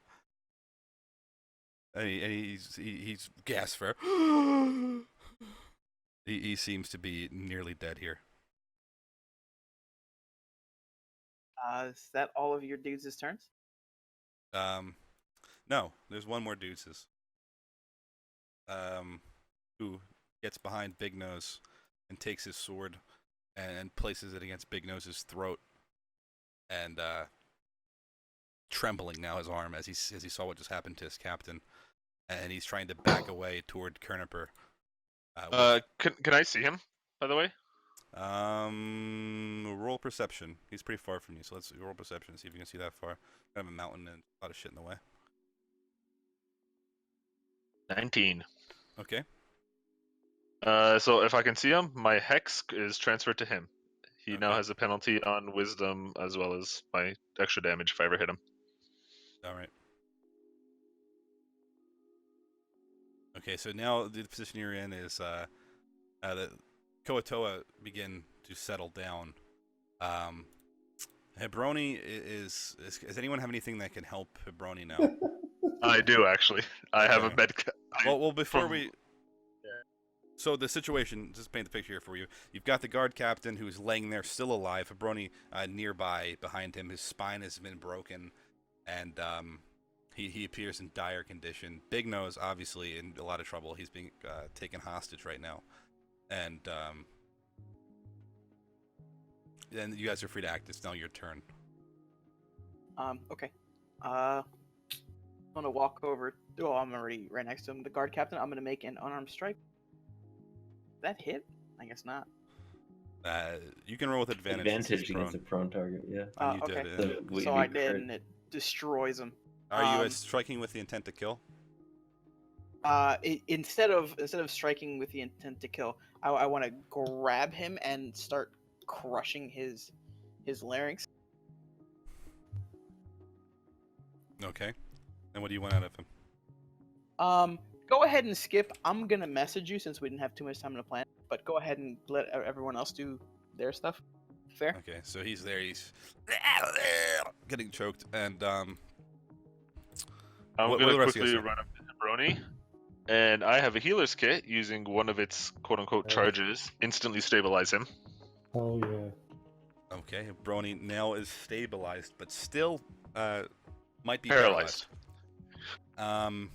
And he's gasps for. He seems to be nearly dead here. Is that all of your dudes' turns? No, there's one more deuces. Who gets behind Big Nose and takes his sword and places it against Big Nose's throat, and trembling now his arm as he saw what just happened to his captain, and he's trying to back away toward Kerniper. Can I see him, by the way? Roll perception. He's pretty far from you, so let's roll perception and see if you can see that far. Kind of a mountain and a lot of shit in the way. 19. Okay. So if I can see him, my hex is transferred to him. He now Okay. has a penalty on wisdom as well as my extra damage if I ever hit him. All right. Okay, so now the position you're in is the Koatoa begin to settle down. Hebroni is anyone have anything that can help Hebroni now? I do actually. I have a Okay. med. Well, before from- we. So the situation, just paint the picture here for you. You've got the guard captain who's laying there still alive. Hebroni nearby behind him. His spine has been broken, and he appears in dire condition. Big Nose obviously in a lot of trouble. He's being taken hostage right now, and then you guys are free to act. It's now your turn. Okay. I'm gonna walk over. Oh, I'm already right next to him. The guard captain. I'm gonna make an unarmed strike. That hit? I guess not. You can roll with advantage. since he's Advantage against a prone. prone target, yeah. And you Okay. did, So, we- So we I did, crit. and it destroys him. Are you striking with the intent to kill? Instead of striking with the intent to kill, I want to grab him and start crushing his larynx. Okay. And what do you want out of him? Go ahead and skip. I'm gonna message you since we didn't have too much time to plan. But go ahead and let everyone else do their stuff. Fair. Okay, so he's there. He's getting choked, and I'm what gonna the rest of you quickly guys run up to Hebroni, and I have a healer's kit using one of its quote-unquote Nice. charges. Instantly stabilize him. Oh yeah. okay, Brony now is stabilized, but still might be Paralyzed. paralyzed.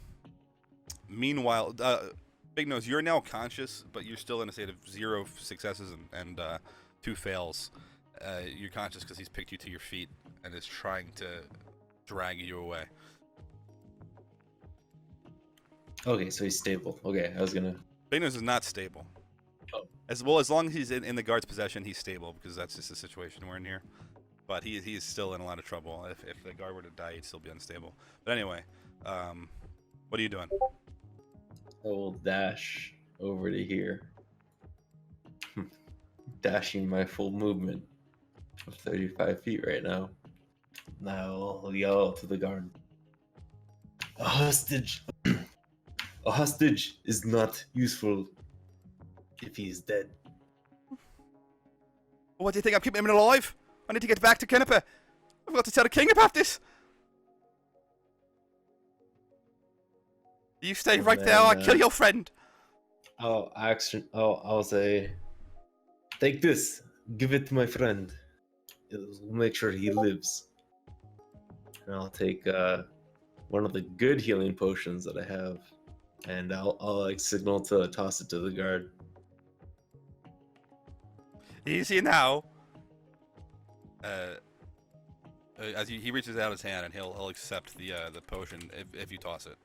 Meanwhile, Big Nose, you're now conscious, but you're still in a state of 0 successes and 2 fails. You're conscious because he's picked you to your feet and is trying to drag you away. Okay, so he's stable. Okay, I was gonna. Big Nose is not stable. Oh. As long as he's in the guard's possession, he's stable because that's just the situation we're in here. But he is still in a lot of trouble. If the guard were to die, he'd still be unstable. But anyway, what are you doing? I will dash over to here. Dashing my full movement of 35 feet right now. Now I'll yell out to the guard. A hostage! A hostage is not useful if he is dead. What do you think? I'm keeping him alive? I need to get back to Kennepa. I've got to tell the king about this. You stay Oh, right man, there. I'll kill your friend. I'll say, take this, give it to my friend. We'll make sure he lives. And I'll take one of the good healing potions that I have, and I'll like signal to toss it to the guard. Easy now. As he reaches out his hand and he'll accept the potion if you toss it.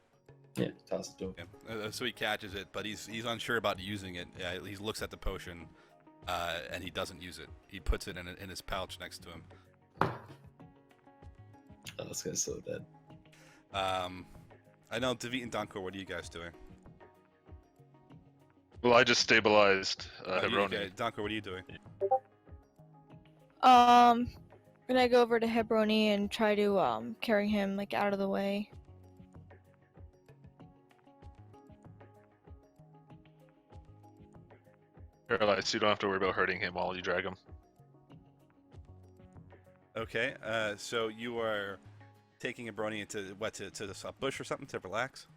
Yeah, toss it to him. Yeah. So he catches it, but he's unsure about using it. He looks at the potion, and he doesn't use it. He puts it in his pouch next to him. Oh, this guy's so dead. I know David and Donkor. What are you guys doing? Well, I just stabilized Hebroni. Donkor, what are you doing? Gonna go over to Hebroni and try to carry him like out of the way. Paralyzed, so you don't have to worry about hurting him while you drag him. Okay. So you are taking a brony into a bush or something to relax.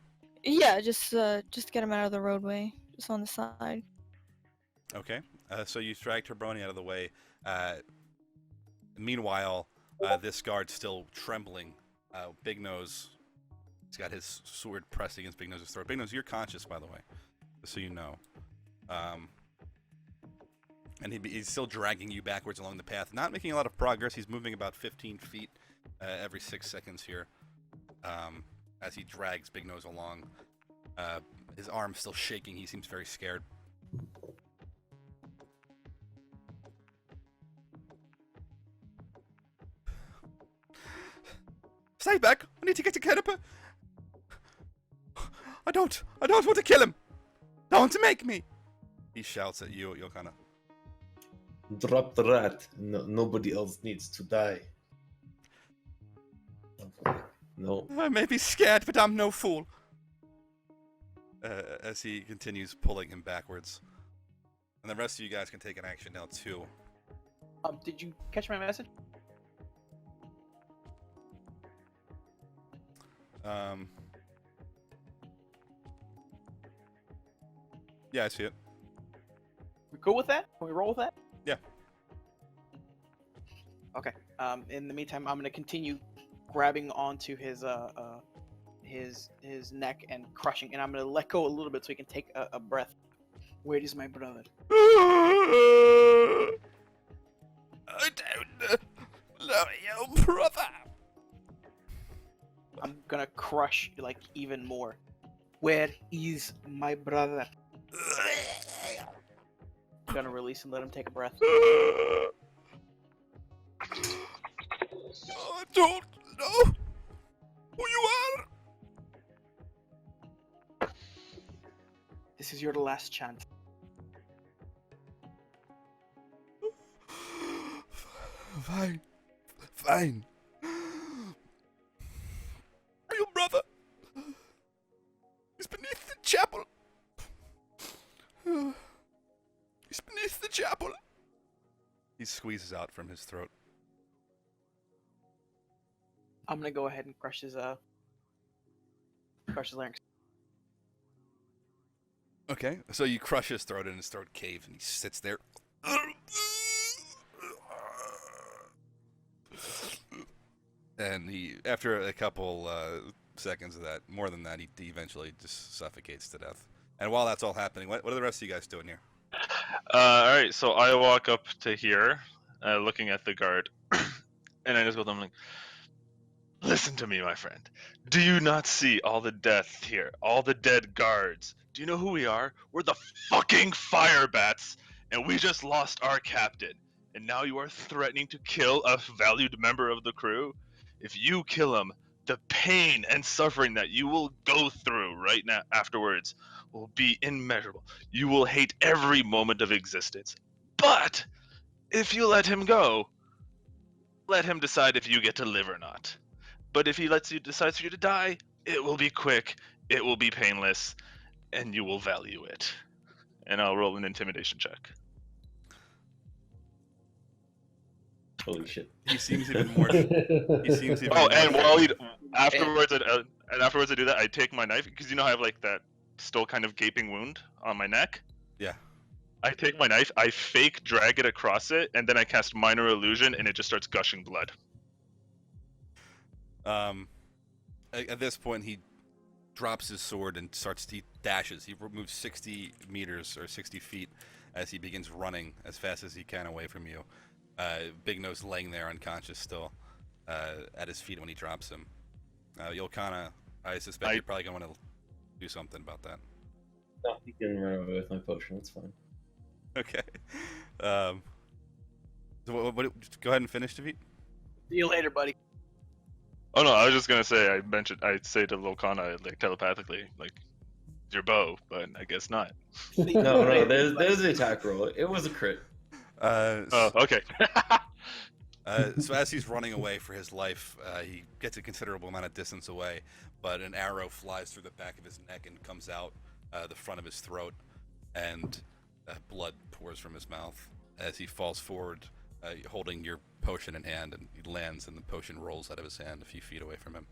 Yeah, just get him out of the roadway, just on the side. Okay. So you dragged Hebroni out of the way. Meanwhile, this guard's still trembling. Big Nose, he's got his sword pressed against Big Nose's throat. Big Nose, you're conscious, by the way, just so you know. And he's still dragging you backwards along the path, not making a lot of progress. He's moving about 15 feet every 6 seconds here as he drags Big Nose along. His arm's still shaking. He seems very scared. Stay back! I need to get to Caterpillar! I don't want to kill him! Don't make me! He shouts at you, Yokana. Drop the rat. No, nobody else needs to die. No. I may be scared, but I'm no fool. As he continues pulling him backwards. And the rest of you guys can take an action now, too. Did you catch my message? Yeah, I see it. We cool with that? Can we roll with that? Yeah. Okay. In the meantime, I'm gonna continue grabbing onto his neck and crushing, and I'm gonna let go a little bit so he can take a breath. Where is my brother? I don't know your brother. I'm gonna crush like even more. Where is my brother? I'm gonna release and let him take a breath. I don't know who you are. This is your last chance. Fine. Fine. Your brother is beneath the chapel. He's beneath the chapel. He squeezes out from his throat. I'm gonna go ahead and crush his larynx. Okay, so you crush his throat and his throat caves and he sits there. And he, after a couple seconds of that, more than that, he eventually just suffocates to death. And while that's all happening, what are the rest of you guys doing here? Alright, so I walk up to here, looking at the guard, and I just go to them like, listen to me, my friend. Do you not see all the death here? All the dead guards? Do you know who we are? We're the fucking fire bats, and we just lost our captain. And now you are threatening to kill a valued member of the crew? If you kill him, the pain and suffering that you will go through right now afterwards will be immeasurable. You will hate every moment of existence. But if you let him go, let him decide if you get to live or not. But if he decides for you to die, it will be quick, it will be painless, and you will value it. And I'll roll an intimidation check. Holy shit. He seems even more. He seems even Oh, more. and while afterwards I do that, I take my knife, because you know I have like that still kind of gaping wound on my neck. Yeah. I take my knife, I fake drag it across it, and then I cast minor illusion, and it just starts gushing blood. At this point, he drops his sword and he dashes. He moves 60 meters or 60 feet as he begins running as fast as he can away from you. Big Nose laying there unconscious still at his feet when he drops him. Yolkana, I suspect you're probably going to want to do something about that. No, you can run away with my potion. That's fine. Okay. So go ahead and finish, David. See you later, buddy. Oh no, I was just gonna say, I'd say to Lolkana, like, telepathically, like, your bow, but I guess not. No, there's the attack roll. It was a crit. Oh, okay. So as he's running away for his life, he gets a considerable amount of distance away, but an arrow flies through the back of his neck and comes out the front of his throat, and blood pours from his mouth as he falls forward, holding your potion in hand, and he lands, and the potion rolls out of his hand a few feet away from him.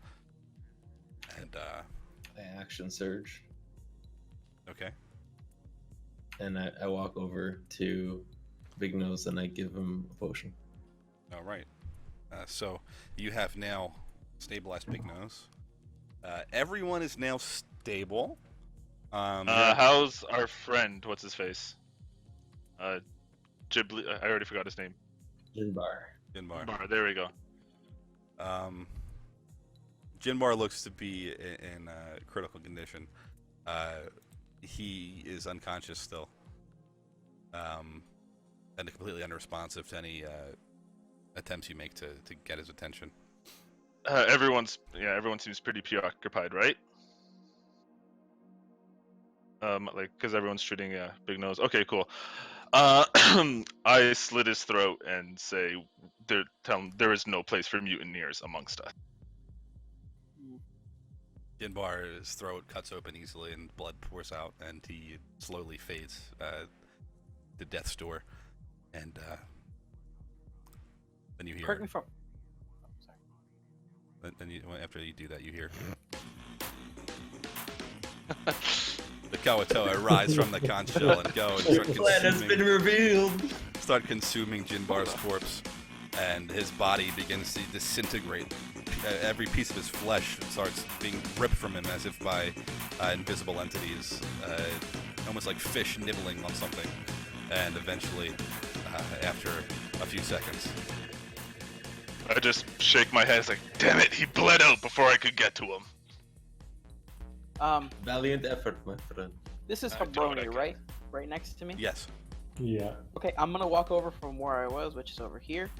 And I action surge, Okay. and I walk over to Big Nose and I give him a potion. All right. So you have now stabilized Big Nose. Everyone is now stable. How's our friend? What's his face? Ghibli. I already forgot his name. Jinbar. Jinbar. Bar. There we go. Jinbar looks to be in critical condition. He is unconscious still, and completely unresponsive to any attempts you make to get his attention. Everyone seems pretty preoccupied, right? Because everyone's shooting Big Nose. Okay, cool. I slit his throat and say, tell him there is no place for mutineers amongst us. Jinbar's throat cuts open easily and blood pours out, and he slowly fades to death's door. And then you hear. Correct me from. Then after you do that, you hear. The Kawatoa rise from the conch shell and go and start The plan has been revealed. start consuming Jinbar's corpse, and his body begins to disintegrate. Every piece of his flesh starts being ripped from him as if by invisible entities, almost like fish nibbling on something. And eventually, after a few seconds, I just shake my head. It's like, damn it, he bled out before I could get to him. Valiant effort, my friend. This is Toad, Hebroni, okay. right? Right next to me? yes, Yeah. Okay, I'm gonna walk over from where I was, which is over here,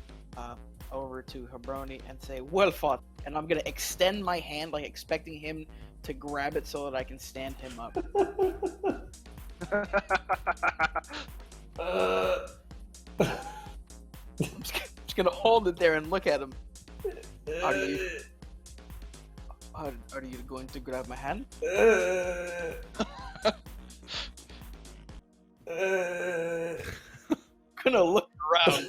over to Hebroni and say, well fought. And I'm gonna extend my hand, like expecting him to grab it so that I can stand him up. I'm just gonna hold it there and look at him. Are you going to grab my hand? Gonna look around.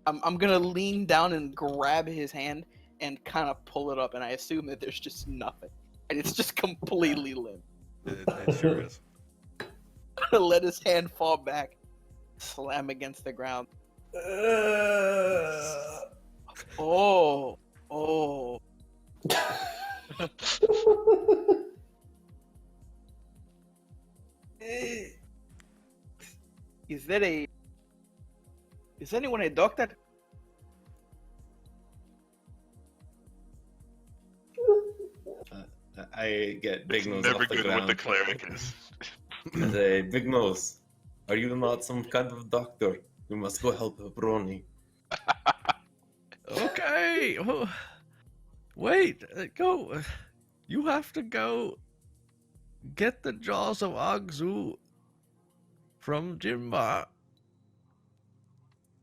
I'm gonna lean down and grab his hand and kind of pull it up, and I assume that there's just nothing, and it's just completely limp. it sure is. I'm gonna let his hand fall back, slam against the ground. Oh. Is anyone a doctor? I get Big Nose Never off the good ground. with the cleric is. I say, Big Nose, are you not some kind of doctor? You must go help Hebroni. Okay. Oh, wait. Go. You have to go get the jaws of Ogzu from Jimba.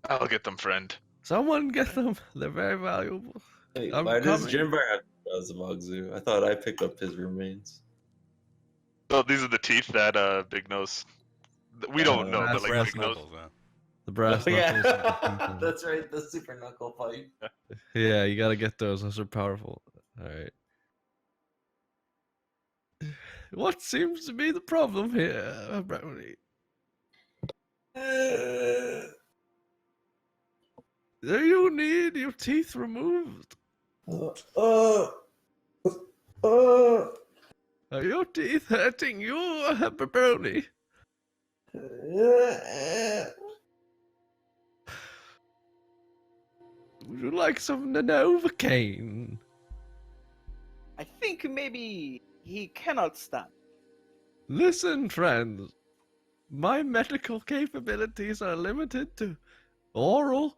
I'll get them, friend. Someone get them. They're very valuable. Hey, I'm why does coming. Jinbar have jaws of Ogzu? I thought I picked up his remains. So these are the teeth that Big Nose. We don't know, but like Brass Big Nose. knuckles, man. The brass Oh, knuckles. yeah, that's right, the super knuckle fight. Yeah, you gotta get those. Those are powerful. All right. What seems to be the problem here, Brownie? Do you need your teeth removed? Are your teeth hurting you, Pepperoni? Would you like some Novocaine? I think maybe he cannot stand. Listen, friends. My medical capabilities are limited to oral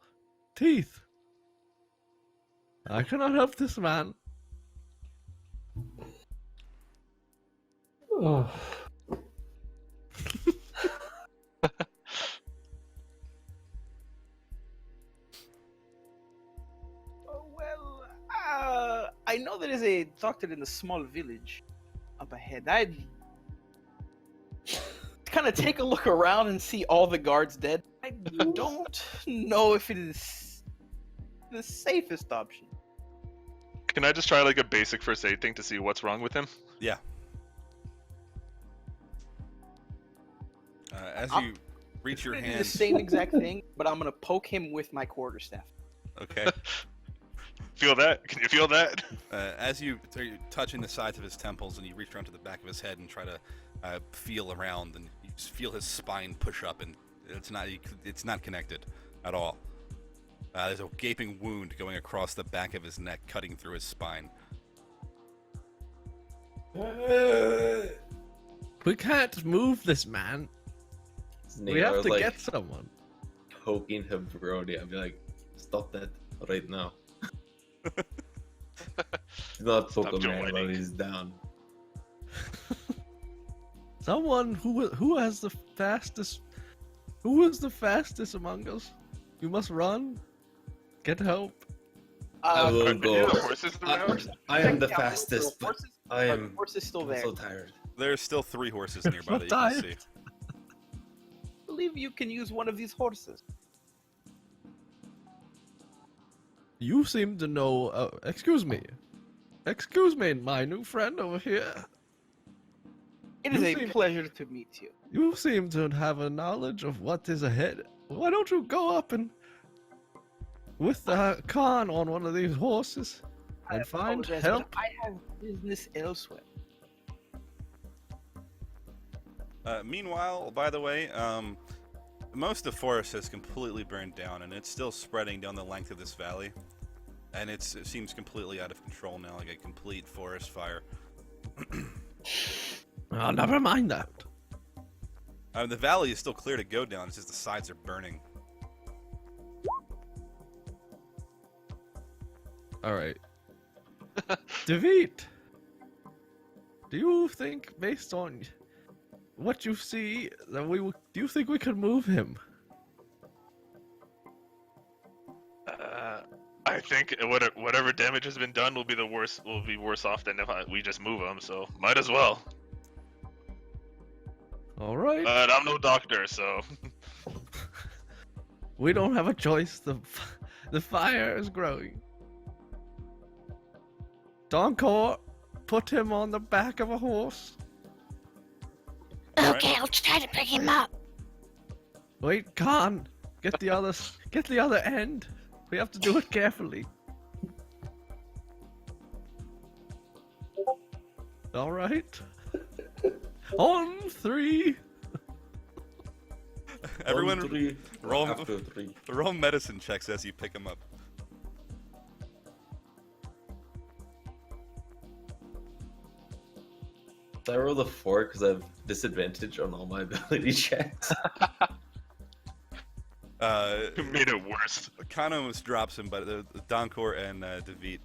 teeth. I cannot help this man. Oh. Well, I know there is a doctor in a small village up ahead. kind of take a look around and see all the guards dead. I don't know if it is the safest option. Can I just try like a basic first aid thing to see what's wrong with him? Yeah. As I'll- you reach your I'm gonna do hand. the same exact thing, but I'm gonna poke him with my quarterstaff. Okay. Feel that? Can you feel that? As you're touching the sides of his temples and you reach around to the back of his head and try to feel around, and you just feel his spine push up, and it's not connected at all. There's a gaping wound going across the back of his neck, cutting through his spine. We can't move this man. We have to get someone. Poking Hebroni. I'd be like, stop that right now. Do not poke a man while he's down. Someone who has the fastest. Who is the fastest among us? You must run. Get help. I will Are go. the horses around? I am the Check out fastest, the but horses. I Are am the horses still I'm there? so tired. There's still 3 horses nearby that you Tired. can see. I believe you can use one of these horses. You seem to know. Excuse me. Excuse me, my new friend over here. It is You a seem- pleasure to meet you. You seem to have a knowledge of what is ahead. Why don't you go up and with the Khan on one of these horses and find apologize, help? but I have business elsewhere. Meanwhile, by the way, most of the forest has completely burned down, and it's still spreading down the length of this valley. And it seems completely out of control now, like a complete forest fire. Oh, never mind that. The valley is still clear to go down, it's just the sides are burning. Alright. David, do you think, based on what you see, that do you think we could move him? I think whatever damage has been done will be worse off than if we just move him. So might as well. Alright. But I'm no doctor, so We don't have a choice. The fire is growing. Doncor, put him on the back of a horse. Okay, I'll try to pick him up. Wait, Khan, get the other end. We have to do it carefully. All right. On 3. Everyone, 1, 3, roll- after 3. roll medicine checks as you pick him up. I rolled a 4 because I have disadvantage on all my ability checks. you made it worse. Khan almost drops him, but Doncor and David.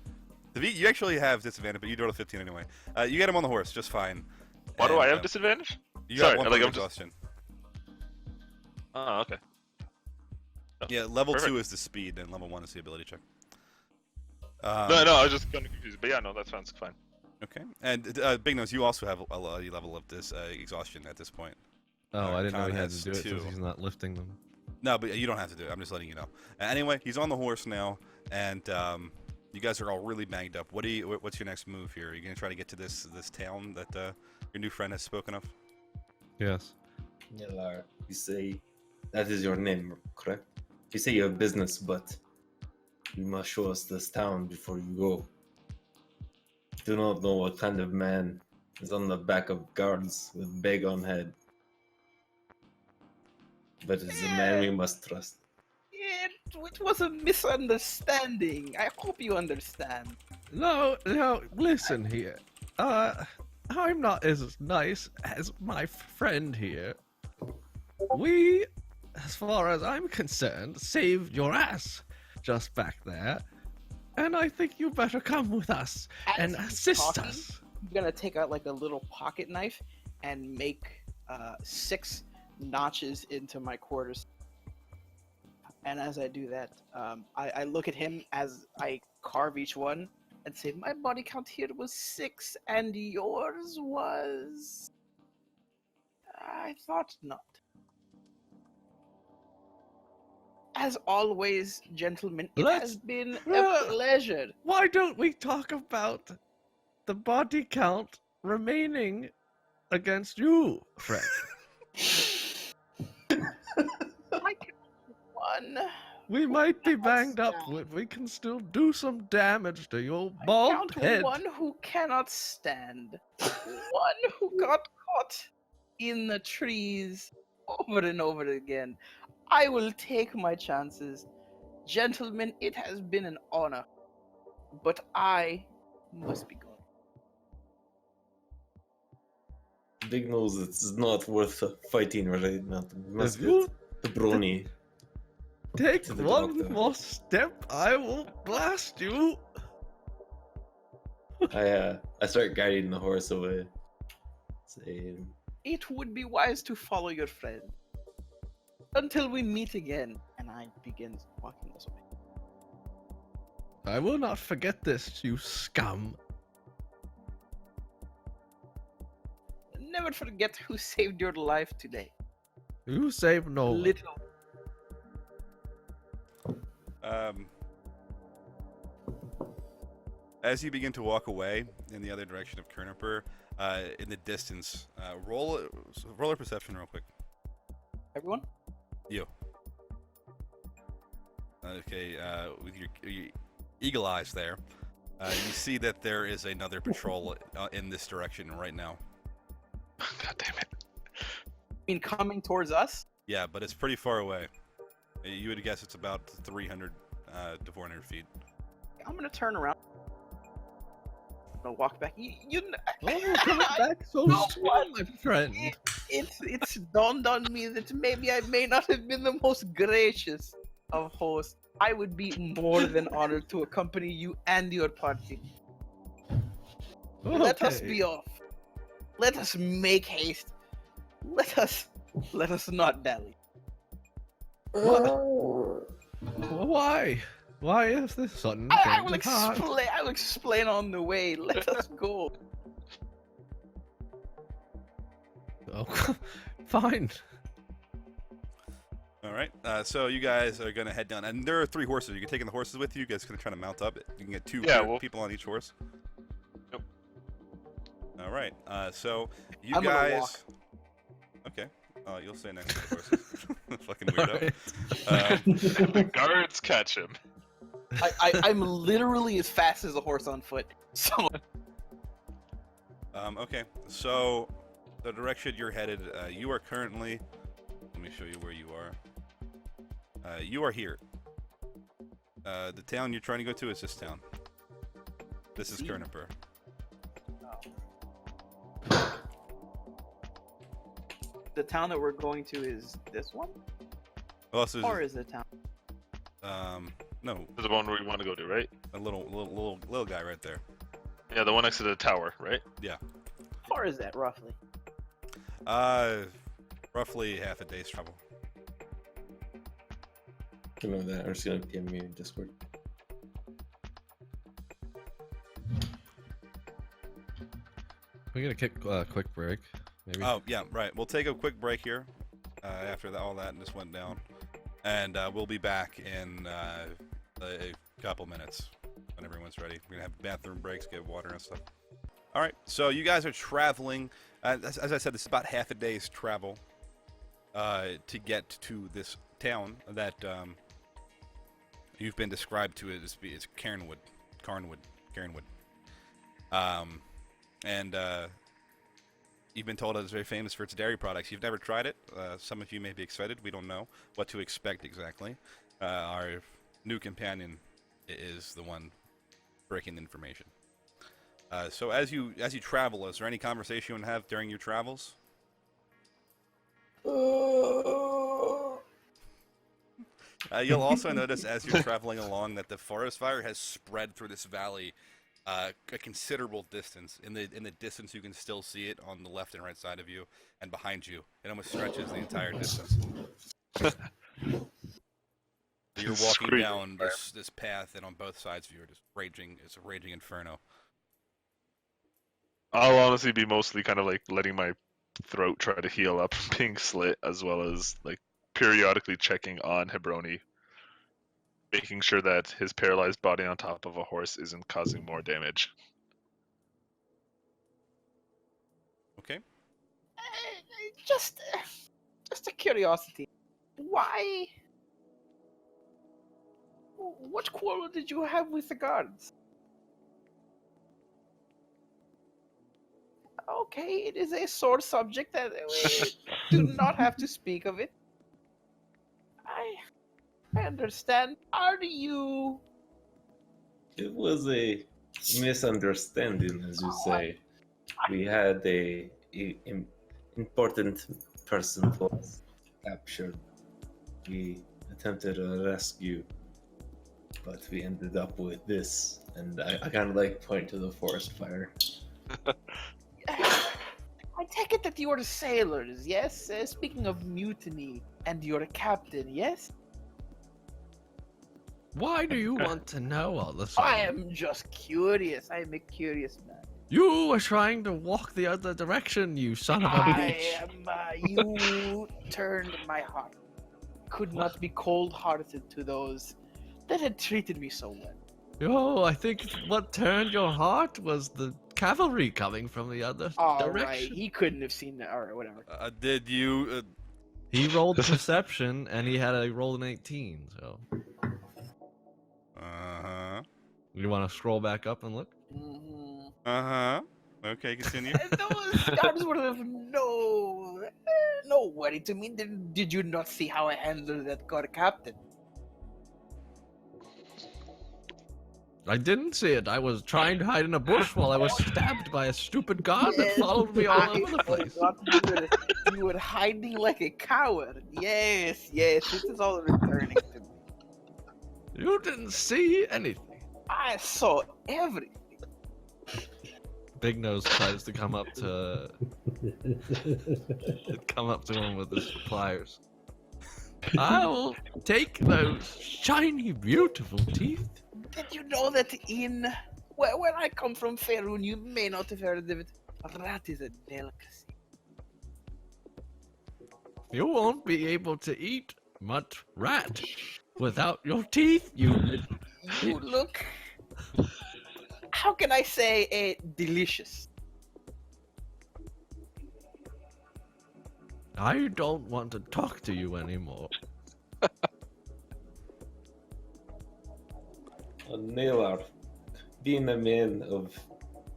David, you actually have disadvantage, but you rolled a 15 anyway. You get him on the horse, just fine. Why do And, I have disadvantage? You Sorry, got 1 like, point I'm just- exhaustion. Oh, okay. Yeah, level Perfect. 2 is the speed, and level 1 is the ability check. No, I was just kind of confused. But yeah, no, that sounds fine. Okay, and Big Nose, you also have a level of this exhaustion at this point. Oh, I didn't know Khan he had has to do it 2. since he's not lifting them. No, but you don't have to do it. I'm just letting you know. Anyway, he's on the horse now, and you guys are all really banged up. What's your next move here? Are you gonna try to get to this town that your new friend has spoken of? Yes. Nilar, you say that is your name, correct? You say you have business, but you must show us this town before you go. Do not know what kind of man is on the back of guards with bag on head. But it's a man we must trust. It was a misunderstanding. I hope you understand. No, listen here. I'm not as nice as my friend here. We, as far as I'm concerned, saved your ass just back there. And I think you better come with us and As he's assist talking, us. I'm gonna take out like a little pocket knife and make 6 notches into my quarters. And as I do that, I look at him as I carve each one and say, "My body count here was 6, and yours was, I I thought not. As always, gentlemen, it Let's- has been a Ah. pleasure. Why don't we talk about the body count remaining against you, friend? I can one. We might be cannot banged up, stand. but we can still do some damage to your I bald count head. one who cannot stand. One who got caught in the trees over and over again. I will take my chances. Gentlemen, it has been an honor. But I must be going. Big Nose, it's not worth fighting right now. We must If you get Hebroni. take To the one doctor. more step, I will blast you. I start guiding the horse away. Saying, It would be wise to follow your friend. Until we meet again. And I begin walking this way. I will not forget this, you scum. Never forget who saved your life today. You saved no one. Little. As you begin to walk away in the other direction of Kerniper, in the distance, roll a perception real quick. Everyone? You. Okay, with your eagle eyes there, you see that there is another patrol in this direction right now. God damn it. I mean, coming towards us? Yeah, but it's pretty far away. You would guess it's about 300 to 400 feet. I'm gonna turn around. I'm gonna walk back. Oh, coming back so No, soon, what? my friend. It's dawned on me that maybe I may not have been the most gracious of hosts. I would be more than honored to accompany you and your party. Let us Okay. be off. Let us make haste. Let us not dally. Why? Why is this sudden I change will of heart? explain. I will explain on the way. Let us go. Oh, fine. All right. So you guys are gonna head down, and there are 3 horses. You can take the horses with you. You guys gonna try to mount up. You can get 2 people on each horse. Yep. All right. So you I'm gonna guys. walk. Okay. You'll stay next to the horses. Fucking weirdo. Alright. The guards catch him. I'm literally as fast as a horse on foot. So Okay. So the direction you're headed, you are currently. Let me show you where you are. You are here. The town you're trying to go to is this town. This is Kerniper. the town that we're going to is this one, Oh, so or is it town? no, This is the one where we want to go to, right? a little guy right there. Yeah, the one next to the tower, right? Yeah. How far is that roughly? Roughly half a day's travel. I know that. I'm just gonna PM you in Discord. We get a quick break, maybe. Oh yeah, right. We'll take a quick break here. After all that just went down, and we'll be back in a couple minutes when everyone's ready. We're gonna have bathroom breaks, get water and stuff. All right. So you guys are traveling. As I said, this is about half a day's travel to get to this town that you've been described to as Cairnwood. And you've been told it's very famous for its dairy products. You've never tried it. Some of you may be excited. We don't know what to expect exactly. Our new companion is the one breaking the information. So as you travel, is there any conversation you want to have during your travels? You'll also notice as you're traveling along that the forest fire has spread through this valley a considerable distance. In the distance, you can still see it on the left and right side of you, and behind you. It almost stretches the entire distance. You're walking Screaming down fire. this path, and on both sides of you are just raging. It's a raging inferno. I'll honestly be mostly kind of like letting my throat try to heal up from being slit, as well as like periodically checking on Hebroni, making sure that his paralyzed body on top of a horse isn't causing more damage. Okay. Just a curiosity. Why? What quarrel did you have with the guards? Okay, it is a sore subject that we do not have to speak of it. I understand. Are you? It was a misunderstanding, as you say. We had a important person was captured. We attempted a rescue, but we ended up with this. And I kind of like point to the forest fire. I take it that you are sailors, yes? Speaking of mutiny, and you're a captain, yes? Why do you want to know all this? I am just curious. I am a curious man. You were trying to walk the other direction, you son of a bitch. You turned my heart. Could not be cold-hearted to those that had treated me so well. Oh, I think what turned your heart was the cavalry coming from the other All direction. right, he couldn't have seen that, or whatever. Did you? He rolled perception, and he had a roll an 18, so... Uh-huh. You want to scroll back up and look? Mm-hmm. Uh-huh. Okay, continue. Those guards were of no worry to me. Did you not see how I handled that guard captain? I didn't see it. I was trying to hide in a bush while I was stabbed by a stupid guard that followed me all over the place. You were hiding like a coward. Yes, this is all returning to me. You didn't see anything. I saw everything. Big Nose tries to come up to him with his pliers. I will take those shiny, beautiful teeth. Did you know that in where I come from, Faerun, you may not have heard of it. Rat is a delicacy. You won't be able to eat much rat without your teeth, you look. How can I say delicious? I don't want to talk to you anymore. Nailor, being a man of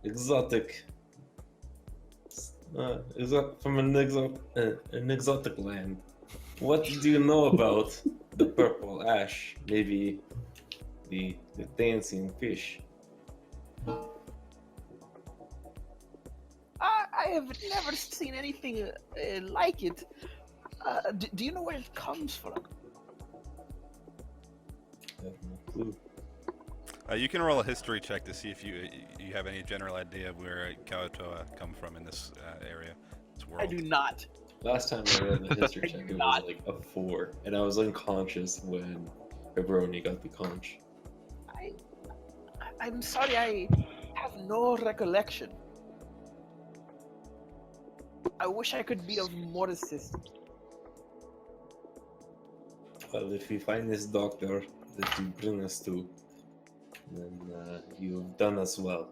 exotic, from an exotic land, what do you know about the purple ash? Maybe the dancing fish. I have never seen anything like it. Do you know where it comes from? I have no clue. You can roll a history check to see if you have any general idea of where Kawatoa come from in this area, this world. I do not. Last time I rolled the history check, it was like a 4, and I was unconscious when Hebroni got the conch. I'm sorry, I have no recollection. I wish I could be of more assistance. Well, if we find this doctor that you bring us to, then you've done us well.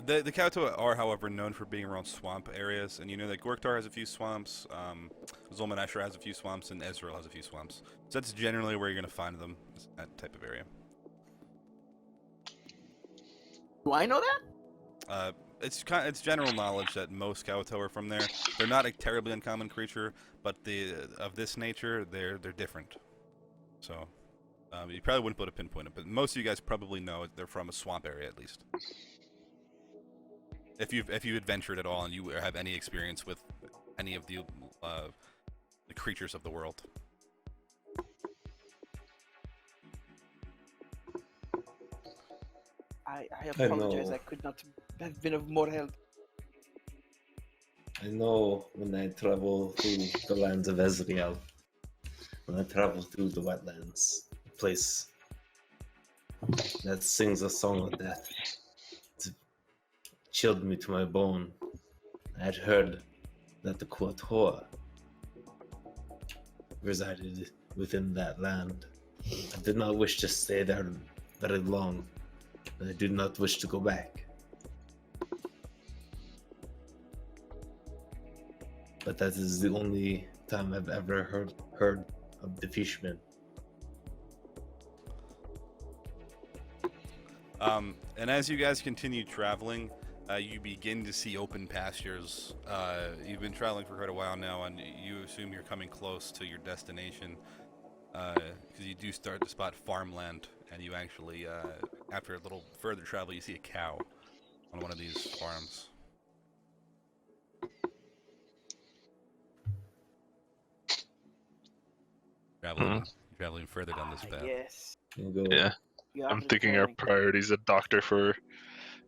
The Kawatoa are, however, known for being around swamp areas, and you know that Gorktar has a few swamps, Zulman Asher has a few swamps, and Ezreal has a few swamps. So that's generally where you're going to find them, is that type of area. Do I know that? It's general knowledge that most Kawatoa are from there. They're not a terribly uncommon creature, but of this nature, they're different. So you probably wouldn't be able to pinpoint it, but most of you guys probably know they're from a swamp area at least. If you've adventured at all and you have any experience with any of the creatures of the world. I apologize. I could not have been of more help. I know when I travel through the lands of Ezreal, when I travel through the wetlands, a place that sings a song of death, it's chilled me to my bone. I had heard that the Quatoa resided within that land. I did not wish to stay there very long, and I did not wish to go back. But that is the only time I've ever heard of the fishmen. And as you guys continue traveling, you begin to see open pastures. You've been traveling for quite a while now, and you assume you're coming close to your destination, because you do start to spot farmland, and you actually, after a little further travel, you see a cow on one of these farms. Traveling further down this path. Yes. You go, Yeah. You I'm are thinking our returning. priorities a doctor for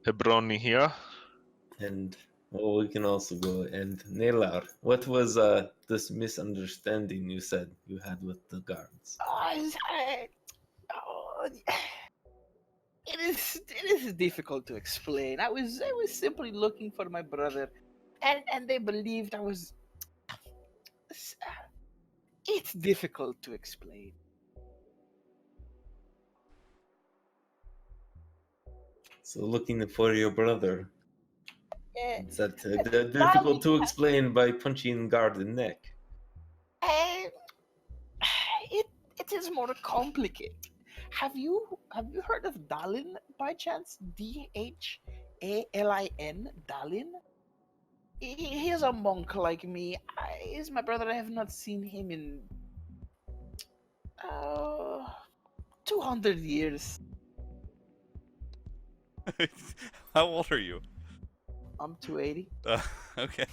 Hebroni here. and well, we can also go. And Nelar, what was this misunderstanding you said you had with the guards? It is difficult to explain. I was simply looking for my brother, and they believed I was. It's difficult to explain. So looking for your brother. Eh, Is that difficult to explain by punching guard in the neck? eh, it is more complicated. Have you heard of Dalin by chance? Dhalin? Dalin? He is a monk like me. He's my brother. I have not seen him in 200 years. How old are you? I'm 280. Okay.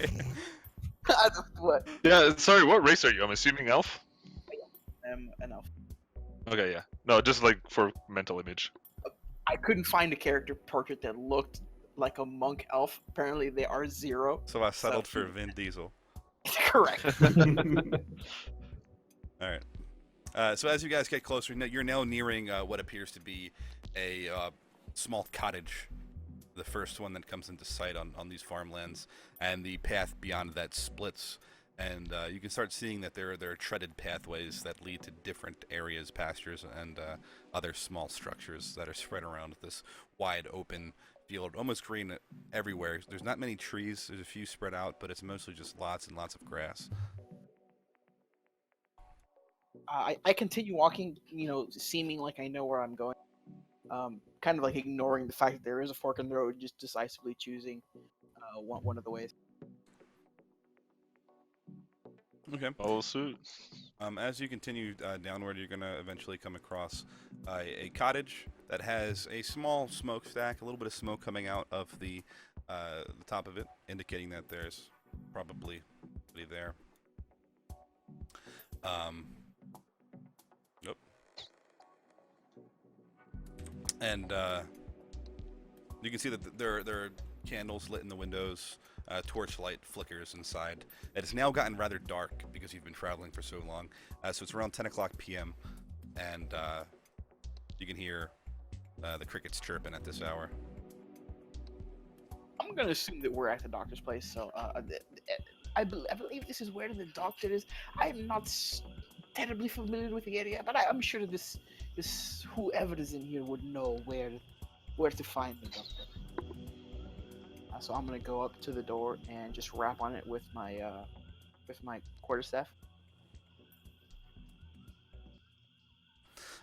What? Yeah, sorry, what race are you? I'm assuming elf? Enough. Okay, yeah. No, just like for mental image. I couldn't find a character portrait that looked like a monk elf. Apparently, they are 0. So I settled for Vin Diesel. Correct. All right. So as you guys get closer, you're now nearing what appears to be a small cottage, the first one that comes into sight on these farmlands, and the path beyond that splits, and you can start seeing that there are treaded pathways that lead to different areas, pastures, and other small structures that are spread around this wide open field, almost green everywhere. There's not many trees. There's a few spread out, but it's mostly just lots and lots of grass. I continue walking, seeming like I know where I'm going. Kind of like ignoring the fact that there is a fork in the road, just decisively choosing one of the ways. Okay. Follow suit. As you continue downward, you're going to eventually come across a cottage that has a small smokestack, a little bit of smoke coming out of the top of it, indicating that there's probably somebody there. Nope. And you can see that there are candles lit in the windows. Torchlight flickers inside. It has now gotten rather dark because you've been traveling for so long. So it's around 10 o'clock p.m. and you can hear the crickets chirping at this hour. I'm gonna assume that we're at the doctor's place. So I believe this is where the doctor is. I'm not terribly familiar with the area, but I'm sure this whoever is in here would know where to find the doctor. So I'm gonna go up to the door and just rap on it with my quarterstaff.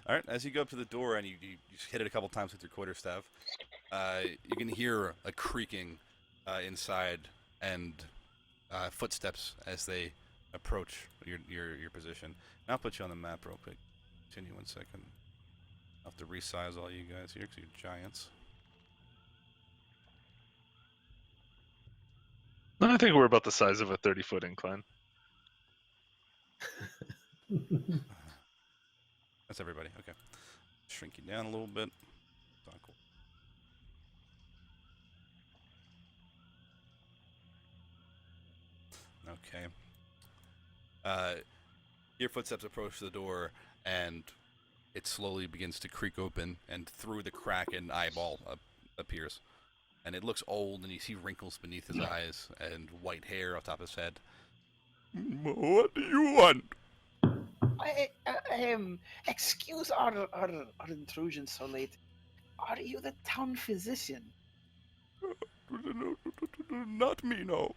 All right, as you go up to the door and you hit it a couple times with your quarterstaff, you can hear a creaking inside and footsteps as they approach your position. And I'll put you on the map real quick. Continue 1 second. I'll have to resize all you guys here because you're giants. I think we're about the size of a 30-foot incline. That's everybody. Okay. Shrink you down a little bit. Cool. Okay. Your footsteps approach the door, and it slowly begins to creak open, and through the crack, an eyeball appears. and it looks old, and you see wrinkles beneath his eyes and white hair on top of his head. What do you want? Excuse our intrusion so late. Are you the town physician? Not me, no.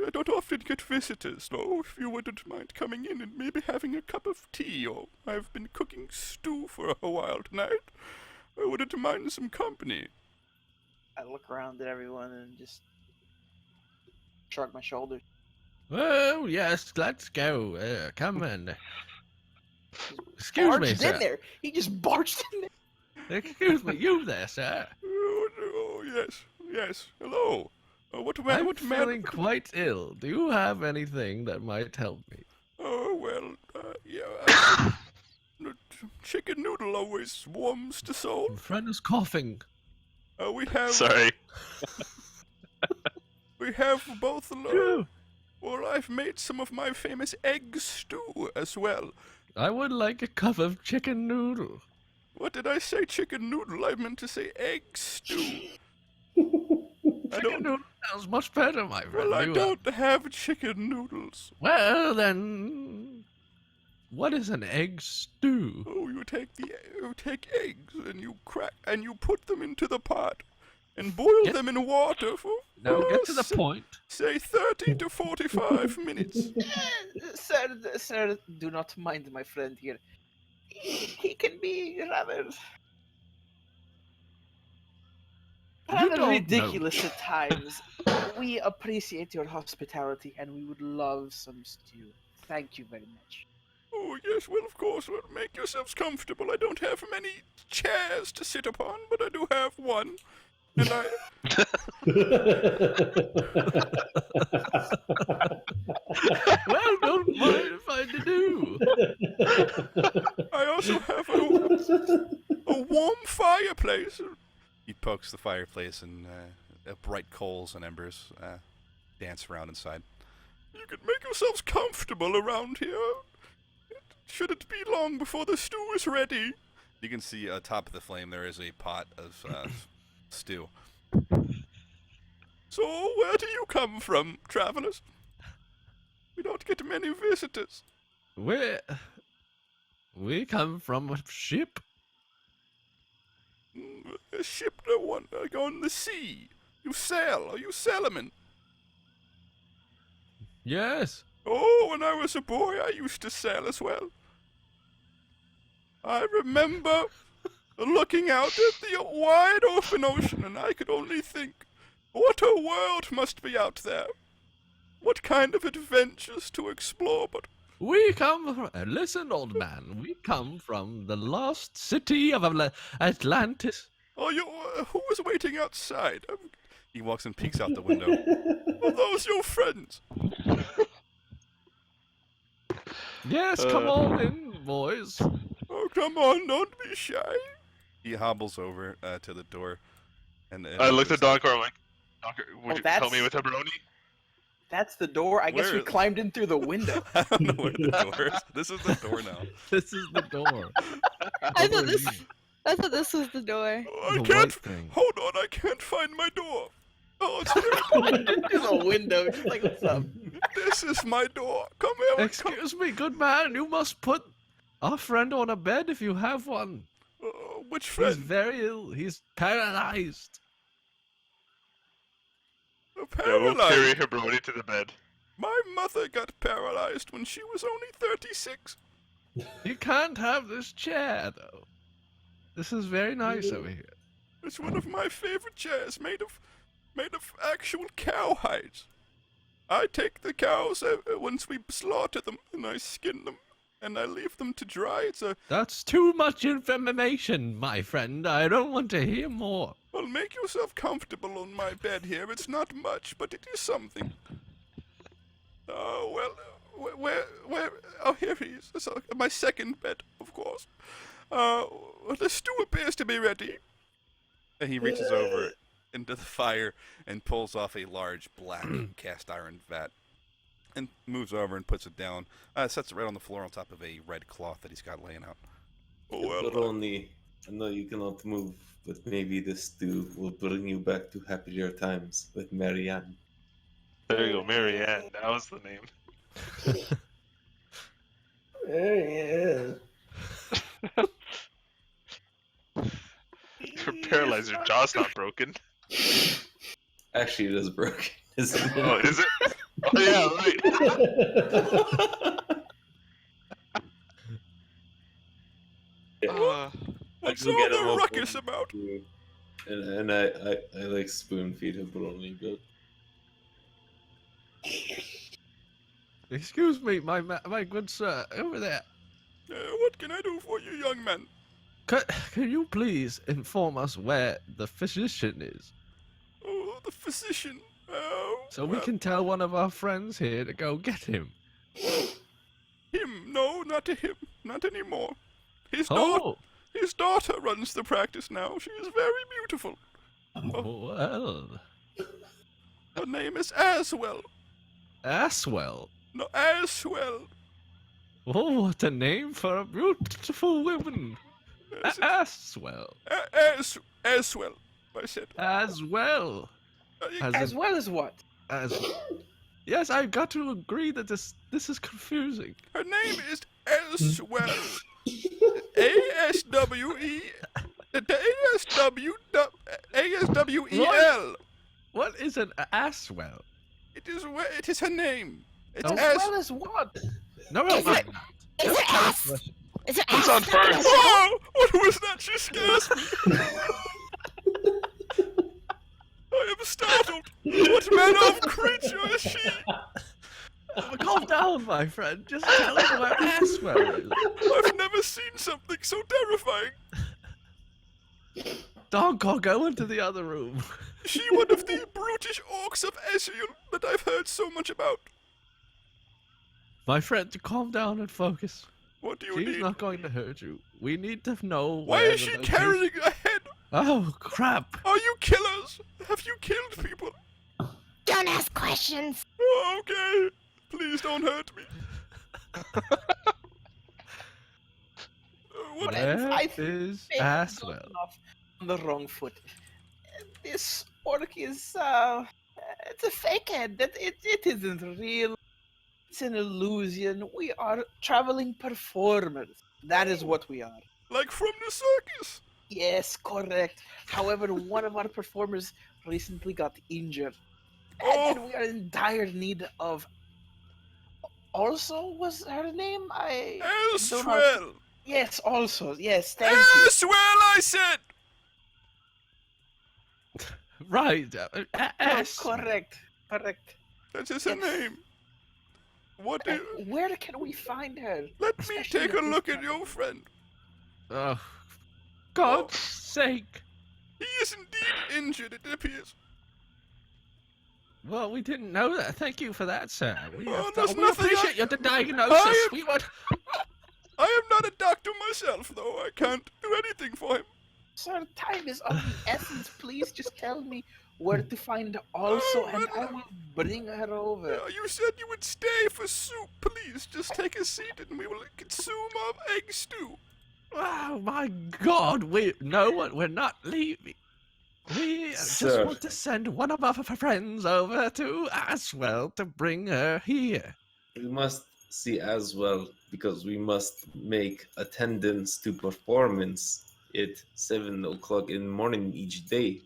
I don't often get visitors, no. If you wouldn't mind coming in and maybe having a cup of tea, or I've been cooking stew for a while tonight. I wouldn't mind some company. I look around at everyone and just shrug my shoulders. Oh, yes, let's go. Come in. Excuse me, Barged sir. in there. He just barged in there. Excuse me, you there, sir. Oh, yes. Hello. I'm feeling quite ill. Do you have anything that might help me? Oh, well, yeah. Chicken noodle always warms the soul. My friend is coughing. We have... Sorry. We have both... Ew. Well, I've made some of my famous egg stew as well. I would like a cup of chicken noodle. What did I say, chicken noodle? I meant to say egg stew. Chicken noodle sounds much better, my friend. Well, I You, don't have chicken noodles. Well, then... What is an egg stew? Oh, you take eggs and you crack and you put them into the pot and boil them in water for Now get to the point. Say 30 to 45 minutes. Sir, do not mind my friend here. He can be rather don't ridiculous at times. We appreciate your hospitality and we would love some stew. Thank you very much. Oh, yes, well, of course. Well, make yourselves comfortable. I don't have many chairs to sit upon, but I do have one. And I... Well, don't mind if I do. I also have a warm fireplace. He pokes the fireplace, and bright coals and embers dance around inside. You can make yourselves comfortable around here. Shouldn't be long before the stew is ready. You can see atop of the flame there is a pot of stew. So, where do you come from, travelers? We don't get many visitors. We come from a ship. A ship, no one, on the sea. You sail, are you sailormen? Yes. Oh, when I was a boy, I used to sail as well. I remember looking out at the wide open ocean, and I could only think, what a world must be out there. What kind of adventures to explore, but... We come from... listen, old man. We come from the lost city of Atlantis. Oh, who was waiting outside? He walks and peeks out the window. Are those your friends? Yes, come on in, boys. Oh, come on, don't be shy. He hobbles over to the door. And I looked at Donkor, I'm like, Donkor, would you help me that's- with Hebroni? That's the door. I guess we Where- climbed in through the window. I don't know where the door is. This is the door now. This is the door. I thought Over this. here. I thought this was the door. Oh, I The can't. white thing. Hold on, I can't find my door. Oh, it's here. Through the window. Just like, what's up? This is my door. Come here. Come. Excuse me, good man. You must put our friend on a bed if you have one. Which He's friend? very ill. He's paralyzed. Yeah, we'll carry Paralyzed. Hebroni to the bed. My mother got paralyzed when she was only 36. You can't have this chair, though. This is very nice over here. It's one of my favorite chairs, made of actual cow hides. I take the cows once we slaughter them, and I skin them, and I leave them to dry. It's a That's too much information, my friend. I don't want to hear more. well, make yourself comfortable on my bed here. It's not much, but it is something. Oh well, where? Oh, here he is. So, my second bed, of course. The stew appears to be ready. And he reaches over into the fire and pulls off a large black cast iron vat and moves over and puts it down. Sets it right on the floor on top of a red cloth that he's got laying out. Oh, But only I know you cannot move, but maybe this stew will bring you back to happier times with Marianne. There you go, Marianne. That was the name. Yeah. You're paralyzed. Your jaw's not broken. Actually, it is broken, isn't Oh, it? is it? Oh, yeah, right. Uh, What's go all get him the up ruckus and- about? And I like spoon feed Hebroni, but Excuse me, my good sir, over there. What can I do for you, young man? Can you please inform us where the physician is? Oh, the physician. Oh, So we can tell one of our friends here to go get him. Him? No, not to him. Not anymore. His Oh, daughter runs the practice now. She is very beautiful. well. Her name is Aswell. Aswell. No, Aswell. Oh, what a name for a beautiful woman. Yes, Aswell. Aswell. I said. As well. As well as what? As yes, I've got to agree that this is confusing. Her name is Aswell. A-S-W-E. A-S-W-E-L. What is an Aswell? It is her name. It's Oh. As well as what? No, Is no, it- Is it ass? Is it Who's ass? on first? Whoa! What was that? She scares me. I am startled. What manner of creature is she? calm down, my friend. Just tell us where Aswell is. I've never seen something so terrifying. Donk, go into the other room. Is she one of the brutish orcs of Ezreal that I've heard so much about? My friend, calm down and focus. What do you She's need? not going to hurt you. We need to know Why where is the she location- carrying a head? Oh, crap. Are you killers? Have you killed people? Don't ask questions. Oh, okay. Please don't hurt me. What? Where I is think Aswell? gotten off on the wrong foot. This orc is it's a fakehead. That it isn't real. It's an illusion. We are traveling performers. That is what we are. Like from the circus? Yes, correct. However, one of our performers recently got injured, Oh. and we are in dire need of. Also, was her name? I don't know. Aswell! Yes, also. Yes, thank you. Aswell, I said! Right. No, Aswell. correct. Correct. That is her Yes. name. What do Where can we find her? Let me Especially take a at this look at time. your friend. Oh, God's sake. He is indeed injured, it appears. Well, we didn't know that. Thank you for that, sir. We, Oh, there's we nothing appreciate your diagnosis. I am- We would. I am not a doctor myself, though. I can't do anything for him. Sir, time is of the essence. Please just tell me where to find also, and I will bring her over. You said you would stay for soup. Please, just take a seat and we will consume our egg stew. Oh my God! We're not leaving. We just Sir. want to send one of our friends over to Aswell to bring her here. we must see as well because we must make attendance to performance at 7 o'clock in the morning each day.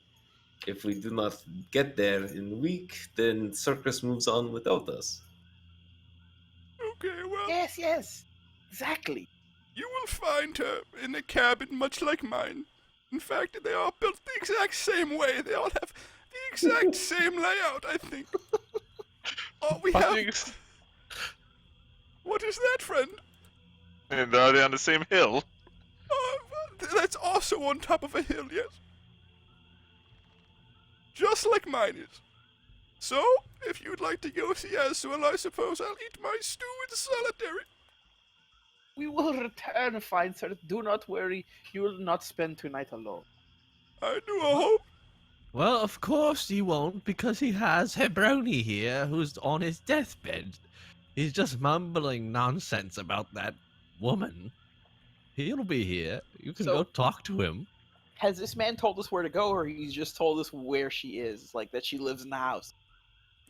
If we do not get there in a week, then circus moves on without us. Okay, well, Yes, yes, exactly. you will find her in a cabin much like mine. In fact, they are built the exact same way. They all have the exact same layout, I think. Oh, we have... What is that, friend? And are they on the same hill? That's also on top of a hill, yes. Just like mine is. So, if you'd like to go see Aswell, I suppose I'll eat my stew in solitary. We will return, fine sir. Do not worry. You will not spend tonight alone. I do hope. Well, of course he won't, because he has Hebroni here, who's on his deathbed. He's just mumbling nonsense about that woman. He'll be here. You can So- go talk to him. Has this man told us where to go, or he's just told us where she is, like that she lives in the house?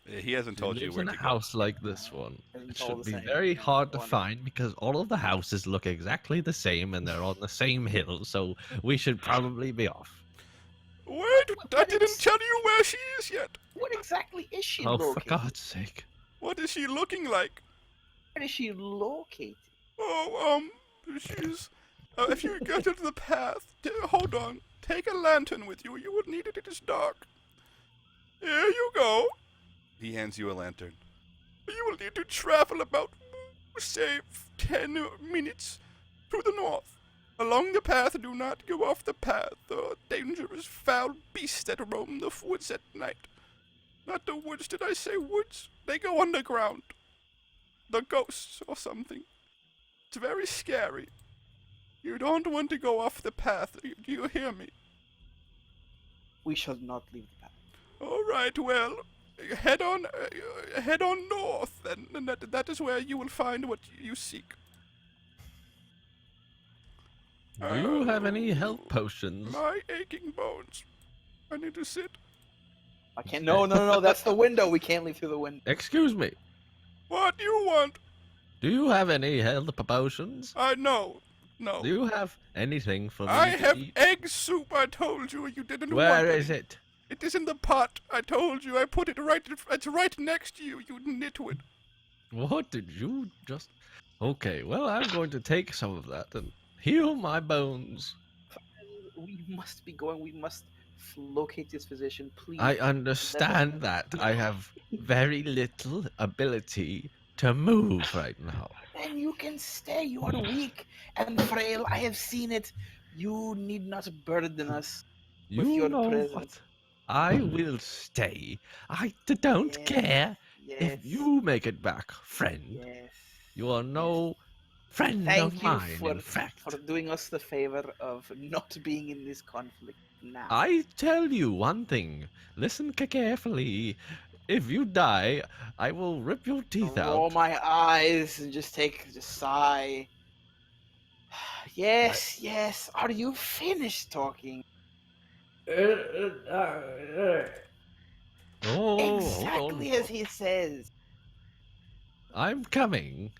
He hasn't He told you lives where in a to go. house like this one. Hasn't It told should us be anything. very hard to Wonderful. find because all of the houses look exactly the same and they're on the same hill, so we should probably be off. Wait, I But didn't it's- tell you where she is yet. What exactly is she Oh, for located? God's sake. What is she looking like? Where is she located? Oh, she's. If you get into the path, hold on. Take a lantern with you. You will need it. It is dark. Here you go. He hands you a lantern. You will need to travel about, say, 10 minutes to the north. Along the path, do not go off the path. There are dangerous, foul beasts that roam the woods at night. Not the woods, did I say woods? They go underground. The ghosts or something. It's very scary. You don't want to go off the path. Do you hear me? We shall not leave the path. All right, well, head on north, and that is where you will find what you seek. Do you have any health potions? My aching bones. I need to sit. I can't. No. That's the window. We can't leave through the window. Excuse me. What do you want? Do you have any health potions? No. Do you have anything for me I to have eat? egg soup. I told you. You didn't want Where it. is it? It is in the pot. I told you. I put it right. It's right next to you. You nitwit. What did you just... Okay, well, I'm going to take some of that and heal my bones. We must be going. We must locate this physician, please. I understand that. I have very little ability to move right now. Then you can stay. You are weak and frail. I have seen it. You need not burden us. With You your know presence. what? I will stay. I don't Yes, care Yes. if you make it back, friend. Yes. You are no friend Thank of you mine, for, in fact. for doing us the favor of not being in this conflict now. I tell you one thing. Listen carefully. If you die, I will rip your teeth Roll out. my eyes and just take a sigh. Yes. Are you finished talking? Oh, Exactly hold on. as he says. I'm coming.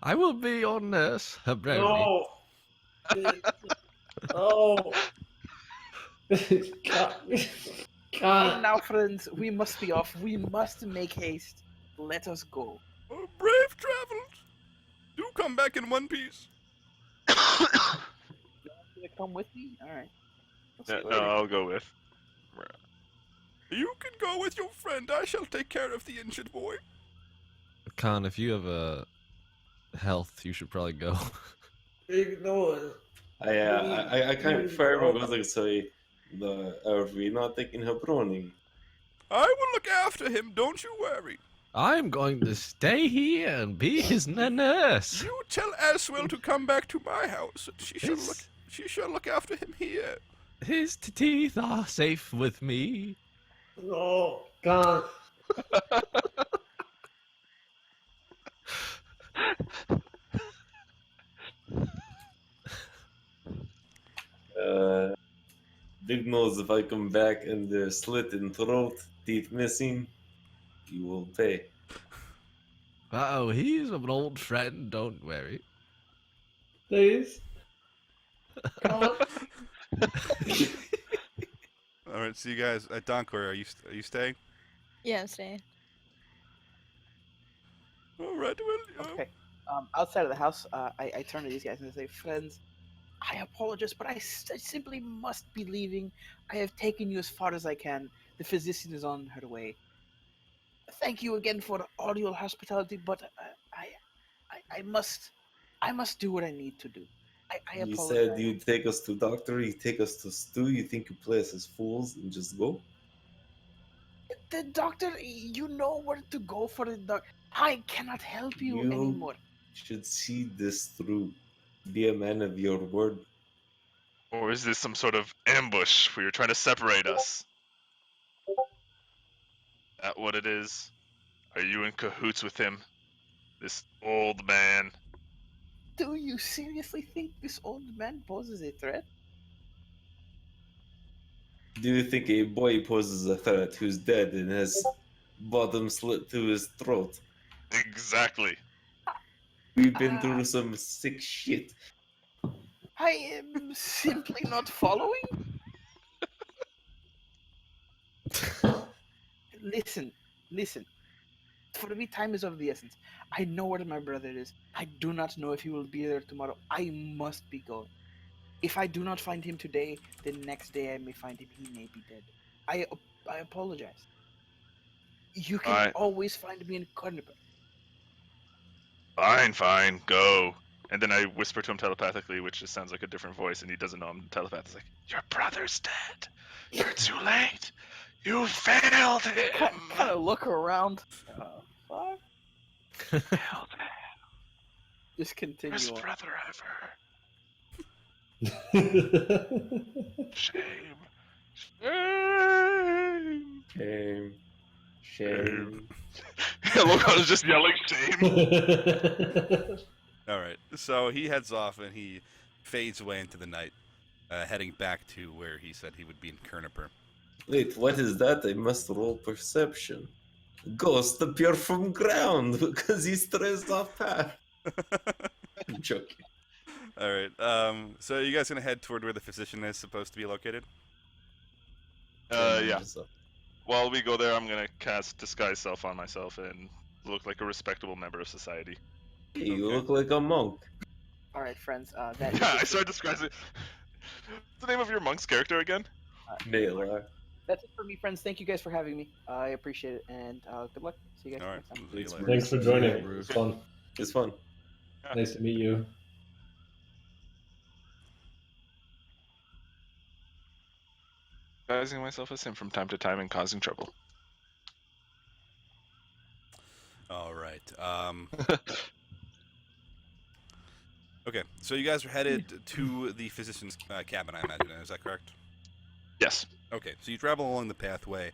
I will be your nurse, Hebroni. Oh. God. And now, friends, we must be off. We must make haste. Let us go. Oh, brave travels. Do come back in one piece. Gonna come with me? Alright. No, I'll go with. You can go with your friend. I shall take care of the injured boy. Khan, if you have health, you should probably go. I can't fire my goes like say are we not taking Hebroni? I will look after him. Don't you worry. I'm going to stay here and be his nurse. You tell Aswell to come back to my house. And His, she shall look after him here. his teeth are safe with me. No, God. Big Nose, if I come back and there's slit in throat, teeth missing, you will pay. Oh, he's an old friend, don't worry. Please. All right, see you guys at Donkor. Are you staying? Yeah, I'm staying. All right. Well. Okay. Outside of the house, I turn to these guys and I say, friends, I apologize, but I simply must be leaving. I have taken you as far as I can. The physician is on her way. Thank you again for all your hospitality, but I must do what I need to do. I You apologize. said you'd take us to doctor, you take us to stew, you think you play us as fools and just go? The doctor, you know where to go for the doctor. I cannot help you You- anymore. Should see this through. Be a man of your word. Or is this some sort of ambush where you're trying to separate us? That what it is? Are you in cahoots with him? This old man. Do you seriously think this old man poses a threat? Do you think a boy poses a threat who's dead and has bottom slit through his throat? Exactly. We've been through some sick shit. I am simply not following. Listen. For me, time is of the essence. I know where my brother is. I do not know if he will be there tomorrow. I must be going. If I do not find him today, the next day I may find him. He may be dead. I apologize. You can Alright. always find me in Corniper. Fine, go. And then I whisper to him telepathically, which just sounds like a different voice, and he doesn't know I'm telepath. It's like, your brother's dead. You're too late. You failed him. Kind of look around. Fuck. Failed him. Just continue Best on. brother ever. Shame. Shame. Shame. Locana's just yelling shame. All right. So he heads off and he fades away into the night, heading back to where he said he would be in Kerniper. Wait, what is that? I must roll perception. Ghost appear from ground because he strays off path. I'm joking. All right. So you guys gonna head toward where the physician is supposed to be located? Yeah. While we go there, I'm gonna cast Disguise Self on myself and look like a respectable member of society. Hey, you Okay. look like a monk. All right, friends. That Yeah, I started disguising. What's the name of your monk's character again? Naylor. That's it for me, friends. Thank you guys for having me. I appreciate it, and good luck. See you guys All right. next time. See you later. Thanks for joining. It was fun. It's fun. Nice to meet you. Disguising myself as him from time to time and causing trouble. All right. Okay. So you guys are headed to the physician's cabin, I imagine. Is that correct? Yes. Okay. So you travel along the pathway.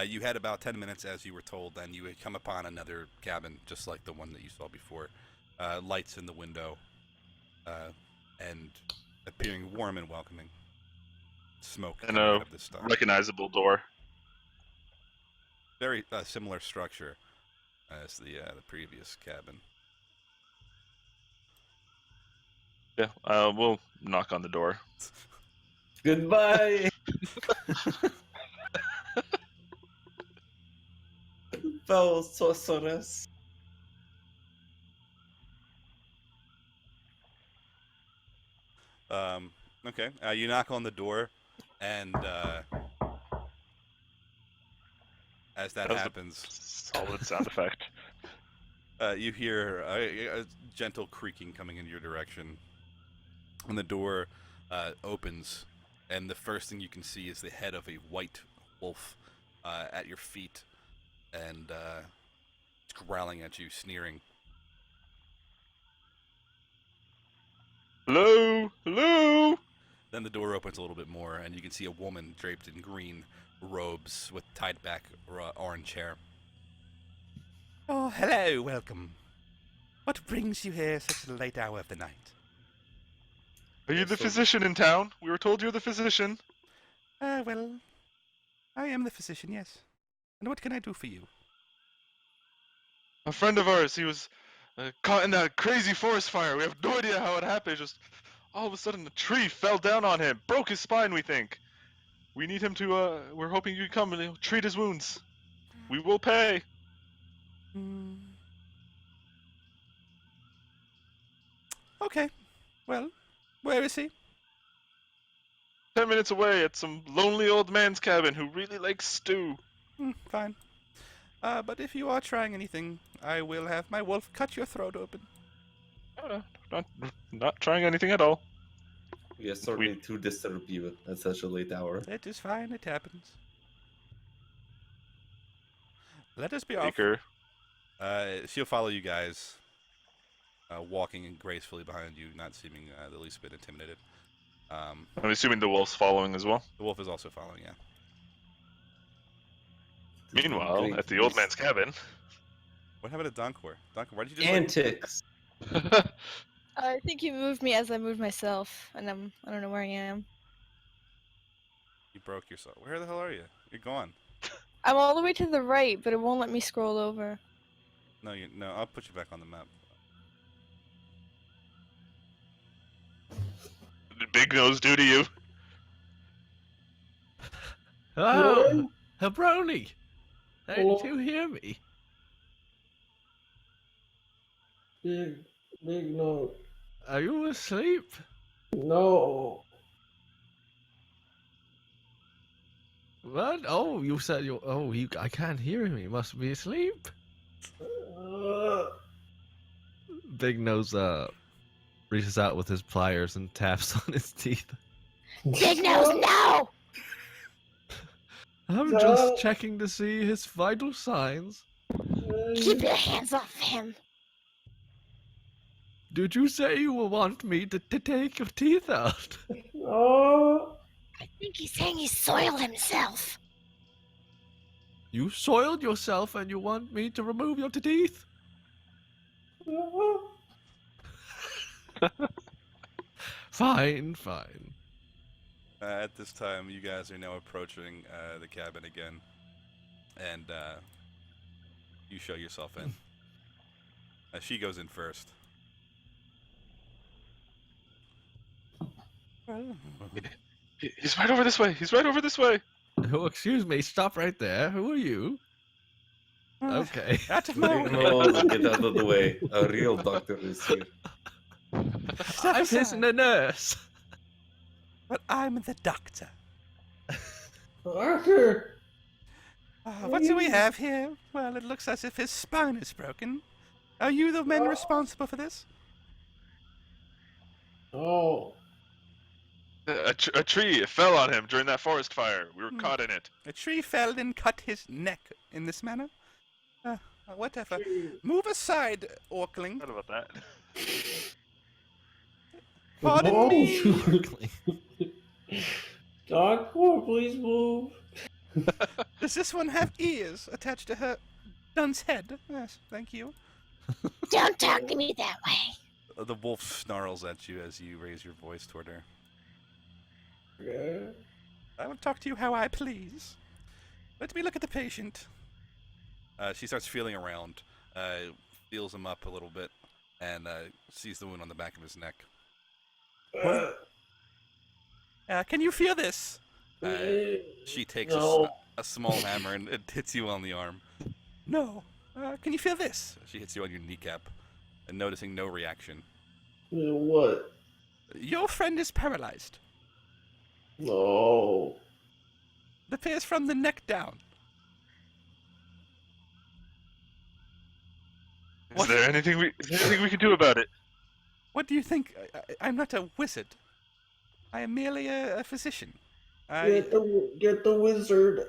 You had about 10 minutes, as you were told, and you had come upon another cabin, just like the one that you saw before. Lights in the window, and appearing warm and welcoming. Smoke And coming a out of this stuff. recognizable door. Very similar structure as the previous cabin. Yeah, we'll knock on the door. Goodbye. Foul sorceress. Okay. You knock on the door, and as that That was a happens, Solid sound effect. you hear a gentle creaking coming in your direction. And the door opens, and the first thing you can see is the head of a white wolf at your feet, and it's growling at you, sneering. Hello? Hello? Then the door opens a little bit more, and you can see a woman draped in green robes with tied back orange hair. Oh, hello, welcome. What brings you here such a late hour of the night? Are you the physician in town? We were told you're the physician. Well, I am the physician, yes. And what can I do for you? A friend of ours, he was caught in that crazy forest fire. We have no idea how it happened. Just all of a sudden, a tree fell down on him, broke his spine. We think. We need him to. We're hoping you come and treat his wounds. We will pay. Okay. Well, where is he? 10 minutes away at some lonely old man's cabin who really likes stew. Fine. But if you are trying anything, I will have my wolf cut your throat open. Not trying anything at all. We are sorry to disturb you at such a late hour. It is fine, it happens. Let us be off. Baker. She'll follow you guys, walking gracefully behind you, not seeming the least bit intimidated. I'm assuming the wolf's following as well. The wolf is also following, yeah. Meanwhile, at the old man's cabin. What happened to Donkor? Donkor, why did you just Antics. I think you moved me as I moved myself, and I don't know where I am. You broke yourself. Where the hell are you? You're gone. I'm all the way to the right, but it won't let me scroll over. No, I'll put you back on the map. Did Big Nose do to you? Oh, Hebroni! Hello? Did you hear me? Big no. Are you asleep? No. What? Oh, you said you. Oh, I can't hear him. He must be asleep. Big Nose reaches out with his pliers and taps on his teeth. Big Nose, no! I'm No. just checking to see his vital signs. Keep your hands off him. Did you say you want me to take your teeth out? Oh. I think he's saying he soiled himself. You soiled yourself and you want me to remove your teeth? Fine. At this time, you guys are now approaching the cabin again, and you show yourself in. She goes in first. He's right over this way. He's right over this way. Oh, excuse me, stop right there. Who are you? Okay. Out of my Big way. Nose, get out of the way. A real doctor is here. Step I'm his aside. nurse. But I'm the doctor. Arthur. What do we have here? Well, it looks as if his spine is broken. Are you the men responsible for this? Oh. A tree it fell on him during that forest fire. We were caught in it. A tree fell and cut his neck in this manner? Whatever. Move aside, Orkling. What about that? Pardon me. Donkor, please move. Does this one have ears attached to her dunce head? Yes, thank you. Don't talk to me that way. The wolf snarls at you as you raise your voice toward her. I will talk to you how I please. Let me look at the patient. She starts feeling around, feels him up a little bit, and sees the wound on the back of his neck. Can you feel this? She takes No. a small hammer and it hits you on the arm. No. Can you feel this? She hits you on your kneecap, and noticing no reaction. What? Your friend is paralyzed. No. It appears from the neck down. Is there anything we can do about it? What do you think? I'm not a wizard. I am merely a physician. Get the wizard.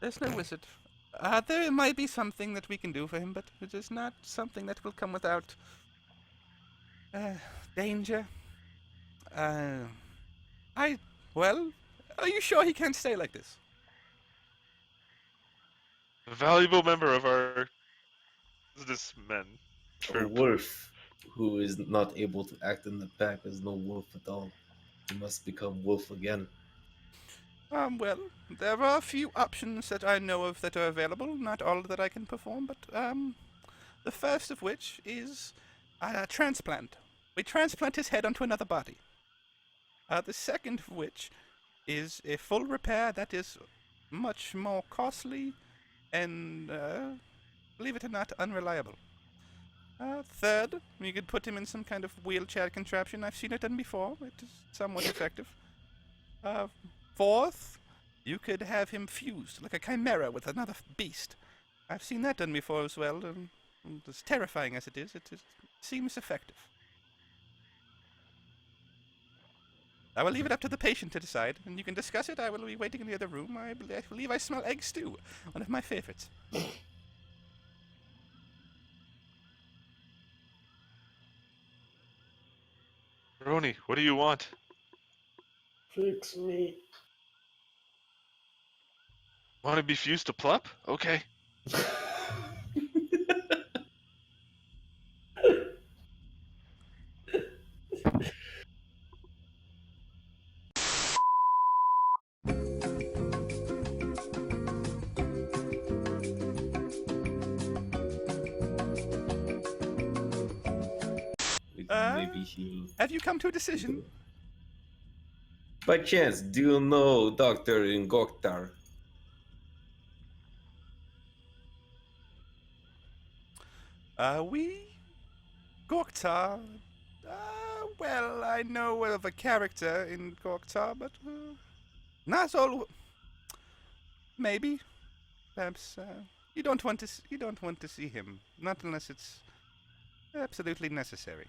There's no wizard. There might be something that we can do for him, but it is not something that will come without danger. Well, are you sure he can't stay like this? A valuable member of our businessmen. A wolf who is not able to act in the pack is no wolf at all. He must become wolf again. Well, there are a few options that I know of that are available, not all that I can perform, but the first of which is a transplant. We transplant his head onto another body. The second of which is a full repair that is much more costly and, believe it or not, unreliable. Third, we could put him in some kind of wheelchair contraption. I've seen it done before. It is somewhat effective. Fourth, you could have him fused like a chimera with another beast. I've seen that done before as well, and as terrifying as it seems effective. I will leave it up to the patient to decide, and you can discuss it. I will be waiting in the other room. I believe I smell egg stew, one of my favorites. Hebroni, what do you want? Fix me. Want to be fused to Plup? Okay. Maybe he'll. Have you come to a decision? By chance, do you know Doctor Ingoktar? We Gorktar. Well, I know of a character in Gorktar, but not all. Maybe, perhaps you don't want to. You don't want to see him, not unless it's absolutely necessary.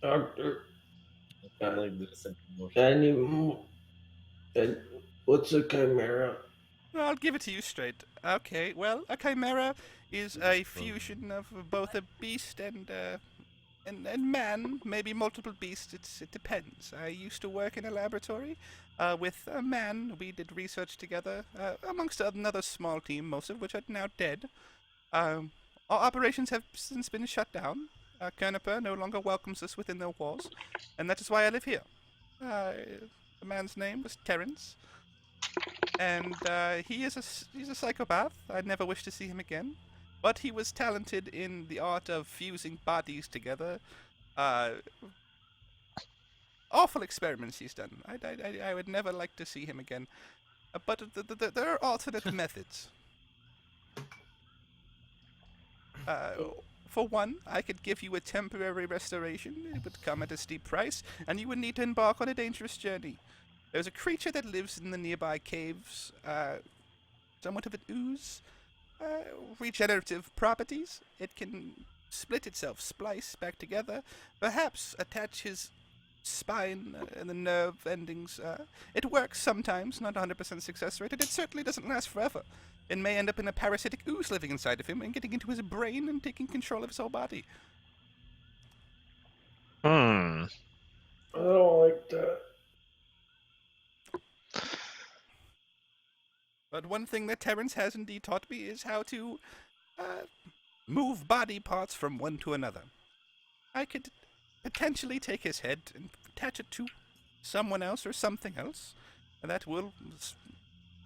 Doctor, I like this emotion. any more? And what's a chimera? Well, I'll give it to you straight. Okay, well, a chimera is a fusion of both a beast and man, maybe multiple beasts. It depends. I used to work in a laboratory with a man. We did research together, amongst another small team, most of which are now dead. Our operations have since been shut down. Kerniper no longer welcomes us within their walls, and that is why I live here. The man's name was Terence, and he's a psychopath. I'd never wish to see him again. But he was talented in the art of fusing bodies together. Awful experiments he's done. I would never like to see him again. But there are alternate methods. For one, I could give you a temporary restoration. It would come at a steep price, and you would need to embark on a dangerous journey. There's a creature that lives in the nearby caves, somewhat of an ooze. Regenerative properties. It can split itself, splice back together, perhaps attach his spine and the nerve endings. It works sometimes, not 100% success rate, and it certainly doesn't last forever. It may end up in a parasitic ooze living inside of him and getting into his brain and taking control of his whole body. I don't like that. But one thing that Terence has indeed taught me is how to move body parts from one to another. I could potentially take his head and attach it to someone else or something else, and that will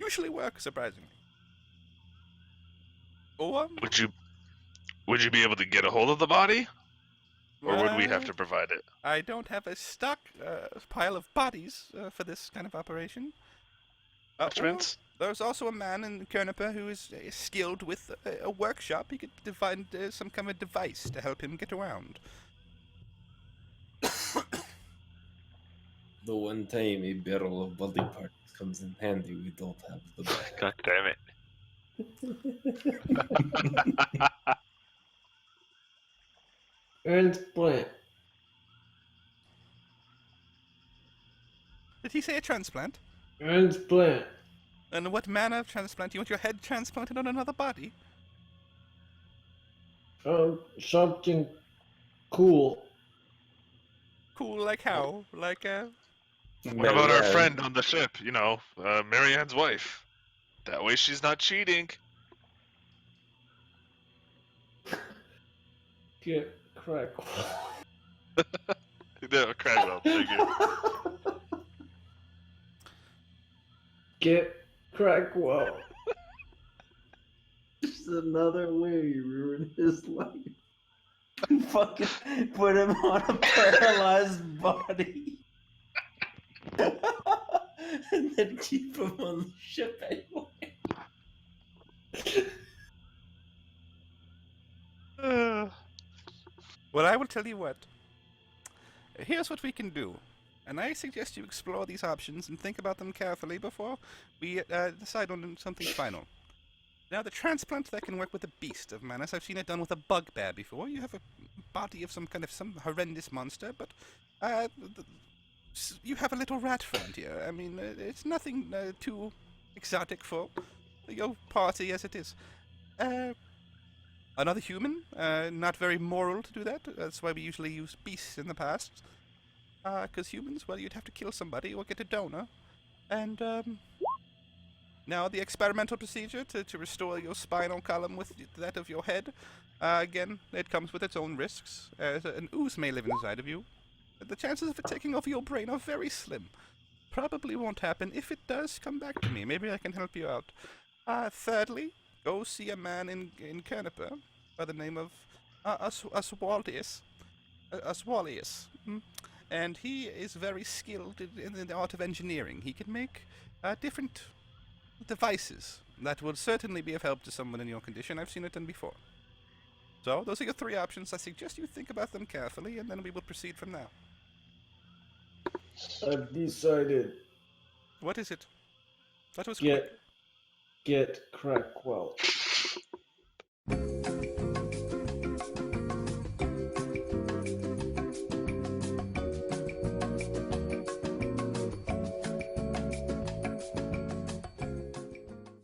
usually work, surprisingly. Or Would you be able to get a hold of the body, or would we have uh, to provide it? I don't have a stock pile of bodies for this kind of operation. Or Instruments? there's also a man in Kerniper who is skilled with a workshop. He could find some kind of device to help him get around. The one time a barrel of body parts comes in handy, we don't have the body. God damn it. Transplant. Did he say a transplant? Transplant. And what manner of transplant? You want your head transplanted on another body? Something cool. Cool, like how? Like, What about our Marianne. friend on the ship? You know, Marianne's wife. That way she's not cheating. Get crack. No, Cragwell, thank you. Get Crackwell. Just another way you ruin his life. Fucking put him on a paralyzed body. And then keep him on the ship anyway. well, I will tell you what. Here's what we can do. And I suggest you explore these options and think about them carefully before we decide on something final. Now, the transplant that can work with a beast of Manus, I've seen it done with a bugbear before. You have a body of some horrendous monster, but you have a little rat friend here. I mean, it's nothing too exotic for your party as it is. Another human, not very moral to do that. That's why we usually use beasts in the past. Because humans, well, you'd have to kill somebody or get a donor. And, now the experimental procedure to restore your spinal column with that of your head, again, it comes with its own risks. An ooze may live inside of you. The chances of it taking over your brain are very slim. Probably won't happen. If it does, come back to me. Maybe I can help you out. Thirdly, go see a man in Kerniper by the name of Aswalius. Aswalius. And he is very skilled in the art of engineering. He can make different devices that will certainly be of help to someone in your condition. I've seen it done before. So, those are your three options. I suggest you think about them carefully, and then we will proceed from there. I've decided. What is it? That was quick. Get Crackwell.